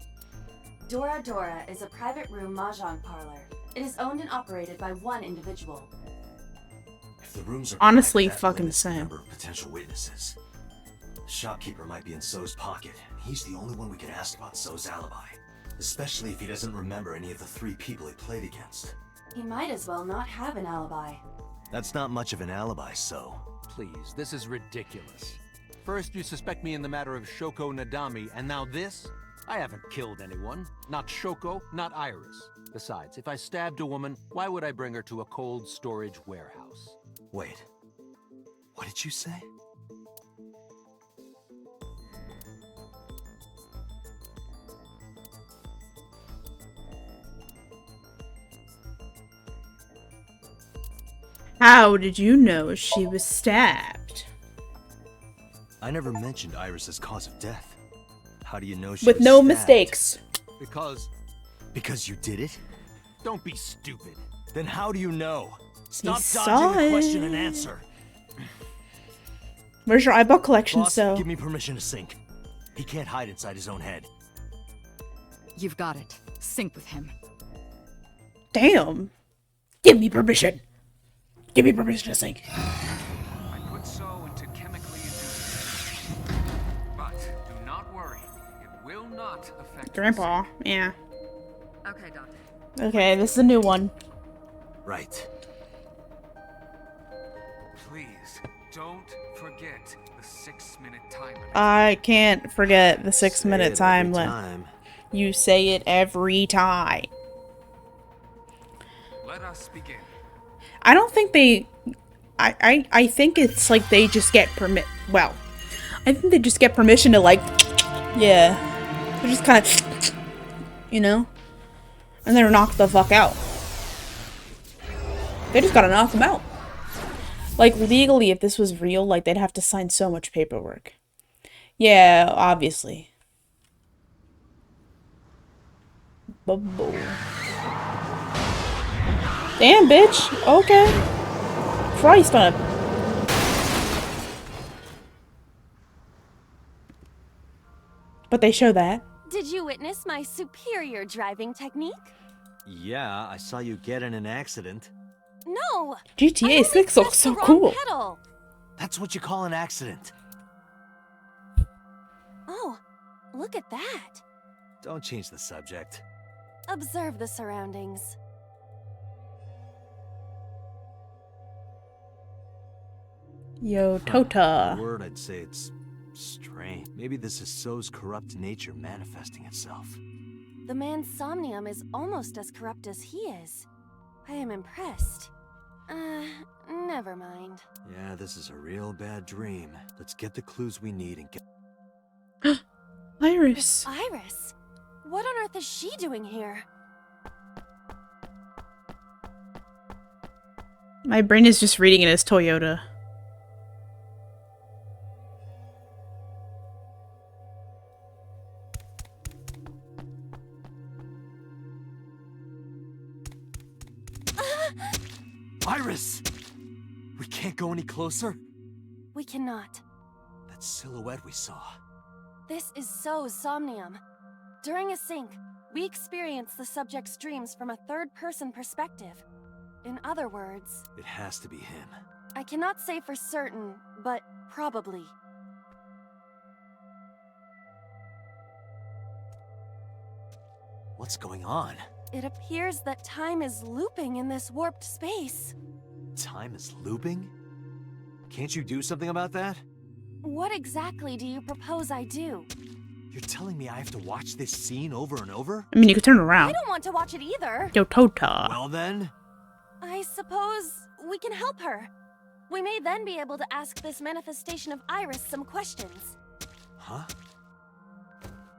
Dora Dora is a private room mahjong parlor. It is owned and operated by one individual. If the rooms are Honestly, packed, that fucking limits the same. number of potential witnesses. The shopkeeper might be in So's pocket. He's the only one we can ask about So's alibi. Especially if he doesn't remember any of the 3 people he played against. He might as well not have an alibi. That's not much of an alibi, So. Please, this is ridiculous. First you suspect me in the matter of Shoko Nadami, and now this? I haven't killed anyone. Not Shoko, not Iris. Besides, if I stabbed a woman, why would I bring her to a cold storage warehouse? Wait. What did you say? How did you know she was stabbed? I never mentioned Iris's cause of death. How do you know she With was no stabbed? mistakes. Because you did it? Don't be stupid. Then how do you know? Stop saw dodging the question it. and answer. Where's your eyeball collection, Boss, So? give me permission to sync. He can't hide inside his own head. You've got it. Sync with him. Damn. Give me permission. Give me permission to sync. I put So into chemically induced. But do not worry. It will not affect Grandpa, yeah. Okay, Doctor. Okay, this is a new one. Right. Please, don't forget the 6-minute time limit. I can't forget the 6-minute Say it every time limit. time. You say it every time. Let us begin. I don't think they... I think it's like they just get Well, I think they just get permission to like... Yeah. They just kind of... You know? And they're knocked the fuck out. They just gotta knock them out. Like, legally, if this was real, like, they'd have to sign so much paperwork. Yeah, obviously. Bubble. Damn, bitch. Okay. Christ on it. But they show that. Did you witness my superior driving technique? Yeah, I saw you get in an accident. No! GTA 6 looks so cool. Pedal. That's what you call an accident. Oh, look at that. Don't change the subject. Observe the surroundings. Yo, Tota. A word, I'd say it's strange. Maybe this is So's corrupt nature manifesting itself. The man Somnium is almost as corrupt as he is. I am impressed. Never mind. Yeah, this is a real bad dream. Let's get the clues we need and get... Iris. Iris? What on earth is she doing here? My brain is just reading it as Toyota. Iris! We can't go any closer? We cannot. That silhouette we saw. This is So's Somnium. During a sync, we experience the subject's dreams from a third-person perspective. In other words... It has to be him. I cannot say for certain, but probably. What's going on? It appears that time is looping in this warped space. Time is looping? Can't you do something about that? What exactly do you propose I do? You're telling me I have to watch this scene over and over? I mean, you could turn I around. don't want to watch it either. Yo, Tota. Well then... I suppose we can help her. We may then be able to ask this manifestation of Iris some questions. Huh?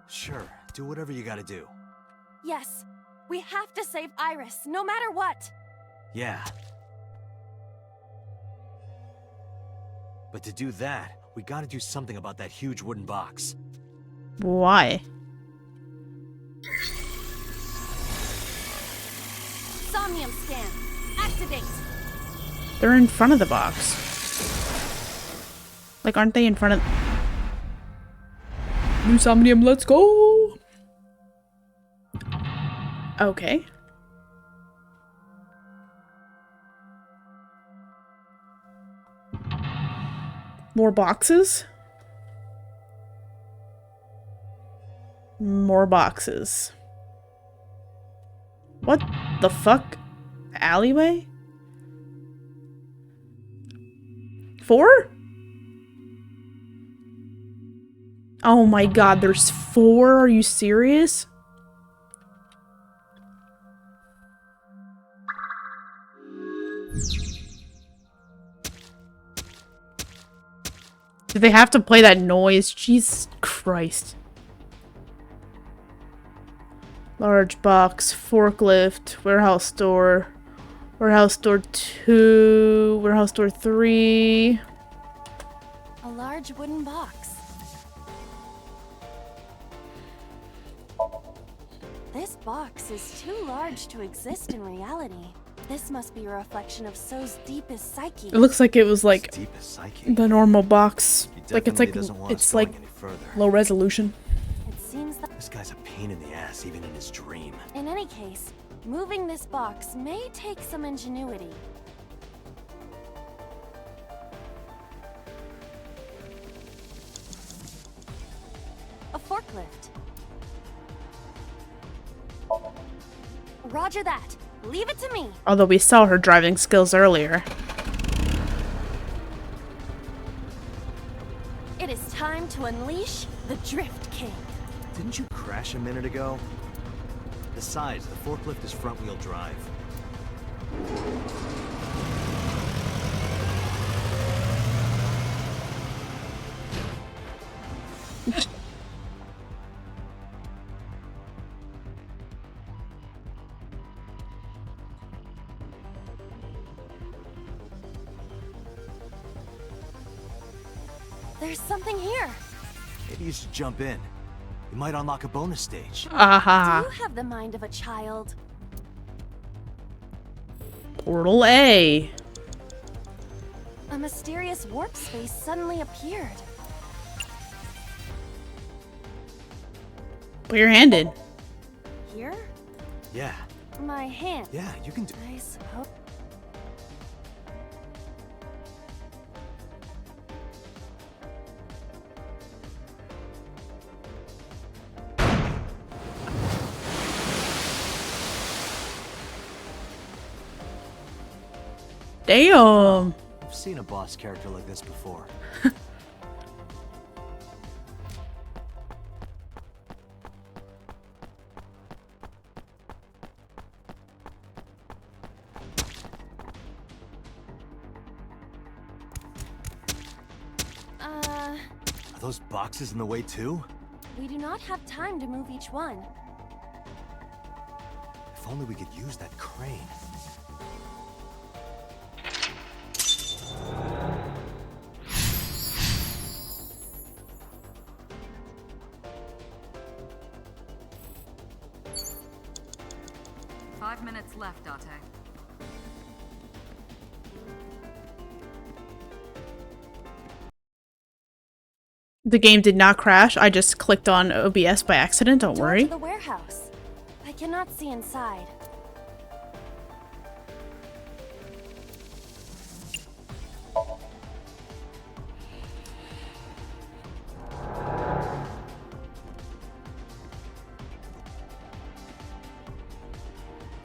Sure, do whatever you gotta do. Yes, we have to save Iris, no matter what. Yeah. But to do that, we gotta do something about that huge wooden box. Why? Somnium scan. Activate. They're in front of the box. Like, aren't they in front of... New Somnium, let's go! Okay. More boxes? More boxes. What the fuck? Alleyway? 4? Oh my god, there's 4? Are you serious? Did they have to play that noise? Jesus Christ. Large box, forklift, warehouse store 2, warehouse store 3. A large wooden box. This box is too large to exist in reality. This must be a reflection of So's deepest psyche. It looks like it was like Deepest psyche. the normal box. He Like it's definitely doesn't want us it's like going any further. low resolution. It seems that This guy's a pain in the ass, even in his dream. in any case, moving this box may take some ingenuity. A forklift. Roger that. Leave it to me. Although we saw her driving skills earlier. It is time to unleash the Drift King. Didn't you crash a minute ago? Besides, the forklift is front-wheel drive. There's something here. Maybe you should jump in. You might unlock a bonus stage. Aha. Do you have the mind of a child? Portal A. A mysterious warp space suddenly appeared. Put your hand in. Here? Yeah, My hand. yeah, you can do. I suppose. Damn. I've seen a boss character like this before. Are those boxes in the way too? We do not have time to move each one. If only we could use that crane. Five minutes left, Date. The game did not crash. I just clicked on OBS by accident. Don't Door worry. to the warehouse. I cannot see inside.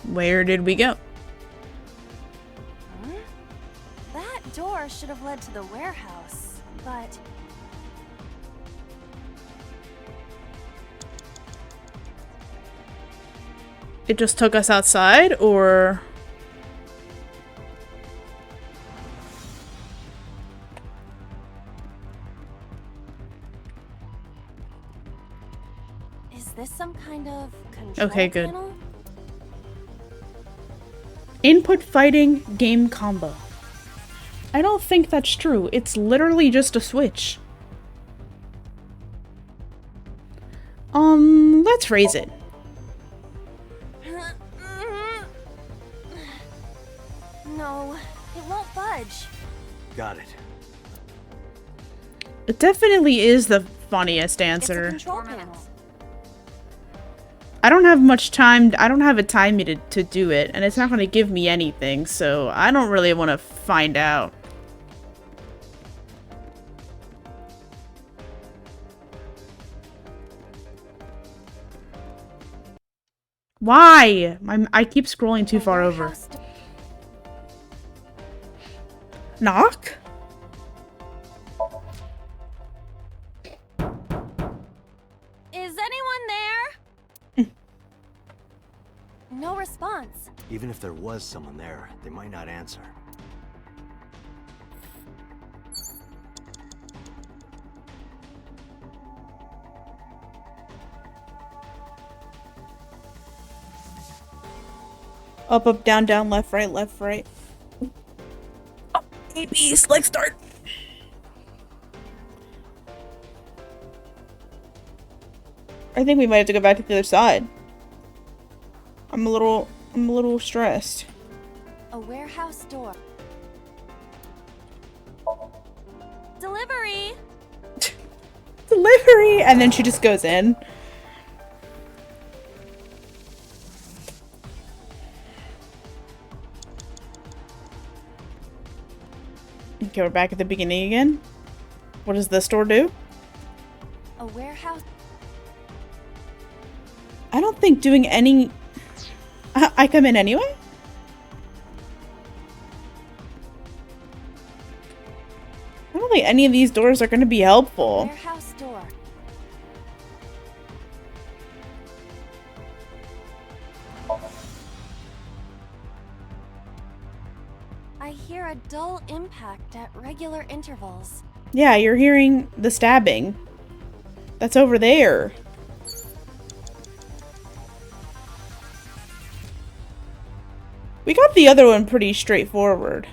Where did we go? Huh? That door should have led to the warehouse, but It just took us outside, or... is this some kind of control Okay, good. panel? Input fighting game combo. I don't think that's true. It's literally just a switch. Let's raise it. No, it won't budge. Got it. It definitely is the funniest answer. Control panel. I don't have much time. I don't have a time to do it, and it's not going to give me anything, so I don't really want to find out. Why? I keep scrolling too far over. Knock? Is anyone there? No response. Even if there was someone there, they might not answer. Up, up, down, down, left, right, left, right. Oh, AB, select start. I think we might have to go back to the other side. I'm a little stressed. A warehouse door. Delivery! Delivery! And then she just goes in. Okay, we're back at the beginning again. What does this door do? A warehouse. I don't think doing any... I come in anyway? I don't think any of these doors are going to be helpful. Warehouse door. I hear a dull impact at regular intervals. Yeah, you're hearing the stabbing. That's over there. We got the other one pretty straightforward.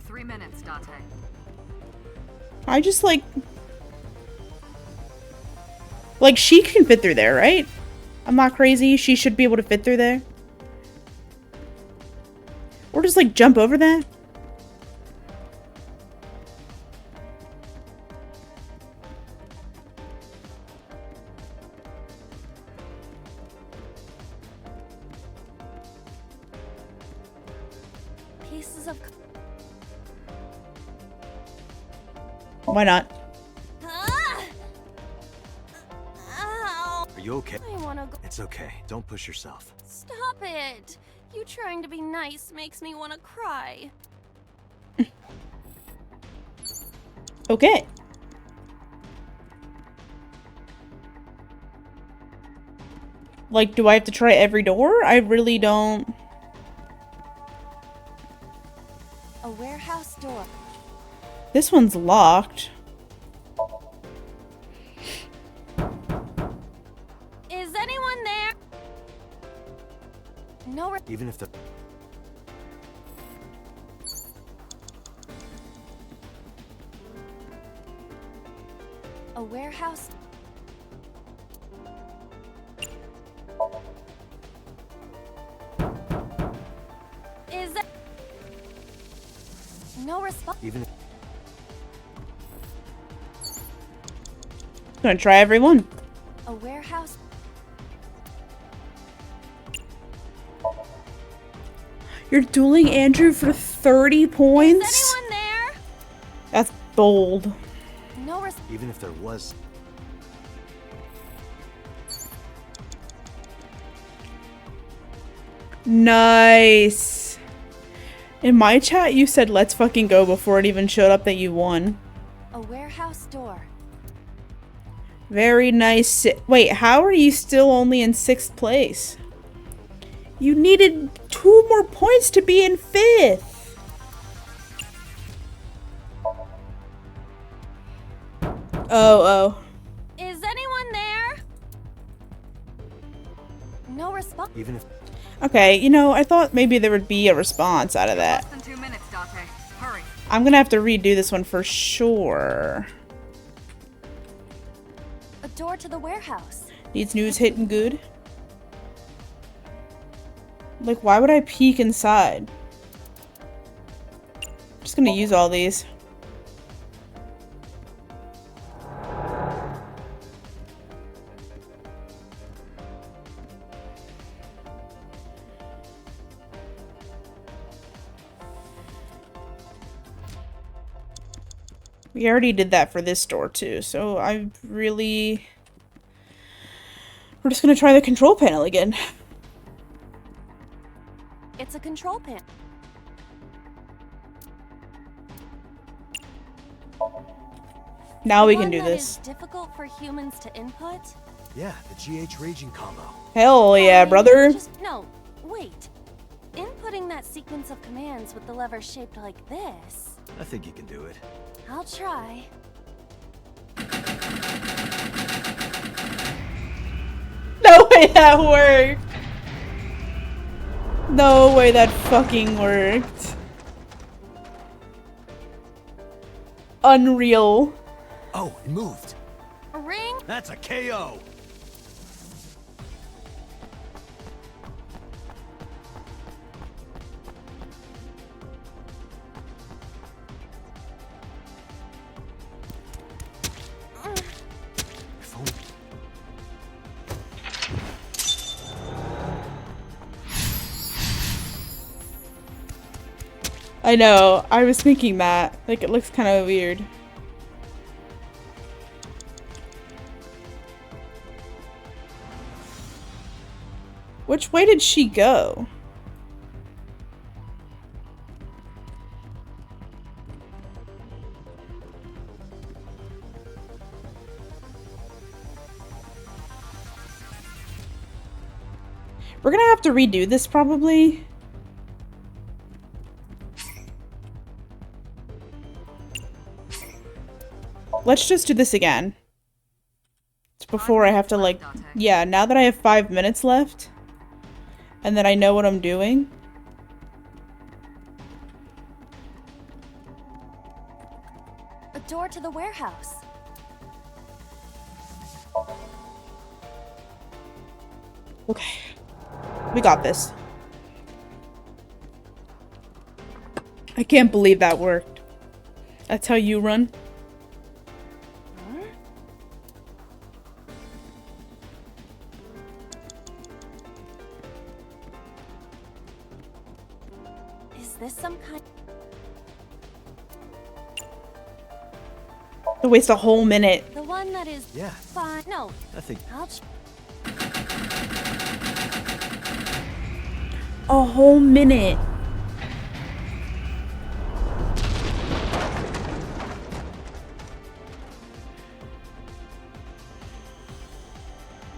3 minutes, Dante. I just like she can fit through there, right? I'm not crazy. She should be able to fit through there. Or just like jump over that. Pieces of. Why not? Ow! Are you okay? I wanna go. It's okay. Don't push yourself. Stop it! You trying to be nice makes me wanna cry. Okay. Like, do I have to try every door? I really don't. A warehouse door. This one's locked. Is anyone there? No. Even if the... A warehouse. Is that... No response. Even if... I'm gonna try every one. A warehouse. You're dueling Andrew for 30 points? Is anyone there? That's bold. No Even if there was... Nice. In my chat, you said let's fucking go before it even showed up that you won. A warehouse door. Very nice. Wait, how are you still only in 6th place? You needed 2 more points to be in 5th. Oh. Is anyone there? No response. Even if... Okay, you know, I thought maybe there would be a response out of that. Less than 2 minutes, Dante. Hurry. I'm gonna have to redo this one for sure. A door to the warehouse. Needs news hitting good. Like, why would I peek inside? I'm just gonna use all these. We already did that for this door too, so we're just gonna try the control panel again. It's a control panel. Now we can do this. Is difficult for humans to input? Yeah, the GH raging combo. Hell yeah, brother. No, wait. Inputting that sequence of commands with the lever shaped like this. I think you can do it. I'll try. No way that worked. No way that fucking worked. Unreal. Oh, it moved. A ring? That's a KO. I know, I was thinking that. Like, it looks kind of weird. Which way did she go? We're gonna have to redo this probably. Let's just do this again. It's before I have to, like, yeah, now that I have 5 minutes left and that I know what I'm doing. A door to the warehouse. Okay. We got this. I can't believe that worked. That's how you run? Is this some kind? To waste a whole minute. The one that is fine. No. I think. A whole minute.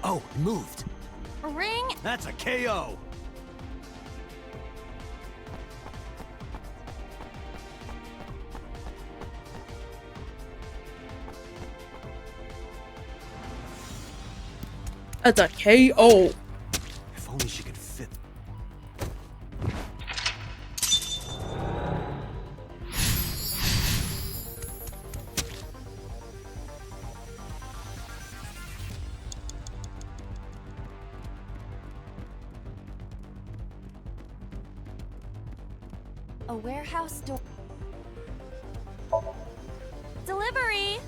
Oh, it moved. A ring? That's a KO. That's a KO. If only she could fit. A warehouse door. Delivery!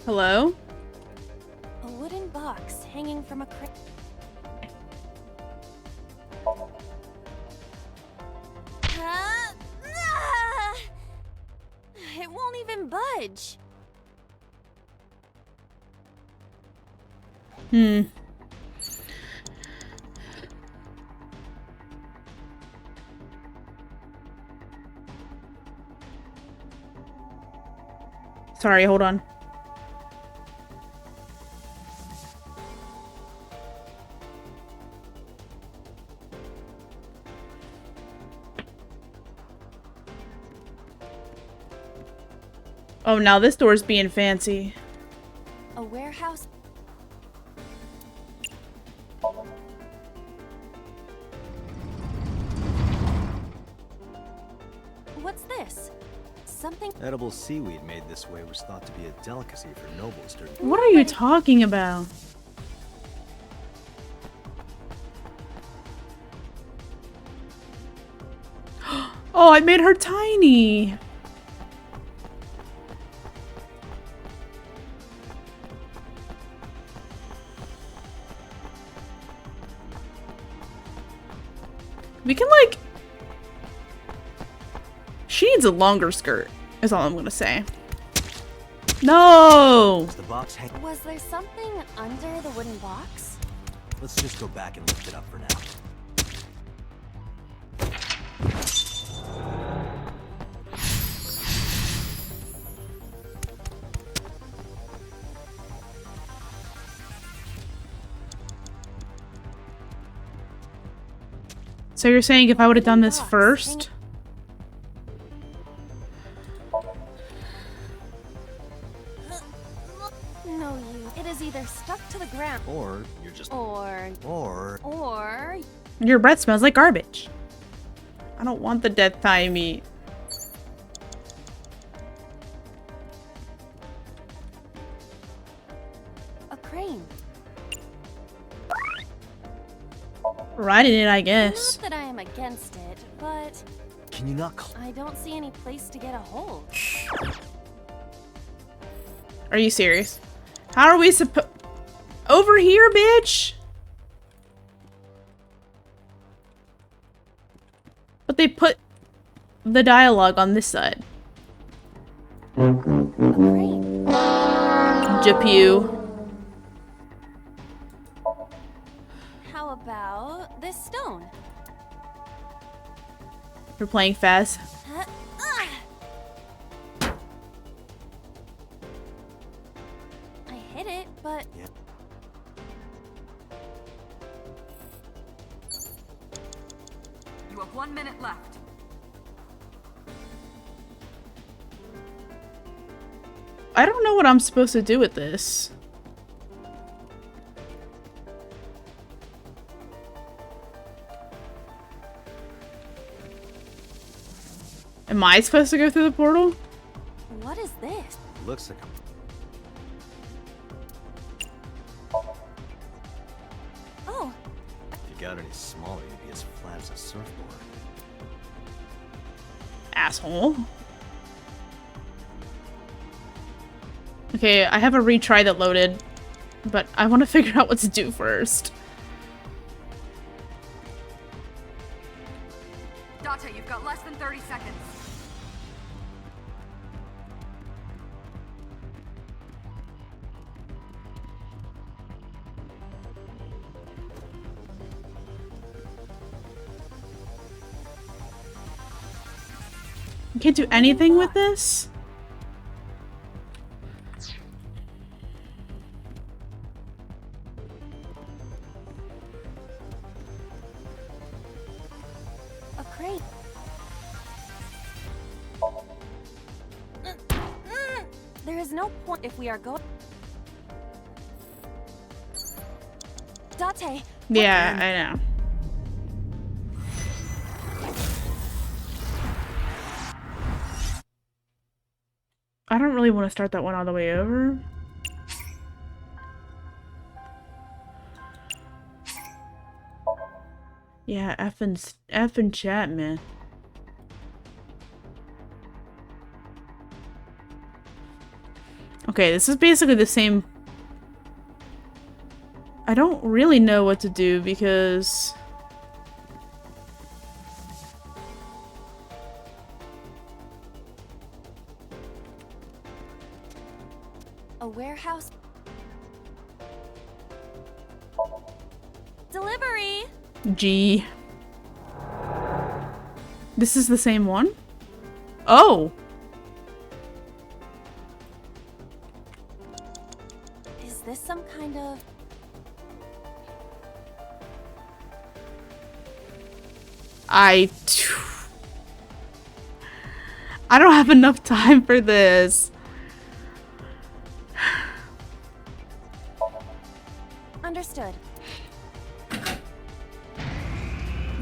Hello? A wooden box hanging from a crate. It won't even budge. Sorry, hold on. Oh, now this door's being fancy. A warehouse. What's this? Something. Edible seaweed made this way was thought to be a delicacy for nobles during. What are you talking about? Oh, I made her tiny. We can, like... She needs a longer skirt, is all I'm gonna say. No! Is the box hang? Was there something under the wooden box? Let's just go back and lift it up for now. So you're saying if I would have done this first? No, it is either stuck to the ground, Or you're just... or... Your breath smells like garbage. I don't want the dead thigh meat. a crane. Riding it, I guess. Not that I am against it, but Can you not... I don't see any place to get a hold. Are you serious? How are we supposed... Over here, bitch! But they put the dialogue on this side. Japew. How about this stone? You're playing fast. I hit it, but You have 1 minute left. I don't know what I'm supposed to do with this. Am I supposed to go through the portal? what is this? Looks like Oh, if you got any smaller, you'd be as flat as a surfboard. Asshole. Okay, I have a retry that loaded, but I want to figure out what to do first. Date, you've got less than 30 seconds. I can't do anything with this? a crane. There is no point if we are going. Date. Yeah, I know. I don't really want to start that one all the way over. Yeah, effing chat, man. Okay, this is basically the same. I don't really know what to do because A warehouse. Delivery. G. This is the same one? Oh! Is this some kind of... I don't have enough time for this. Understood.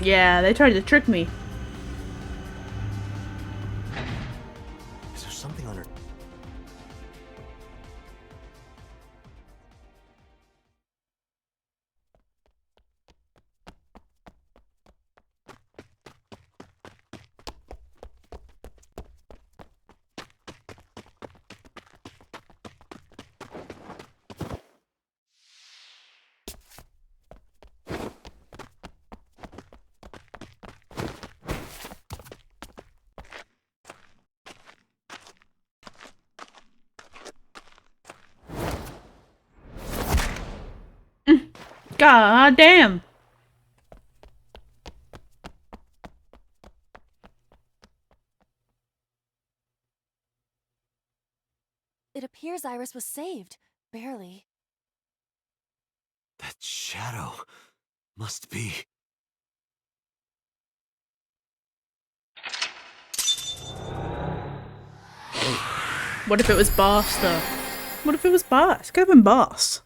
Yeah, they tried to trick me. Is there something under... God damn. It appears Iris was saved. Barely. That shadow must be... What if it was Boss, though? What if it was Boss? Could have been Boss.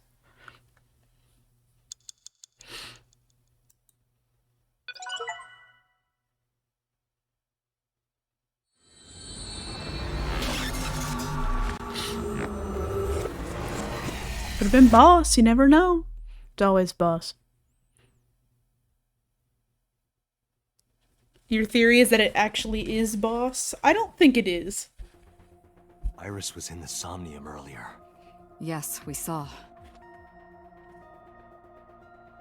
Could have been Boss. You never know. It's always Boss. Your theory is that it actually is Boss? I don't think it is. Iris was in the Somnium earlier. Yes, we saw.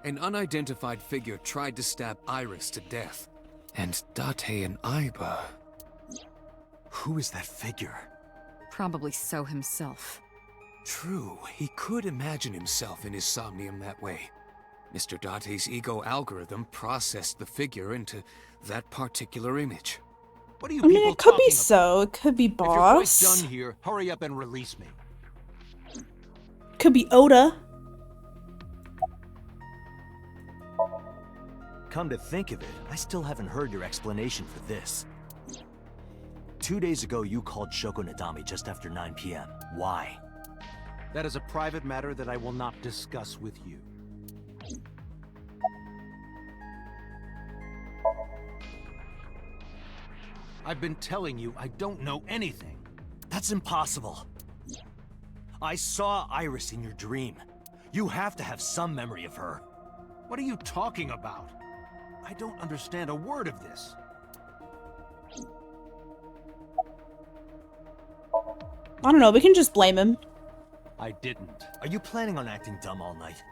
An unidentified figure tried to stab Iris to death. And Date and Aiba... Who is that figure? Probably So himself. True, he could imagine himself in his Somnium that way. Mr. Date's ego algorithm processed the figure into that particular image. What are you I mean, people it could be talking So. It could be about? If you're quite Boss. done here, hurry up and release me. Could be Oda. Come to think of it, I still haven't heard your explanation for this. 2 days ago, you called Shoko Nadami just after 9 p.m. Why? That is a private matter that I will not discuss with you. I've been telling you I don't know anything. That's impossible. I saw Iris in your dream. You have to have some memory of her. What are you talking about? I don't understand a word of this. I don't know. We can just blame him. I didn't. Are you planning on acting dumb all night?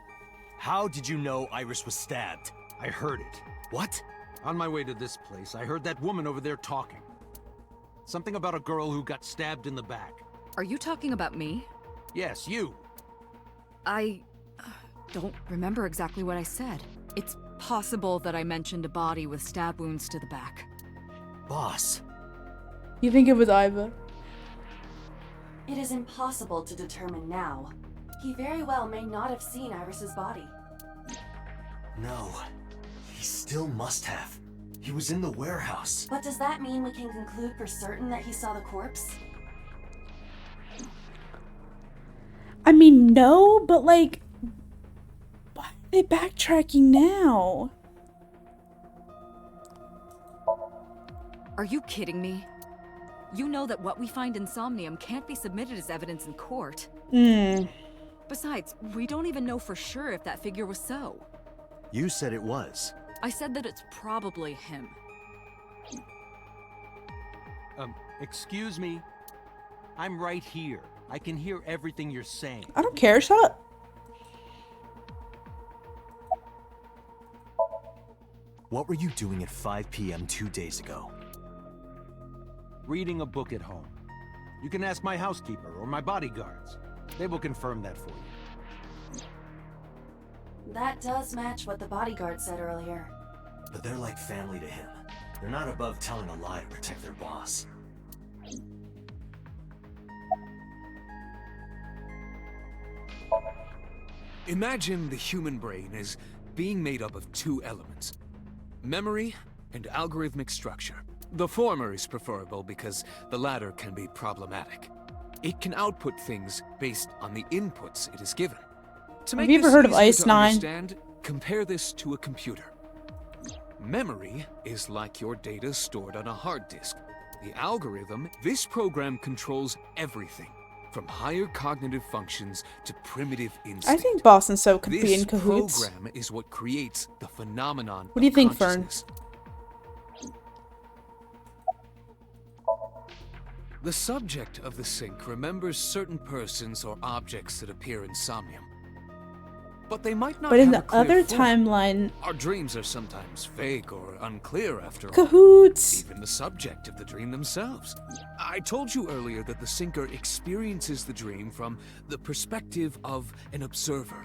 How did you know Iris was stabbed? I heard it. What? On my way to this place, I heard that woman over there talking. Something about a girl who got stabbed in the back. Are you talking about me? Yes, you. I don't remember exactly what I said. It's possible that I mentioned a body with stab wounds to the back. Boss. You think it was Aiba? It is impossible to determine now. He very well may not have seen Iris's body. No. He still must have. He was in the warehouse. But does that mean we can conclude for certain that he saw the corpse? I mean, no, but like, why are they backtracking now? Are you kidding me? You know that what we find in Somnium can't be submitted as evidence in court. Besides, we don't even know for sure if that figure was So. You said it was. I said that it's probably him. Excuse me? I'm right here. I can hear everything you're saying. I don't care. Shut up. What were you doing at 5 p.m. 2 days ago? Reading a book at home. You can ask my housekeeper or my bodyguards. They will confirm that for you. That does match what the bodyguard said earlier. But they're like family to him. They're not above telling a lie to protect their boss. Imagine the human brain as being made up of two elements: memory and algorithmic structure. The former is preferable because the latter can be problematic. It can output things based on the inputs it is given. To make Have you ever this heard of easier Ice to 9? understand, compare this to a computer. Memory is like your data stored on a hard disk. The algorithm, this program controls everything, from higher cognitive functions to primitive instinct. I think Boss and So could be in This cahoots. program is what creates the phenomenon What do you of think, Fern? consciousness. The subject of the sync remembers certain persons or objects that appear in Somnium. But they might not But in have the a clear other form. timeline, Our dreams are sometimes vague or unclear after all. cahoots. Even the subject of the dream themselves. I told you earlier that the syncer experiences the dream from the perspective of an observer.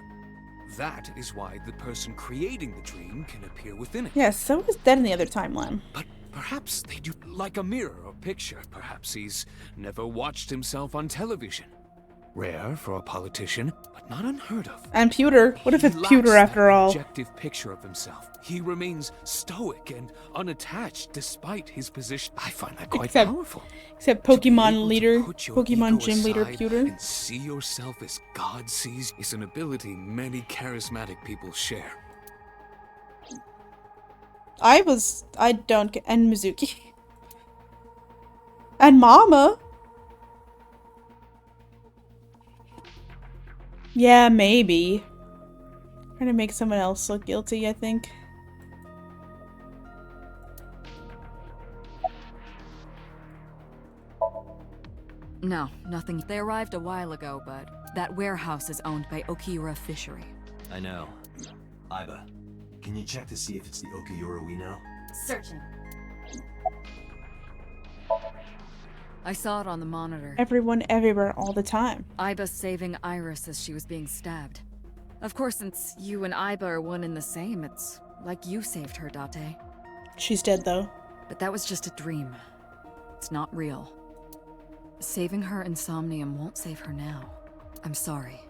That is why the person creating the dream can appear within it. Yeah, so is dead in the other timeline. But perhaps they do like a mirror or picture. Perhaps he's never watched himself on television. Rare for a politician, but not unheard of. And Pewter. What if it's Pewter after all? Objective picture of himself. He remains stoic and unattached despite his position. I find that quite powerful. Except Pokemon leader, Pokemon gym leader Pewter. And see yourself as God sees is an ability many charismatic people share. I don't get, and Mizuki. And Mama. Yeah, maybe. Trying to make someone else look guilty, I think. No, nothing. They arrived a while ago, but that warehouse is owned by Okiura Fishery. I know. Aiba, can you check to see if it's the Okiura we know? Searching. I saw it on the monitor. Everyone everywhere all the time. Aiba saving Iris as she was being stabbed. Of course, since you and Aiba are one and the same, it's like you saved her, Date. She's dead, though. But that was just a dream. It's not real. Saving her in Somnium won't save her now. I'm sorry.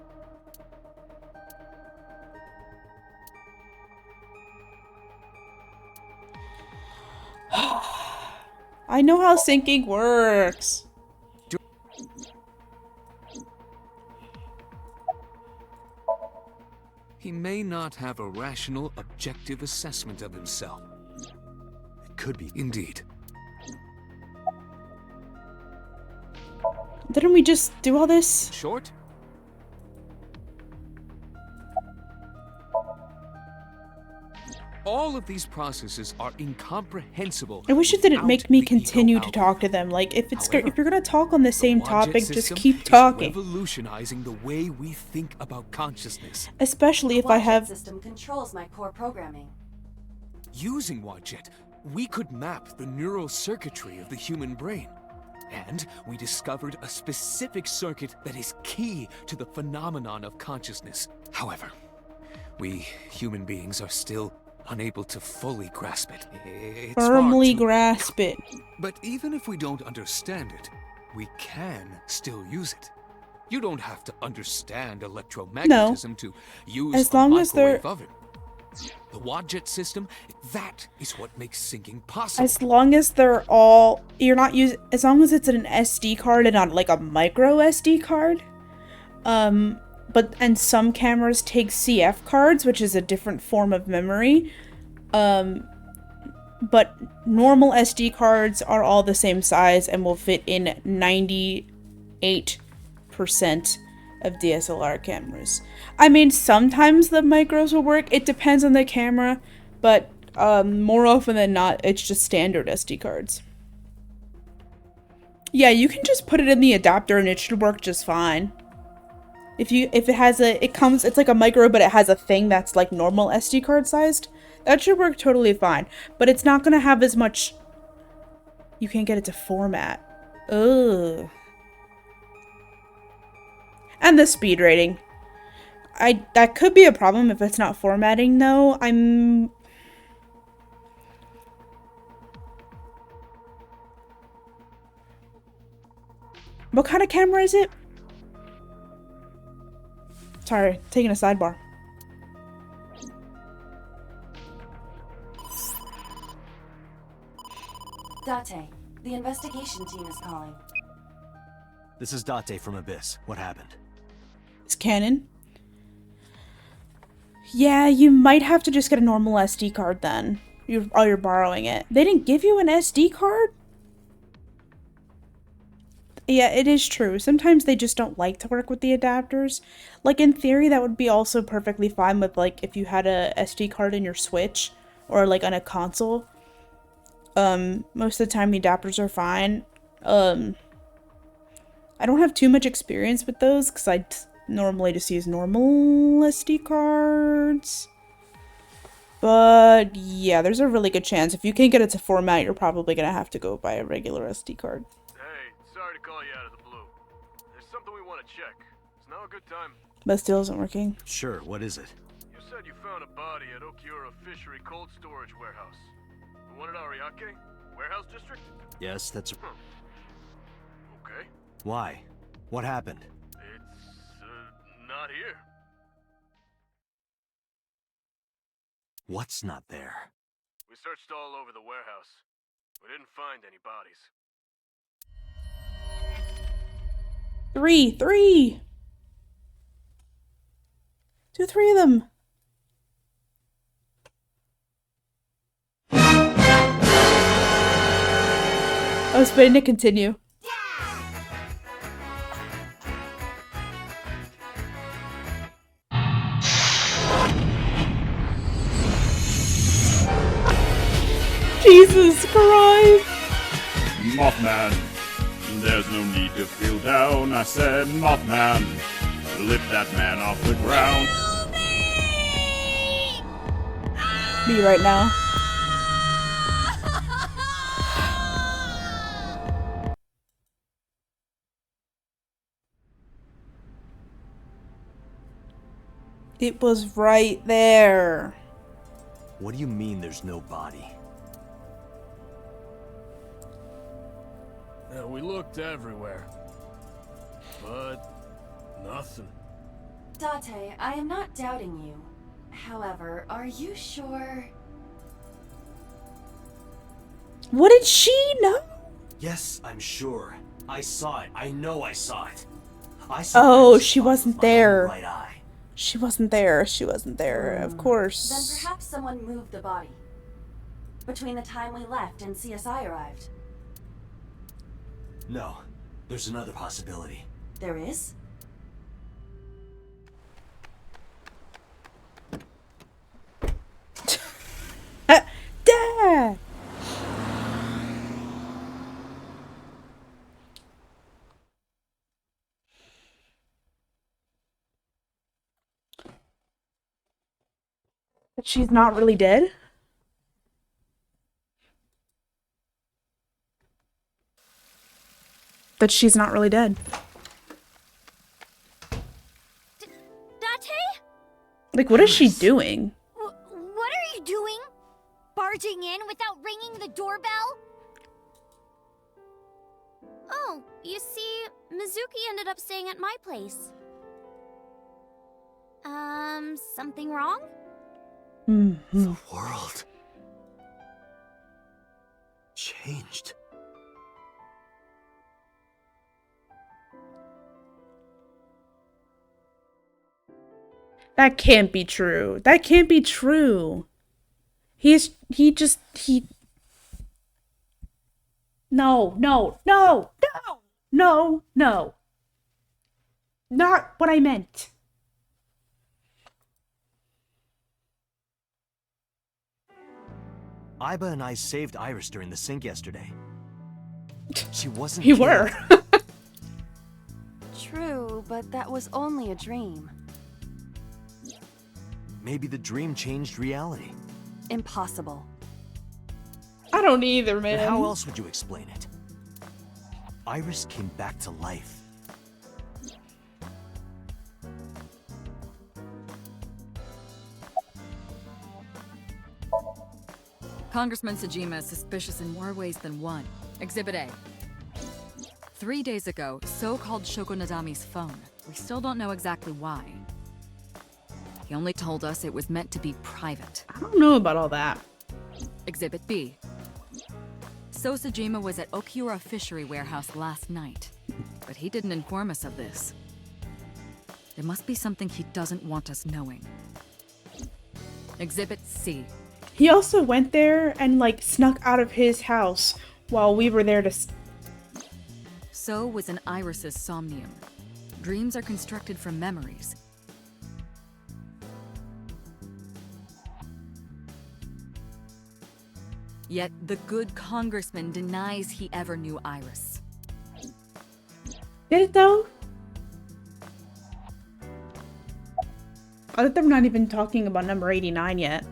I know how syncing works. He may not have a rational, objective assessment of himself. It could be. Indeed. Didn't we just do all this? Short? All of these processes are incomprehensible. I wish it didn't without make me the continue ego to talk to them. Like, if However, if you're gonna talk on the same topic, just system keep is talking. Revolutionizing the way we think about consciousness. Especially if I have. The system controls my core programming. Using Wadjet, we could map the neural circuitry of the human brain. And we discovered a specific circuit that is key to the phenomenon of consciousness. However, we human beings are still unable to fully grasp it. It's Firmly grasp it. But even if we don't understand it, we can still use it. You don't have to understand electromagnetism to use As a long as they're- microwave oven. The Wadjet system, that is what makes syncing possible. As long as they're all, you're not using, as long as it's an SD card and not like a micro SD card. And some cameras take CF cards, which is a different form of memory. But normal SD cards are all the same size and will fit in 98% of DSLR cameras. I mean, sometimes the micros will work. It depends on the camera, but more often than not, it's just standard SD cards. Yeah, you can just put it in the adapter and it should work just fine. If it has it's like a micro, but it has a thing that's like normal SD card sized. That should work totally fine. But it's not gonna have as much. You can't get it to format. Ugh. And the speed rating. That could be a problem if it's not formatting though. What kind of camera is it? Sorry, taking a sidebar. Date, the investigation team is calling. This is Date from Abyss. What happened? It's canon. Yeah, you might have to just get a normal SD card then. You're borrowing it. They didn't give you an SD card? Yeah, it is true. Sometimes they just don't like to work with the adapters. Like, in theory, that would be also perfectly fine with, like, if you had a SD card in your Switch or, like, on a console. Most of the time, the adapters are fine. I don't have too much experience with those because I normally just use normal SD cards. But, yeah, there's a really good chance. If you can't get it to format, you're probably going to have to go buy a regular SD card. Sorry to call you out of the blue. There's something we want to check. Is now a good time? But still isn't working. Sure, what is it? said you found a body at Okiura Fishery Cold Storage Warehouse. The one at Ariake? Warehouse District? Yes, that's... Okay. Why? What happened? It's, not here. What's not there? We searched all over the warehouse. We didn't find any bodies. 3. Do 3 of them. I was waiting to continue. Jesus Christ! Mothman, there's no need to feel down. I said, Mothman, lift that man off the ground. Me right now. It was right there. What do you mean there's no body? Yeah, we looked everywhere. But nothing. Date, I am not doubting you. However, are you sure? What did she know? Yes, I'm sure. I saw it. I know I saw it. I saw Oh, she wasn't there. right eye. She wasn't there. She wasn't there. Of course. Then perhaps someone moved the body. Between the time we left and CSI arrived. No, there's another possibility. There is? Dad! But she's not really dead? That she's not really dead. Date? Like, what is she doing? What are you doing? Barging in without ringing the doorbell? Oh, you see, Mizuki ended up staying at my place. Something wrong? The world changed. That can't be true. That can't be true. No. Not what I meant. Iba and I saved Iris during the sink yesterday. She wasn't You killed. were. True, but that was only a dream. Maybe the dream changed reality. Impossible. I don't either, man. Then how else would you explain it? Iris came back to life. Congressman Sejima is suspicious in more ways than one. Exhibit A. 3 days ago, So called Shoko Nadami's phone. We still don't know exactly why. He only told us it was meant to be private. I don't know about all that. Exhibit B. So Sejima was at Okiura Fishery Warehouse last night, but he didn't inform us of this. There must be something he doesn't want us knowing. Exhibit C. He also went there and, like, snuck out of his house while we were there to... So was an Iris's Somnium. Dreams are constructed from memories. Yet the good congressman denies he ever knew Iris. Did it, though? I thought they were not even talking about number 89 yet.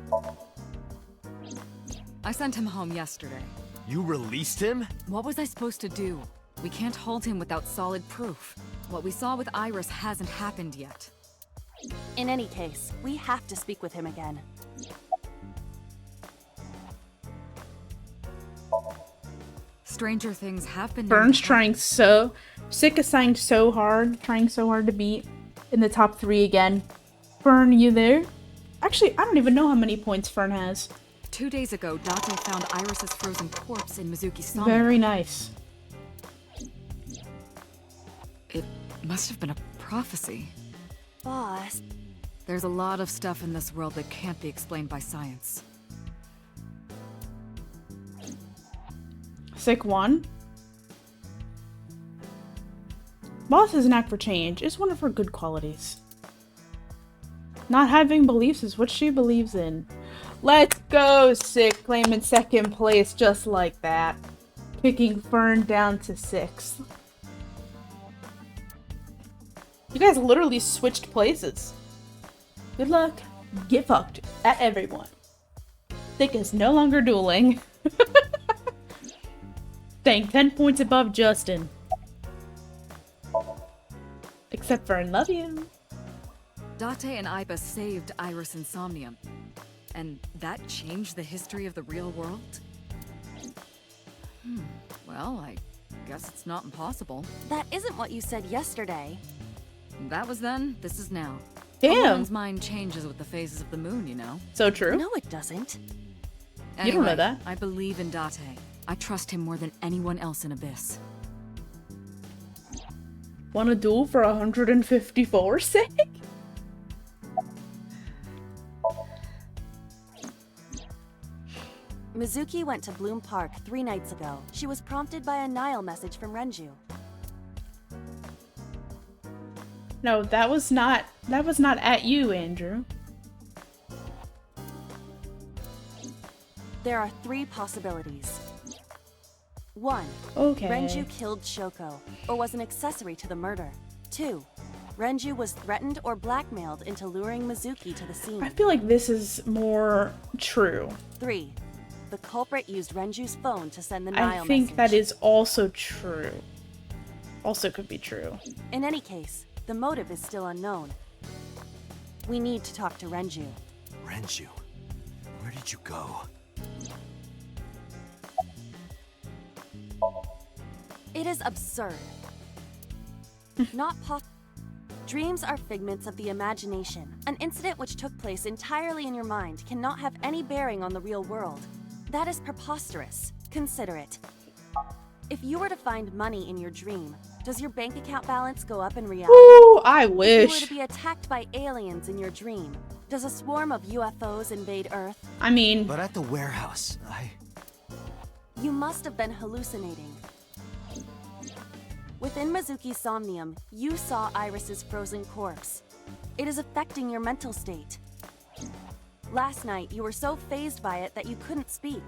I sent him home yesterday. You released him? What was I supposed to do? We can't hold him without solid proof. What we saw with Iris hasn't happened yet. In any case, we have to speak with him again. Stranger things have been. Fern's trying so... Sick assigned so hard, trying so hard to beat in the top 3 again. Fern, you there? Actually, I don't even know how many points Fern has. 2 days ago, Date found Iris's frozen corpse in Mizuki's somnium. Very nice. It must have been a prophecy. Boss. There's a lot of stuff in this world that can't be explained by science. Sick 1. Boss has a knack for change. It's one of her good qualities. Not having beliefs is what she believes in. Let's go, Sick. Claiming 2nd place just like that. Kicking Fern down to 6th. You guys literally switched places. Good luck. Get fucked at everyone. Sick is no longer dueling. Staying 10 points above Justin. Except for I love you. Date and Aiba saved Iris and Somnium. And that changed the history of the real world? Well, I guess it's not impossible. That isn't what you said yesterday. That was then, this is now. Damn. A woman's mind changes with the phases of the moon, you know? So true. No, it doesn't. Anyway, you don't know that. I believe in Date. I trust him more than anyone else in Abyss. Wanna duel for 154 Sick? Mizuki went to Bloom Park 3 nights ago. She was prompted by a Nile message from Renju. No, that was not at you, Andrew. There are 3 possibilities. 1. Okay. Renju killed Shoko, or was an accessory to the murder. 2. Renju was threatened or blackmailed into luring Mizuki to the scene. I feel like this is more true. 3. The culprit used Renju's phone to send the Nile I think message. that is also true. Also could be true. In any case, the motive is still unknown. We need to talk to Renju. Renju? Where did you go? It is absurd. Not possible. Dreams are figments of the imagination. An incident which took place entirely in your mind cannot have any bearing on the real world. That is preposterous. Consider it. If you were to find money in your dream, does your bank account balance go up in reality? Ooh, I wish. If you were to be attacked by aliens in your dream, does a swarm of UFOs invade Earth? I mean... But at the warehouse, You must have been hallucinating. Within Mizuki's Somnium, you saw Iris's frozen corpse. It is affecting your mental state. Last night, you were so fazed by it that you couldn't speak.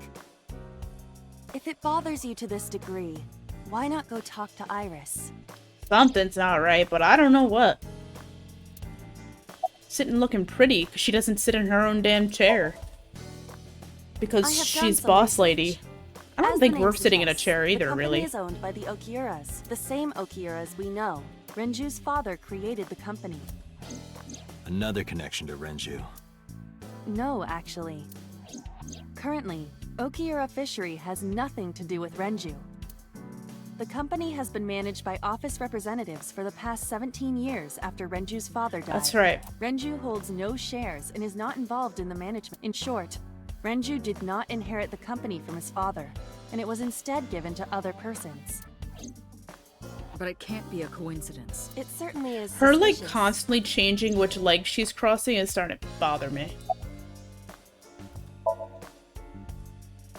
If it bothers you to this degree, why not go talk to Iris? Something's not right, but I don't know what. Sitting looking pretty, because she doesn't sit in her own damn chair. Because she's boss lady. I don't think we're sitting in a chair either, really. The company is owned by the Okiuras, the same Okiuras we know. Renju's father created the company. Another connection to Renju. No, actually. Currently, Okiura Fishery has nothing to do with Renju. The company has been managed by office representatives for the past 17 years after Renju's father died. That's right. Renju holds no shares and is not involved in the management. In short, Renju did not inherit the company from his father, and it was instead given to other persons. But it can't be a coincidence. It certainly is Her, like, suspicious. constantly changing which leg she's crossing is starting to bother me.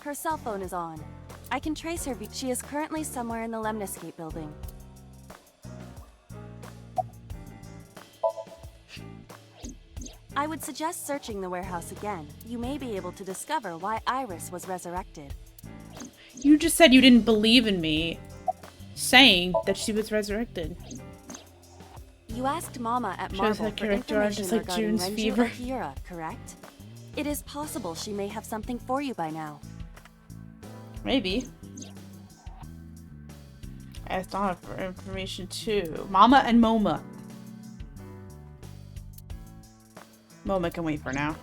Her cell phone is on. I can trace her. She is currently somewhere in the Lemniscape building. I would suggest searching the warehouse again. You may be able to discover why Iris was resurrected. You just said you didn't believe in me, saying that she was resurrected. You asked Mama at Shows Marvel her for character art information just like regarding June's Renju fever. Okiura, correct? It is possible she may have something for you by now. Maybe. I asked Donna for information too. Mama and Moma. Moment can wait for now.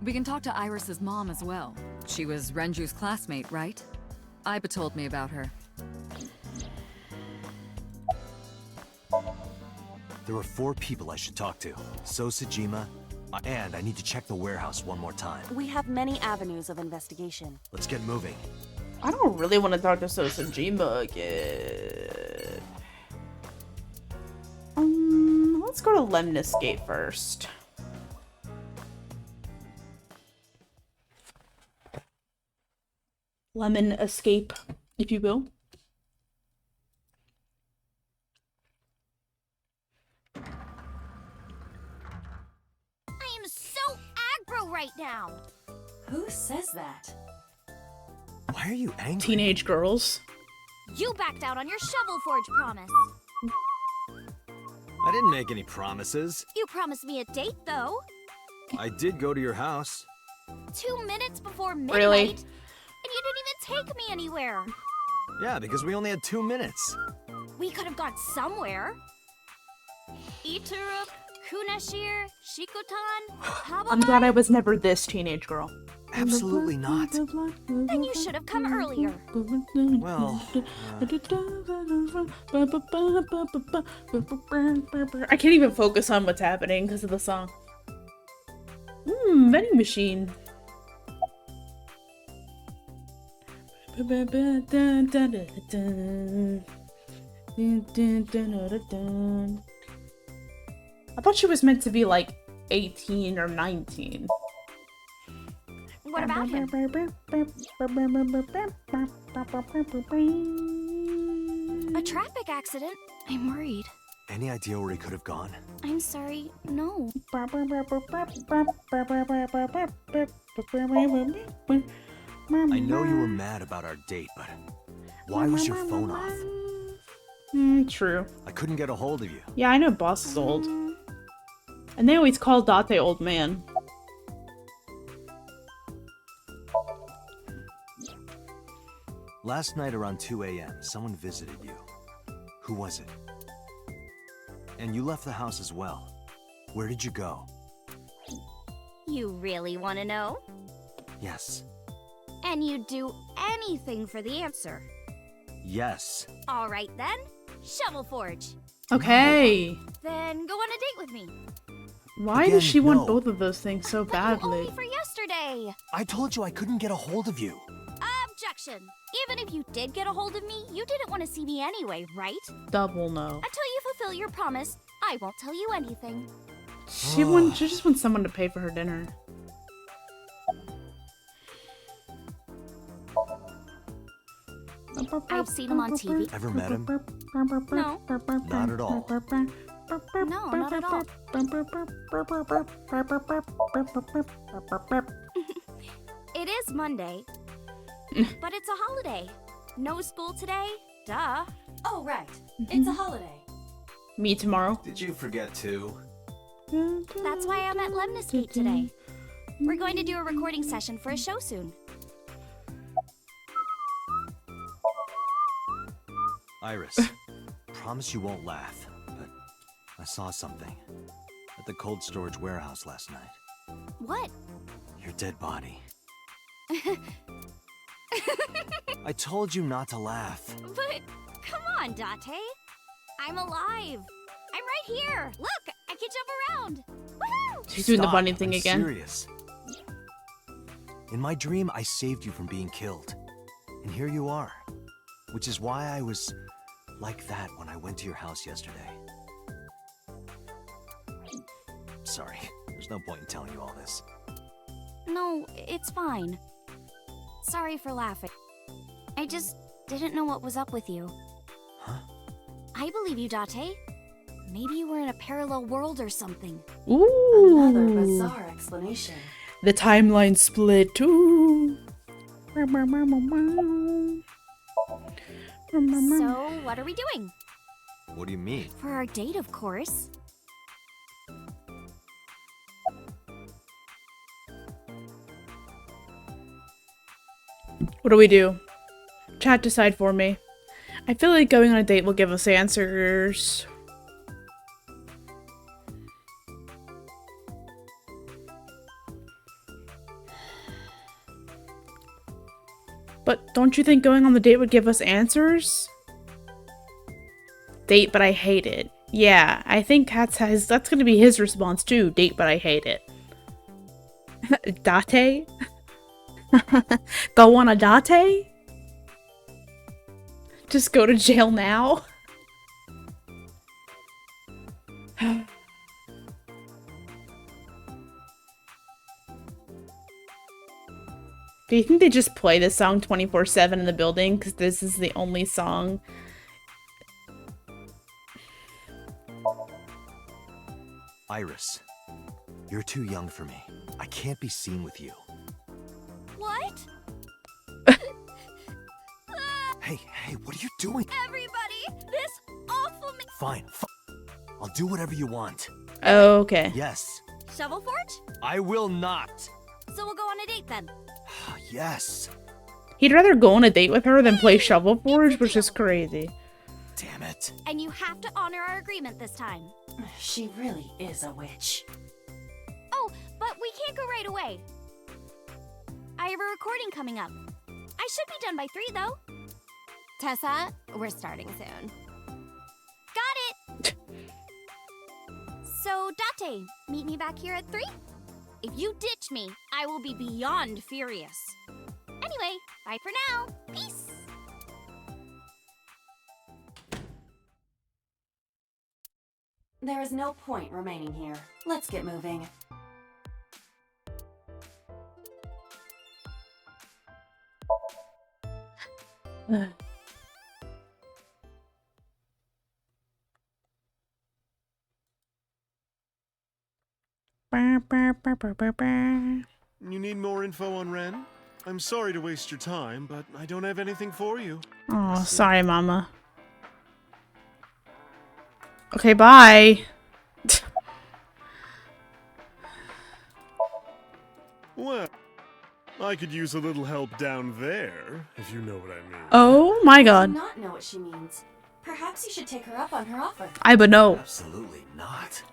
We can talk to Iris's mom as well. She was Renju's classmate, right? Iba told me about her. There are 4 people I should talk to. Sosajima, and I need to check the warehouse one more time. We have many avenues of investigation. Let's get moving. I don't really want to talk to Sosajima again. Let's go to Lemnis Gate first. Lemon escape, if you will. I am so aggro right now. Who says that? Why are you angry? Teenage girls. You backed out on your Shovel Forge promise. I didn't make any promises. You promised me a date, though. I did go to your house. 2 minutes before midnight. Really? And you didn't even take me anywhere. Yeah, because we only had 2 minutes. We could have gone somewhere. Iturup, Kunashir, Shikotan, Hababa. I'm glad I was never this teenage girl. Absolutely not. Then you should have come earlier. Well, I can't even focus on what's happening because of the song. Vending machine. I thought she was meant to be like 18 or 19. What about him? A traffic accident? I'm worried. any idea where he could have gone? I'm sorry, no. I know you were mad about our date, but why was your phone off? True. I couldn't get a hold of you. Yeah, I know Boss is old. And they always call Date old man. Last night around 2 a.m., someone visited you. Who was it? And you left the house as well. Where did you go? You really want to know? Yes. And you'd do anything for the answer. Yes. All right then, Shovel Forge. Okay. Then go on a date with me. Why does she want both of those things so badly? Only for yesterday. I told you I couldn't get a hold of you. Objection. Even if you did get a hold of me, you didn't want to see me anyway, right? Double no. Until you fulfill your promise, I won't tell you anything. She just wants someone to pay for her dinner. I've seen him on TV. Ever met him? No. Not at all. No, not at all. It is Monday, but it's a holiday. No school today? Duh. Oh, right. It's a holiday. Me tomorrow. Did you forget to? That's why I'm at Lemnis Gate today. We're going to do a recording session for a show soon. Iris, promise you won't laugh, but I saw something at the cold storage warehouse last night. What? Your dead body. I told you not to laugh. But come on, Date. I'm alive. I'm right here. Look, I can jump around. Woohoo! She's doing the bunny thing I'm again. Serious. In my dream, I saved you from being killed. And here you are. Which is why I was like that when I went to your house yesterday. Sorry, there's no point in telling you all this. No, it's fine. Sorry for laughing. I just didn't know what was up with you. Huh? I believe you, Date. Maybe you were in a parallel world or something. Ooh. Another bizarre explanation. The timeline split too. So, what are we doing? What do you mean? For our date, of course. What do we do? Chat decide for me. I feel like going on a date will give us answers. But don't you think going on the date would give us answers? Date, but I hate it. Yeah, I think that's gonna be his response too. Date, but I hate it. Date? Go on a date? Just go to jail now? Do you think they just play this song 24/7 in the building? Because this is the only song. Iris, you're too young for me. I can't be seen with you. What? Hey, what are you doing? Everybody, this awful Fine, I'll do whatever you want. Okay. Yes. Shovel Forge? I will not. So we'll go on a date then. Yes. He'd rather go on a date with her than play Shovel Forge, which is crazy. Damn it. And you have to honor our agreement this time. She really is a witch. Oh, but we can't go right away. I have a recording coming up. I should be done by 3, though. Tessa, we're starting soon. Got it! So, Date, meet me back here at 3? If you ditch me, I will be beyond furious. Anyway, bye for now. Peace! There is no point remaining here. Let's get moving. You need more info on Ren? I'm sorry to waste your time, but I don't have anything for you. Oh, sorry, Mama. Okay, bye. Well, I could use a little help down there, if you know what I mean. Oh my I god. do not know what she means. Perhaps you should take her up on her offer. I would know. Absolutely not.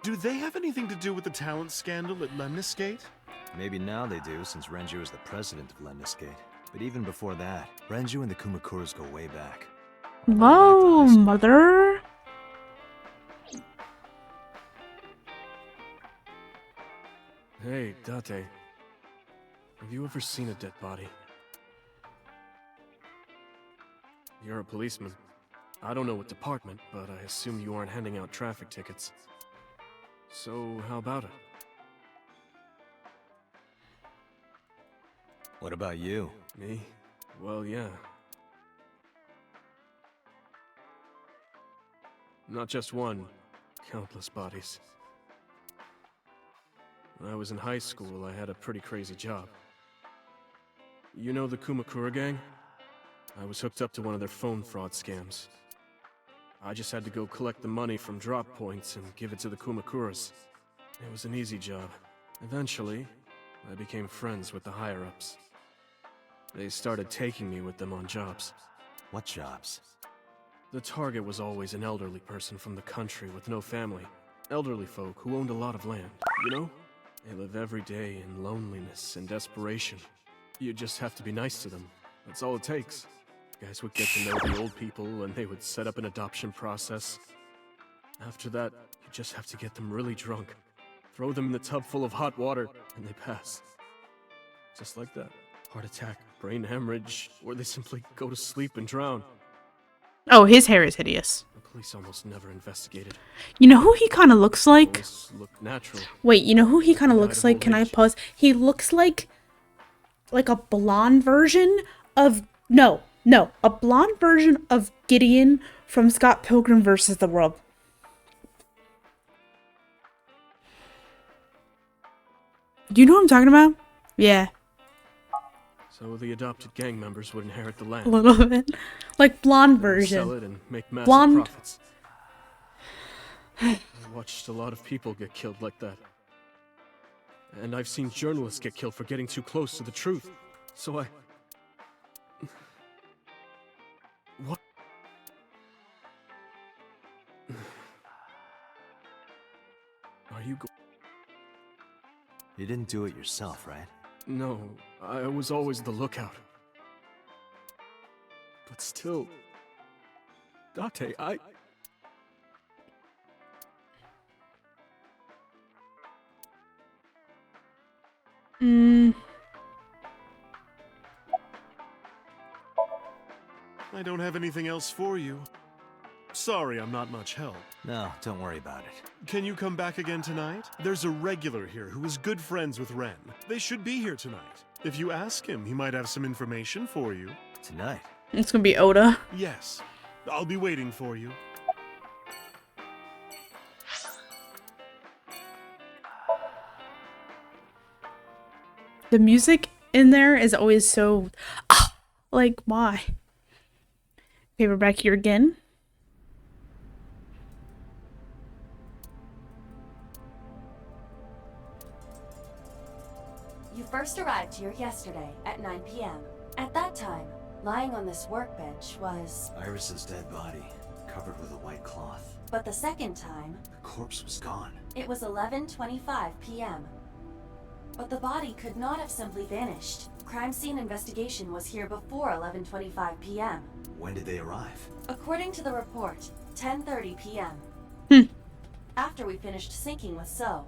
Do they have anything to do with the talent scandal at Lemniscate? Maybe now they do, since Renju is the president of Lemniscate. But even before that, Renju and the Kumakuras go way back. Whoa, mother. Hey, Date. Have you ever seen a dead body? You're a policeman. I don't know what department, but I assume you aren't handing out traffic tickets. So, how about it? What about you? Me? Well, yeah. Not just one, countless bodies. When I was in high school, I had a pretty crazy job. You know the Kumakura gang? I was hooked up to one of their phone fraud scams. I just had to go collect the money from drop points and give it to the Kumakuras. It was an easy job. Eventually, I became friends with the higher-ups. They started taking me with them on jobs. What jobs? The target was always an elderly person from the country with no family. Elderly folk who owned a lot of land, you know? They live every day in loneliness and desperation. You just have to be nice to them. That's all it takes. Guys would get to know the old people and they would set up an adoption process. After that, you just have to get them really drunk. Throw them in the tub full of hot water, and they pass. Just like that. Heart attack, brain hemorrhage, or they simply go to sleep and drown. Oh, his hair is hideous. The police almost never investigated. You know who he kind of looks like? Always looked natural. Wait, you know who he kind of Died looks of like? old Can I age. pause? He looks like a blonde version of a blonde version of Gideon from Scott Pilgrim vs. the World. Do you know what I'm talking about? Yeah, So the adopted gang members would inherit the land. a little bit. Like blonde They would Sell version. it and make massive Blonde. profits. I watched a lot of people get killed like that. And I've seen journalists get killed for getting too close to the truth. So I... What? Are you You didn't do it yourself, right? No, I was always the lookout. But still... Date, I... I don't have anything else for you. Sorry, I'm not much help. No, don't worry about it. Can you come back again tonight? There's a regular here who is good friends with Ren. They should be here tonight. If you ask him, he might have some information for you. Tonight? It's gonna be Oda. Yes. I'll be waiting for you. The music in there is always so... like, why? Okay, we're back here again. You first arrived here yesterday at 9 p.m. At that time, lying on this workbench was... Iris's dead body, covered with a white cloth. But the second time... The corpse was gone. It was 11:25 p.m. But the body could not have simply vanished. Crime scene investigation was here before 11:25 p.m. When did they arrive? According to the report, 10:30 p.m. After we finished sinking with So.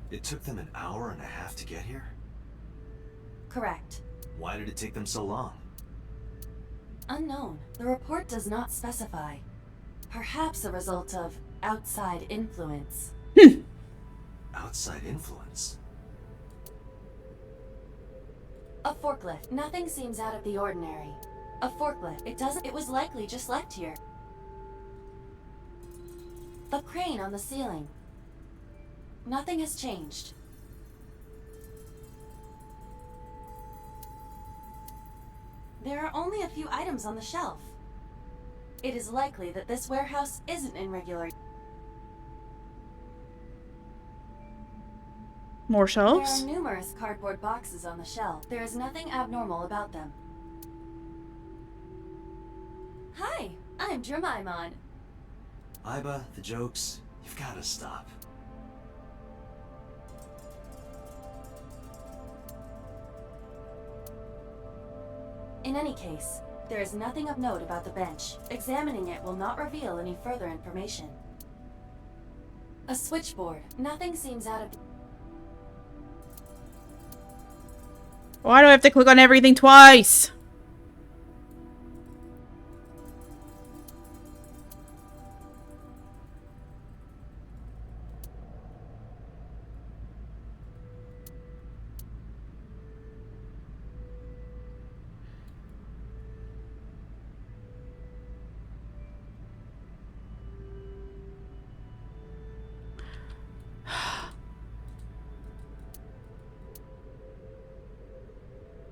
It took them an hour and a half to get here? Correct. Why did it take them so long? Unknown. The report does not specify. Perhaps a result of outside influence. Outside influence? A forklift. Nothing seems out of the ordinary. A forklift. It was likely just left here. The crane on the ceiling. Nothing has changed. There are only a few items on the shelf. It is likely that this warehouse isn't in regular... More shelves? There are numerous cardboard boxes on the shelf. There is nothing abnormal about them. Hi, I'm Dramaimon. Aiba, the jokes, you've gotta stop. In any case, there is nothing of note about the bench. Examining it will not reveal any further information. A switchboard. Nothing seems out of... Why do I have to click on everything twice?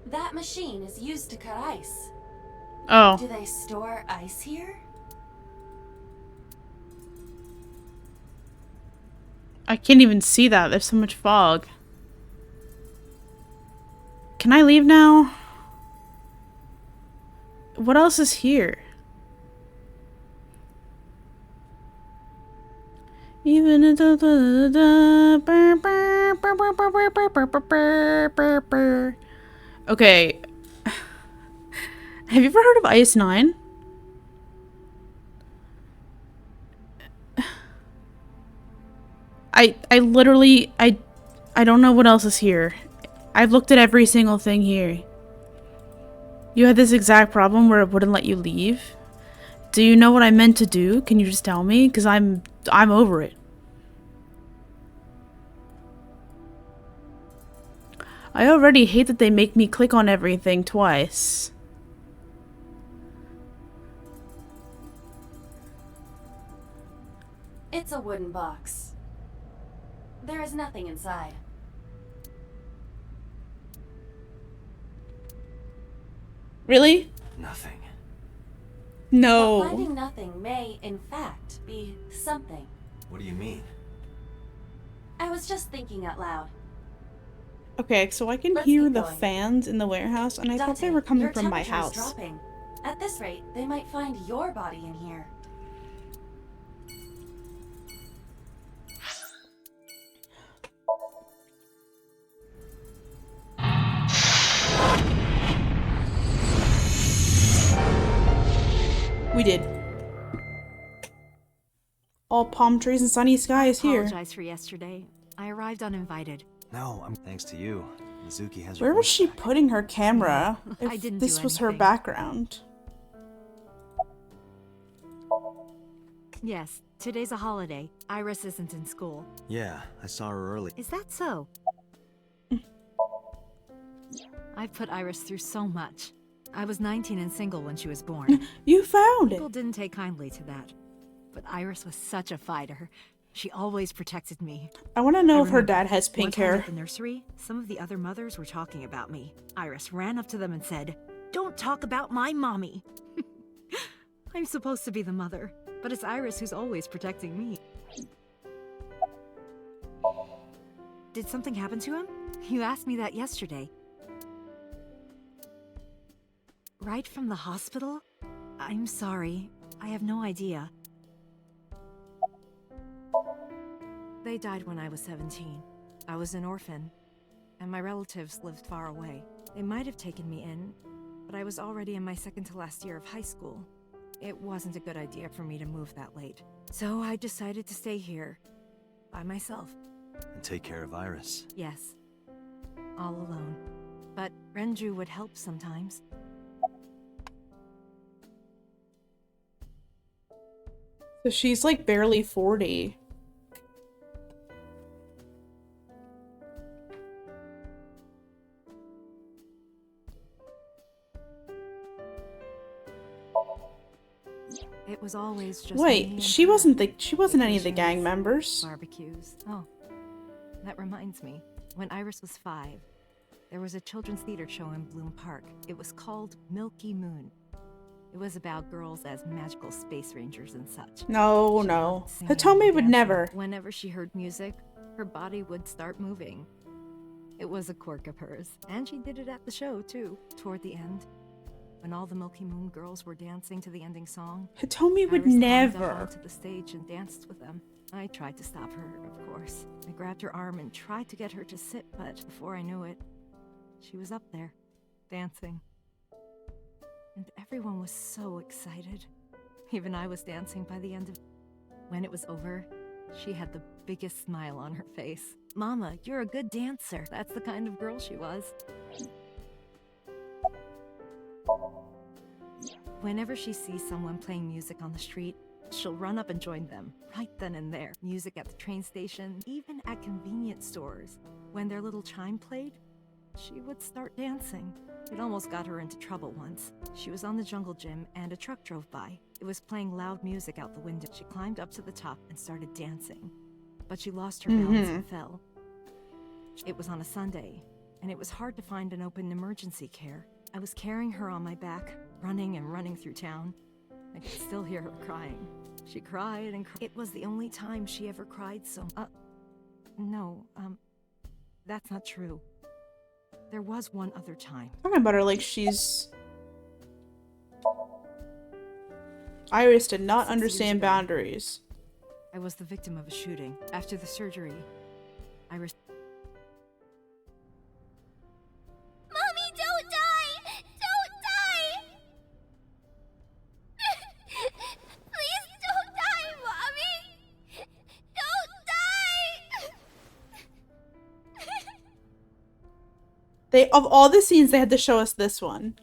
That machine is used to cut ice. Oh. Do they store ice here? I can't even see that. There's so much fog. Can I leave now? What else is here? Even okay. Have you ever heard of Ice 9? I literally I don't know what else is here. I've looked at every single thing here. You had this exact problem where it wouldn't let you leave. Do you know what I meant to do? Can you just tell me? Because I'm over it. I already hate that they make me click on everything twice. It's a wooden box. There is nothing inside. Really? Nothing. No. But finding nothing may, in fact, be something. What do you mean? I was just thinking out loud. Okay, so I can Let's hear keep the going. fans in the warehouse, and I thought they were coming Your from my temperature is house. dropping. At this rate, they might find your body in here. We did. All palm trees and sunny skies here. Apologize for yesterday. I arrived uninvited. No, I'm thanks to you. Mizuki has Where your was voice she back. putting her camera? If I didn't this do was her anything. background. Yes, today's a holiday. Iris isn't in school. Yeah, I saw her early. Is that so? I've put Iris through so much. I was 19 and single when she was born. You found it. People didn't take kindly to that. But Iris was such a fighter. She always protected me. I want to know I if her remember dad has pink one time hair. at the nursery, some of the other mothers were talking about me. Iris ran up to them and said, "Don't talk about my mommy." I'm supposed to be the mother, but it's Iris who's always protecting me. Did something happen to him? You asked me that yesterday. Right from the hospital? I'm sorry. I have no idea. They died when I was 17. I was an orphan, and my relatives lived far away. They might have taken me in, but I was already in my second to last year of high school. It wasn't a good idea for me to move that late. So I decided to stay here, by myself. And take care of Iris. Yes, all alone. But Renju would help sometimes. So she's like barely 40. It was always just me Wait, and she her. wasn't any of the gang members. Barbecues. Oh, that reminds me. When Iris was 5, there was a children's theater show in Bloom Park. It was called Milky Moon. It was about girls as magical space rangers and such. No, She no. loved singing Hitomi and would dancing. never. Whenever she heard music, her body would start moving. It was a quirk of hers, and she did it at the show too. Toward the end, when all the Milky Moon girls were dancing to the ending song, Hitomi would Iris climbed never. up onto the stage and danced with them. I tried to stop her, of course. I grabbed her arm and tried to get her to sit, but before I knew it, she was up there, dancing. And everyone was so excited. Even I was dancing by the end of... When it was over, she had the biggest smile on her face. "Mama, you're a good dancer." That's the kind of girl she was. Whenever she sees someone playing music on the street, she'll run up and join them, right then and there. Music at the train station, even at convenience stores. When their little chime played, she would start dancing. It almost got her into trouble once. She was on the jungle gym and a truck drove by. It was playing loud music out the window. She climbed up to the top and started dancing. But she lost her balance and fell. It was on a Sunday, and it was hard to find an open emergency care. I was carrying her on my back, running and running through town. I could still hear her crying. She cried and cried. It was the only time she ever cried so... No, that's not true. There was one other time. Talking about her like she's... Iris did not 6 years understand ago. boundaries. I was the victim of a shooting. After the surgery, Iris... Mommy, don't die! Don't die! Please don't die, Mommy! Don't die! They, of all the scenes, they had to show us this one.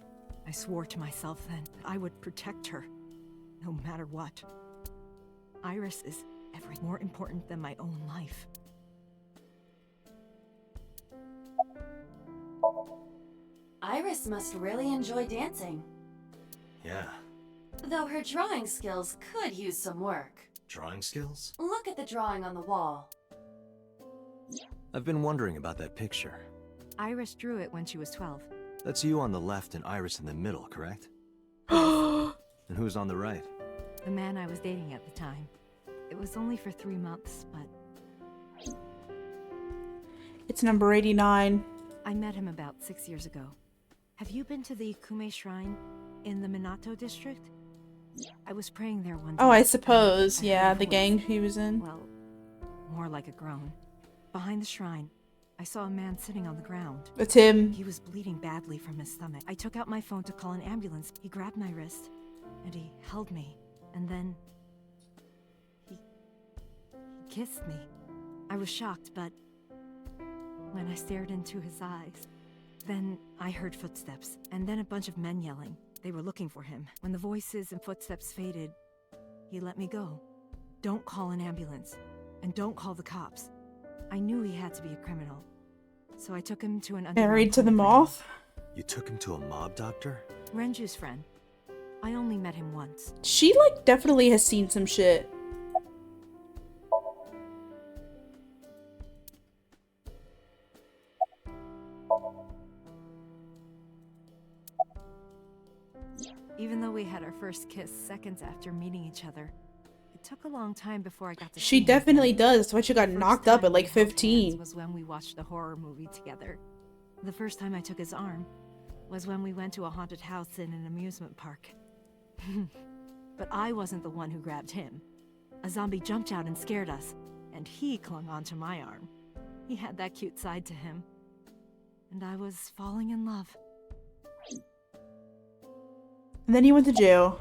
I swore to myself then that I would protect her, no matter what. Iris is more important than my own life. Iris must really enjoy dancing. Yeah. Though her drawing skills could use some work. Drawing skills? Look at the drawing on the wall. I've been wondering about that picture. Iris drew it when she was 12. That's you on the left and Iris in the middle, correct? And who's on the right? The man I was dating at the time. It was only for 3 months, but... It's number 89. I met him about 6 years ago. Have you been to the Ikume Shrine in the Minato district? I was praying there one day. Oh, I suppose. I Yeah, heard a the voice. gang he was in. Well, more like a groan. Behind the shrine, I saw a man sitting on the ground. It's him. He was bleeding badly from his stomach. I took out my phone to call an ambulance. He grabbed my wrist, and he held me, and then he kissed me. I was shocked, but when I stared into his eyes, then I heard footsteps, and then a bunch of men yelling. They were looking for him. When the voices and footsteps faded, he let me go. Don't call an ambulance, and don't call the cops. I knew he had to be a criminal, so I took him to an Married to the moth? You took him to a mob doctor? Renju's friend. I only met him once. She, like, definitely has seen some shit. Even though we had our first kiss seconds after meeting each other, it took a long time before I got to She see him definitely again. does. That's why she got knocked up at like 15. Was when we watched a horror movie together. The first time I took his arm was when we went to a haunted house in an amusement park. But I wasn't the one who grabbed him. A zombie jumped out and scared us, and he clung onto my arm. He had that cute side to him, and I was falling in love. And then he went to jail.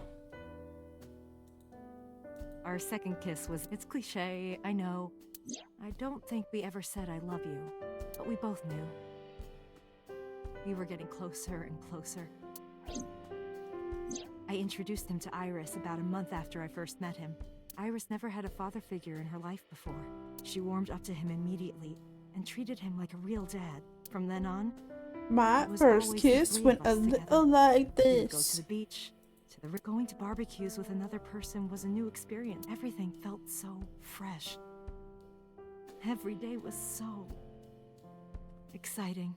Our second kiss was, it's cliche, I know. I don't think we ever said I love you, but we both knew. We were getting closer and closer. I introduced him to Iris about a month after I first met him. Iris never had a father figure in her life before. She warmed up to him immediately and treated him like a real dad. From then on, My it was first always the kiss three went of a us little together. like We'd go to this. the beach, going to barbecues with another person was a new experience. Everything felt so fresh. Every day was so exciting.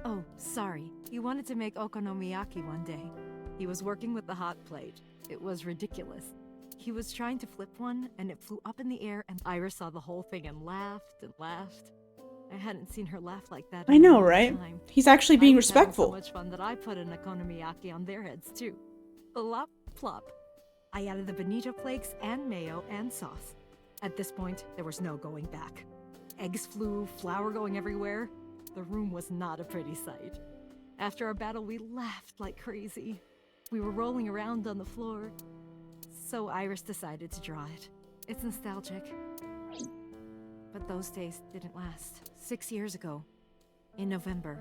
Oh, sorry. He wanted to make okonomiyaki one day. He was working with the hot plate. It was ridiculous. He was trying to flip one, and it flew up in the air, and Iris saw the whole thing and laughed and laughed. I hadn't seen her laugh like that in I know, a long right? time. He's actually being I was having respectful. so much fun that I put an okonomiyaki on their heads too. Plop, plop. I added the bonito flakes and mayo and sauce. At this point, there was no going back. Eggs flew, flour going everywhere. The room was not a pretty sight. After our battle, we laughed like crazy. We were rolling around on the floor. So Iris decided to draw it. It's nostalgic. But those days didn't last. 6 years ago, in November,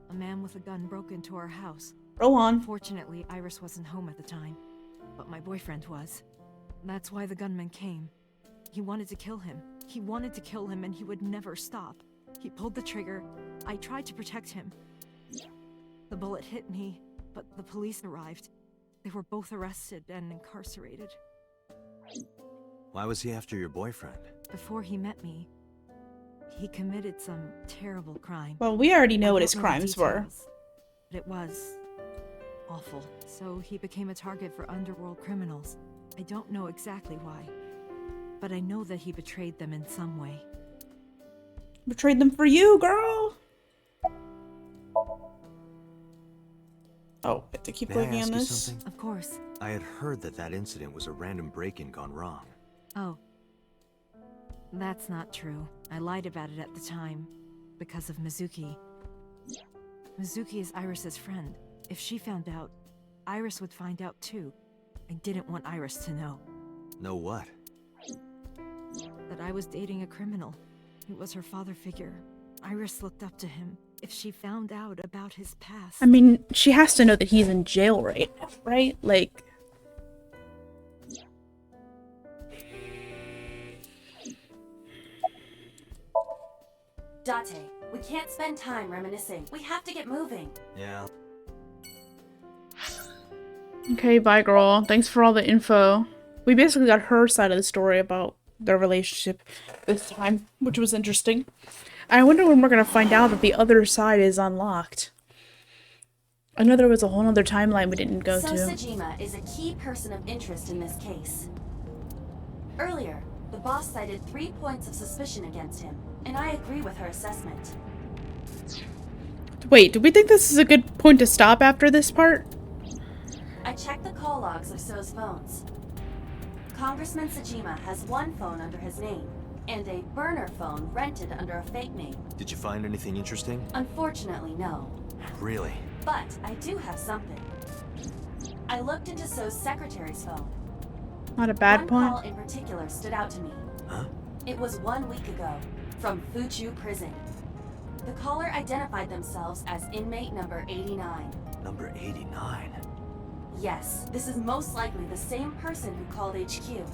a man with a gun broke into our house. Roll on. Fortunately, Iris wasn't home at the time, but my boyfriend was. That's why the gunman came. He wanted to kill him. He wanted to kill him, and he would never stop. He pulled the trigger. I tried to protect him. The bullet hit me, but the police arrived. They were both arrested and incarcerated. Why was he after your boyfriend? Before he met me, he committed some terrible crime. Well, we already know I what don't his the crimes were. details, but it was awful. So he became a target for underworld criminals. I don't know exactly why, but I know that he betrayed them in some way. Betrayed them for you, girl. Oh, I have to keep May I clicking ask on you this. something? Of course. I had heard that incident was a random break-in gone wrong. Oh. That's not true. I lied about it at the time, because of Mizuki. Mizuki is Iris's friend. If she found out, Iris would find out too. I didn't want Iris to know. Know what? That I was dating a criminal. It was her father figure. Iris looked up to him. If she found out about his past... I mean, she has to know that he's in jail right now, right? Like... Date, we can't spend time reminiscing. We have to get moving. Yeah. Okay, bye, girl. Thanks for all the info. We basically got her side of the story about their relationship this time, which was interesting. I wonder when we're gonna find out that the other side is unlocked. I know there was a whole other timeline we didn't go So to. Sajima is a key person of interest in this case. Earlier, the boss cited 3 points of suspicion against him, and I agree with her assessment. Wait, do we think this is a good point to stop after this part? I checked the call logs of So's phones. Congressman Sajima has one phone under his name, and a burner phone rented under a fake name. Did you find anything interesting? Unfortunately, no. Really? But I do have something. I looked into So's secretary's phone. Not a bad One point. call in particular stood out to me. Huh? It was 1 week ago, from Fuchu Prison. The caller identified themselves as inmate number 89. Number 89? Yes, this is most likely the same person who called HQ.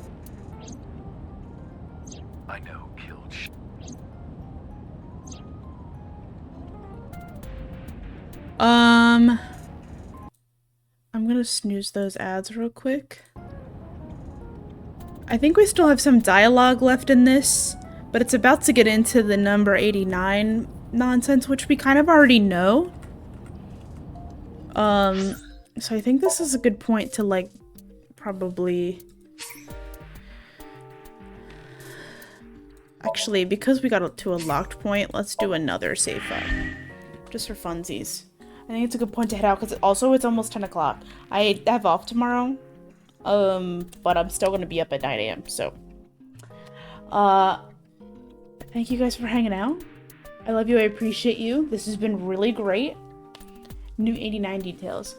I know, killed I'm gonna snooze those ads real quick. I think we still have some dialogue left in this, but it's about to get into the number 89 nonsense, which we kind of already know. So I think this is a good point to, like, probably... Actually, because we got to a locked point, let's do another save file. Just for funsies. I think it's a good point to head out, because also it's almost 10 o'clock. I have off tomorrow, but I'm still going to be up at 9 a.m., so... Thank you guys for hanging out. I love you, I appreciate you. This has been really great. New 89 details.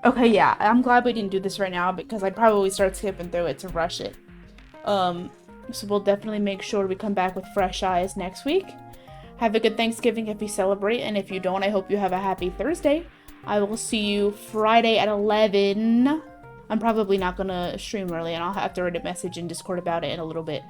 Okay, yeah, I'm glad we didn't do this right now, because I'd probably start skipping through it to rush it. So we'll definitely make sure we come back with fresh eyes next week. Have a good Thanksgiving if you celebrate, and if you don't, I hope you have a happy Thursday. I will see you Friday at 11. I'm probably not gonna stream early, and I'll have to write a message in Discord about it in a little bit.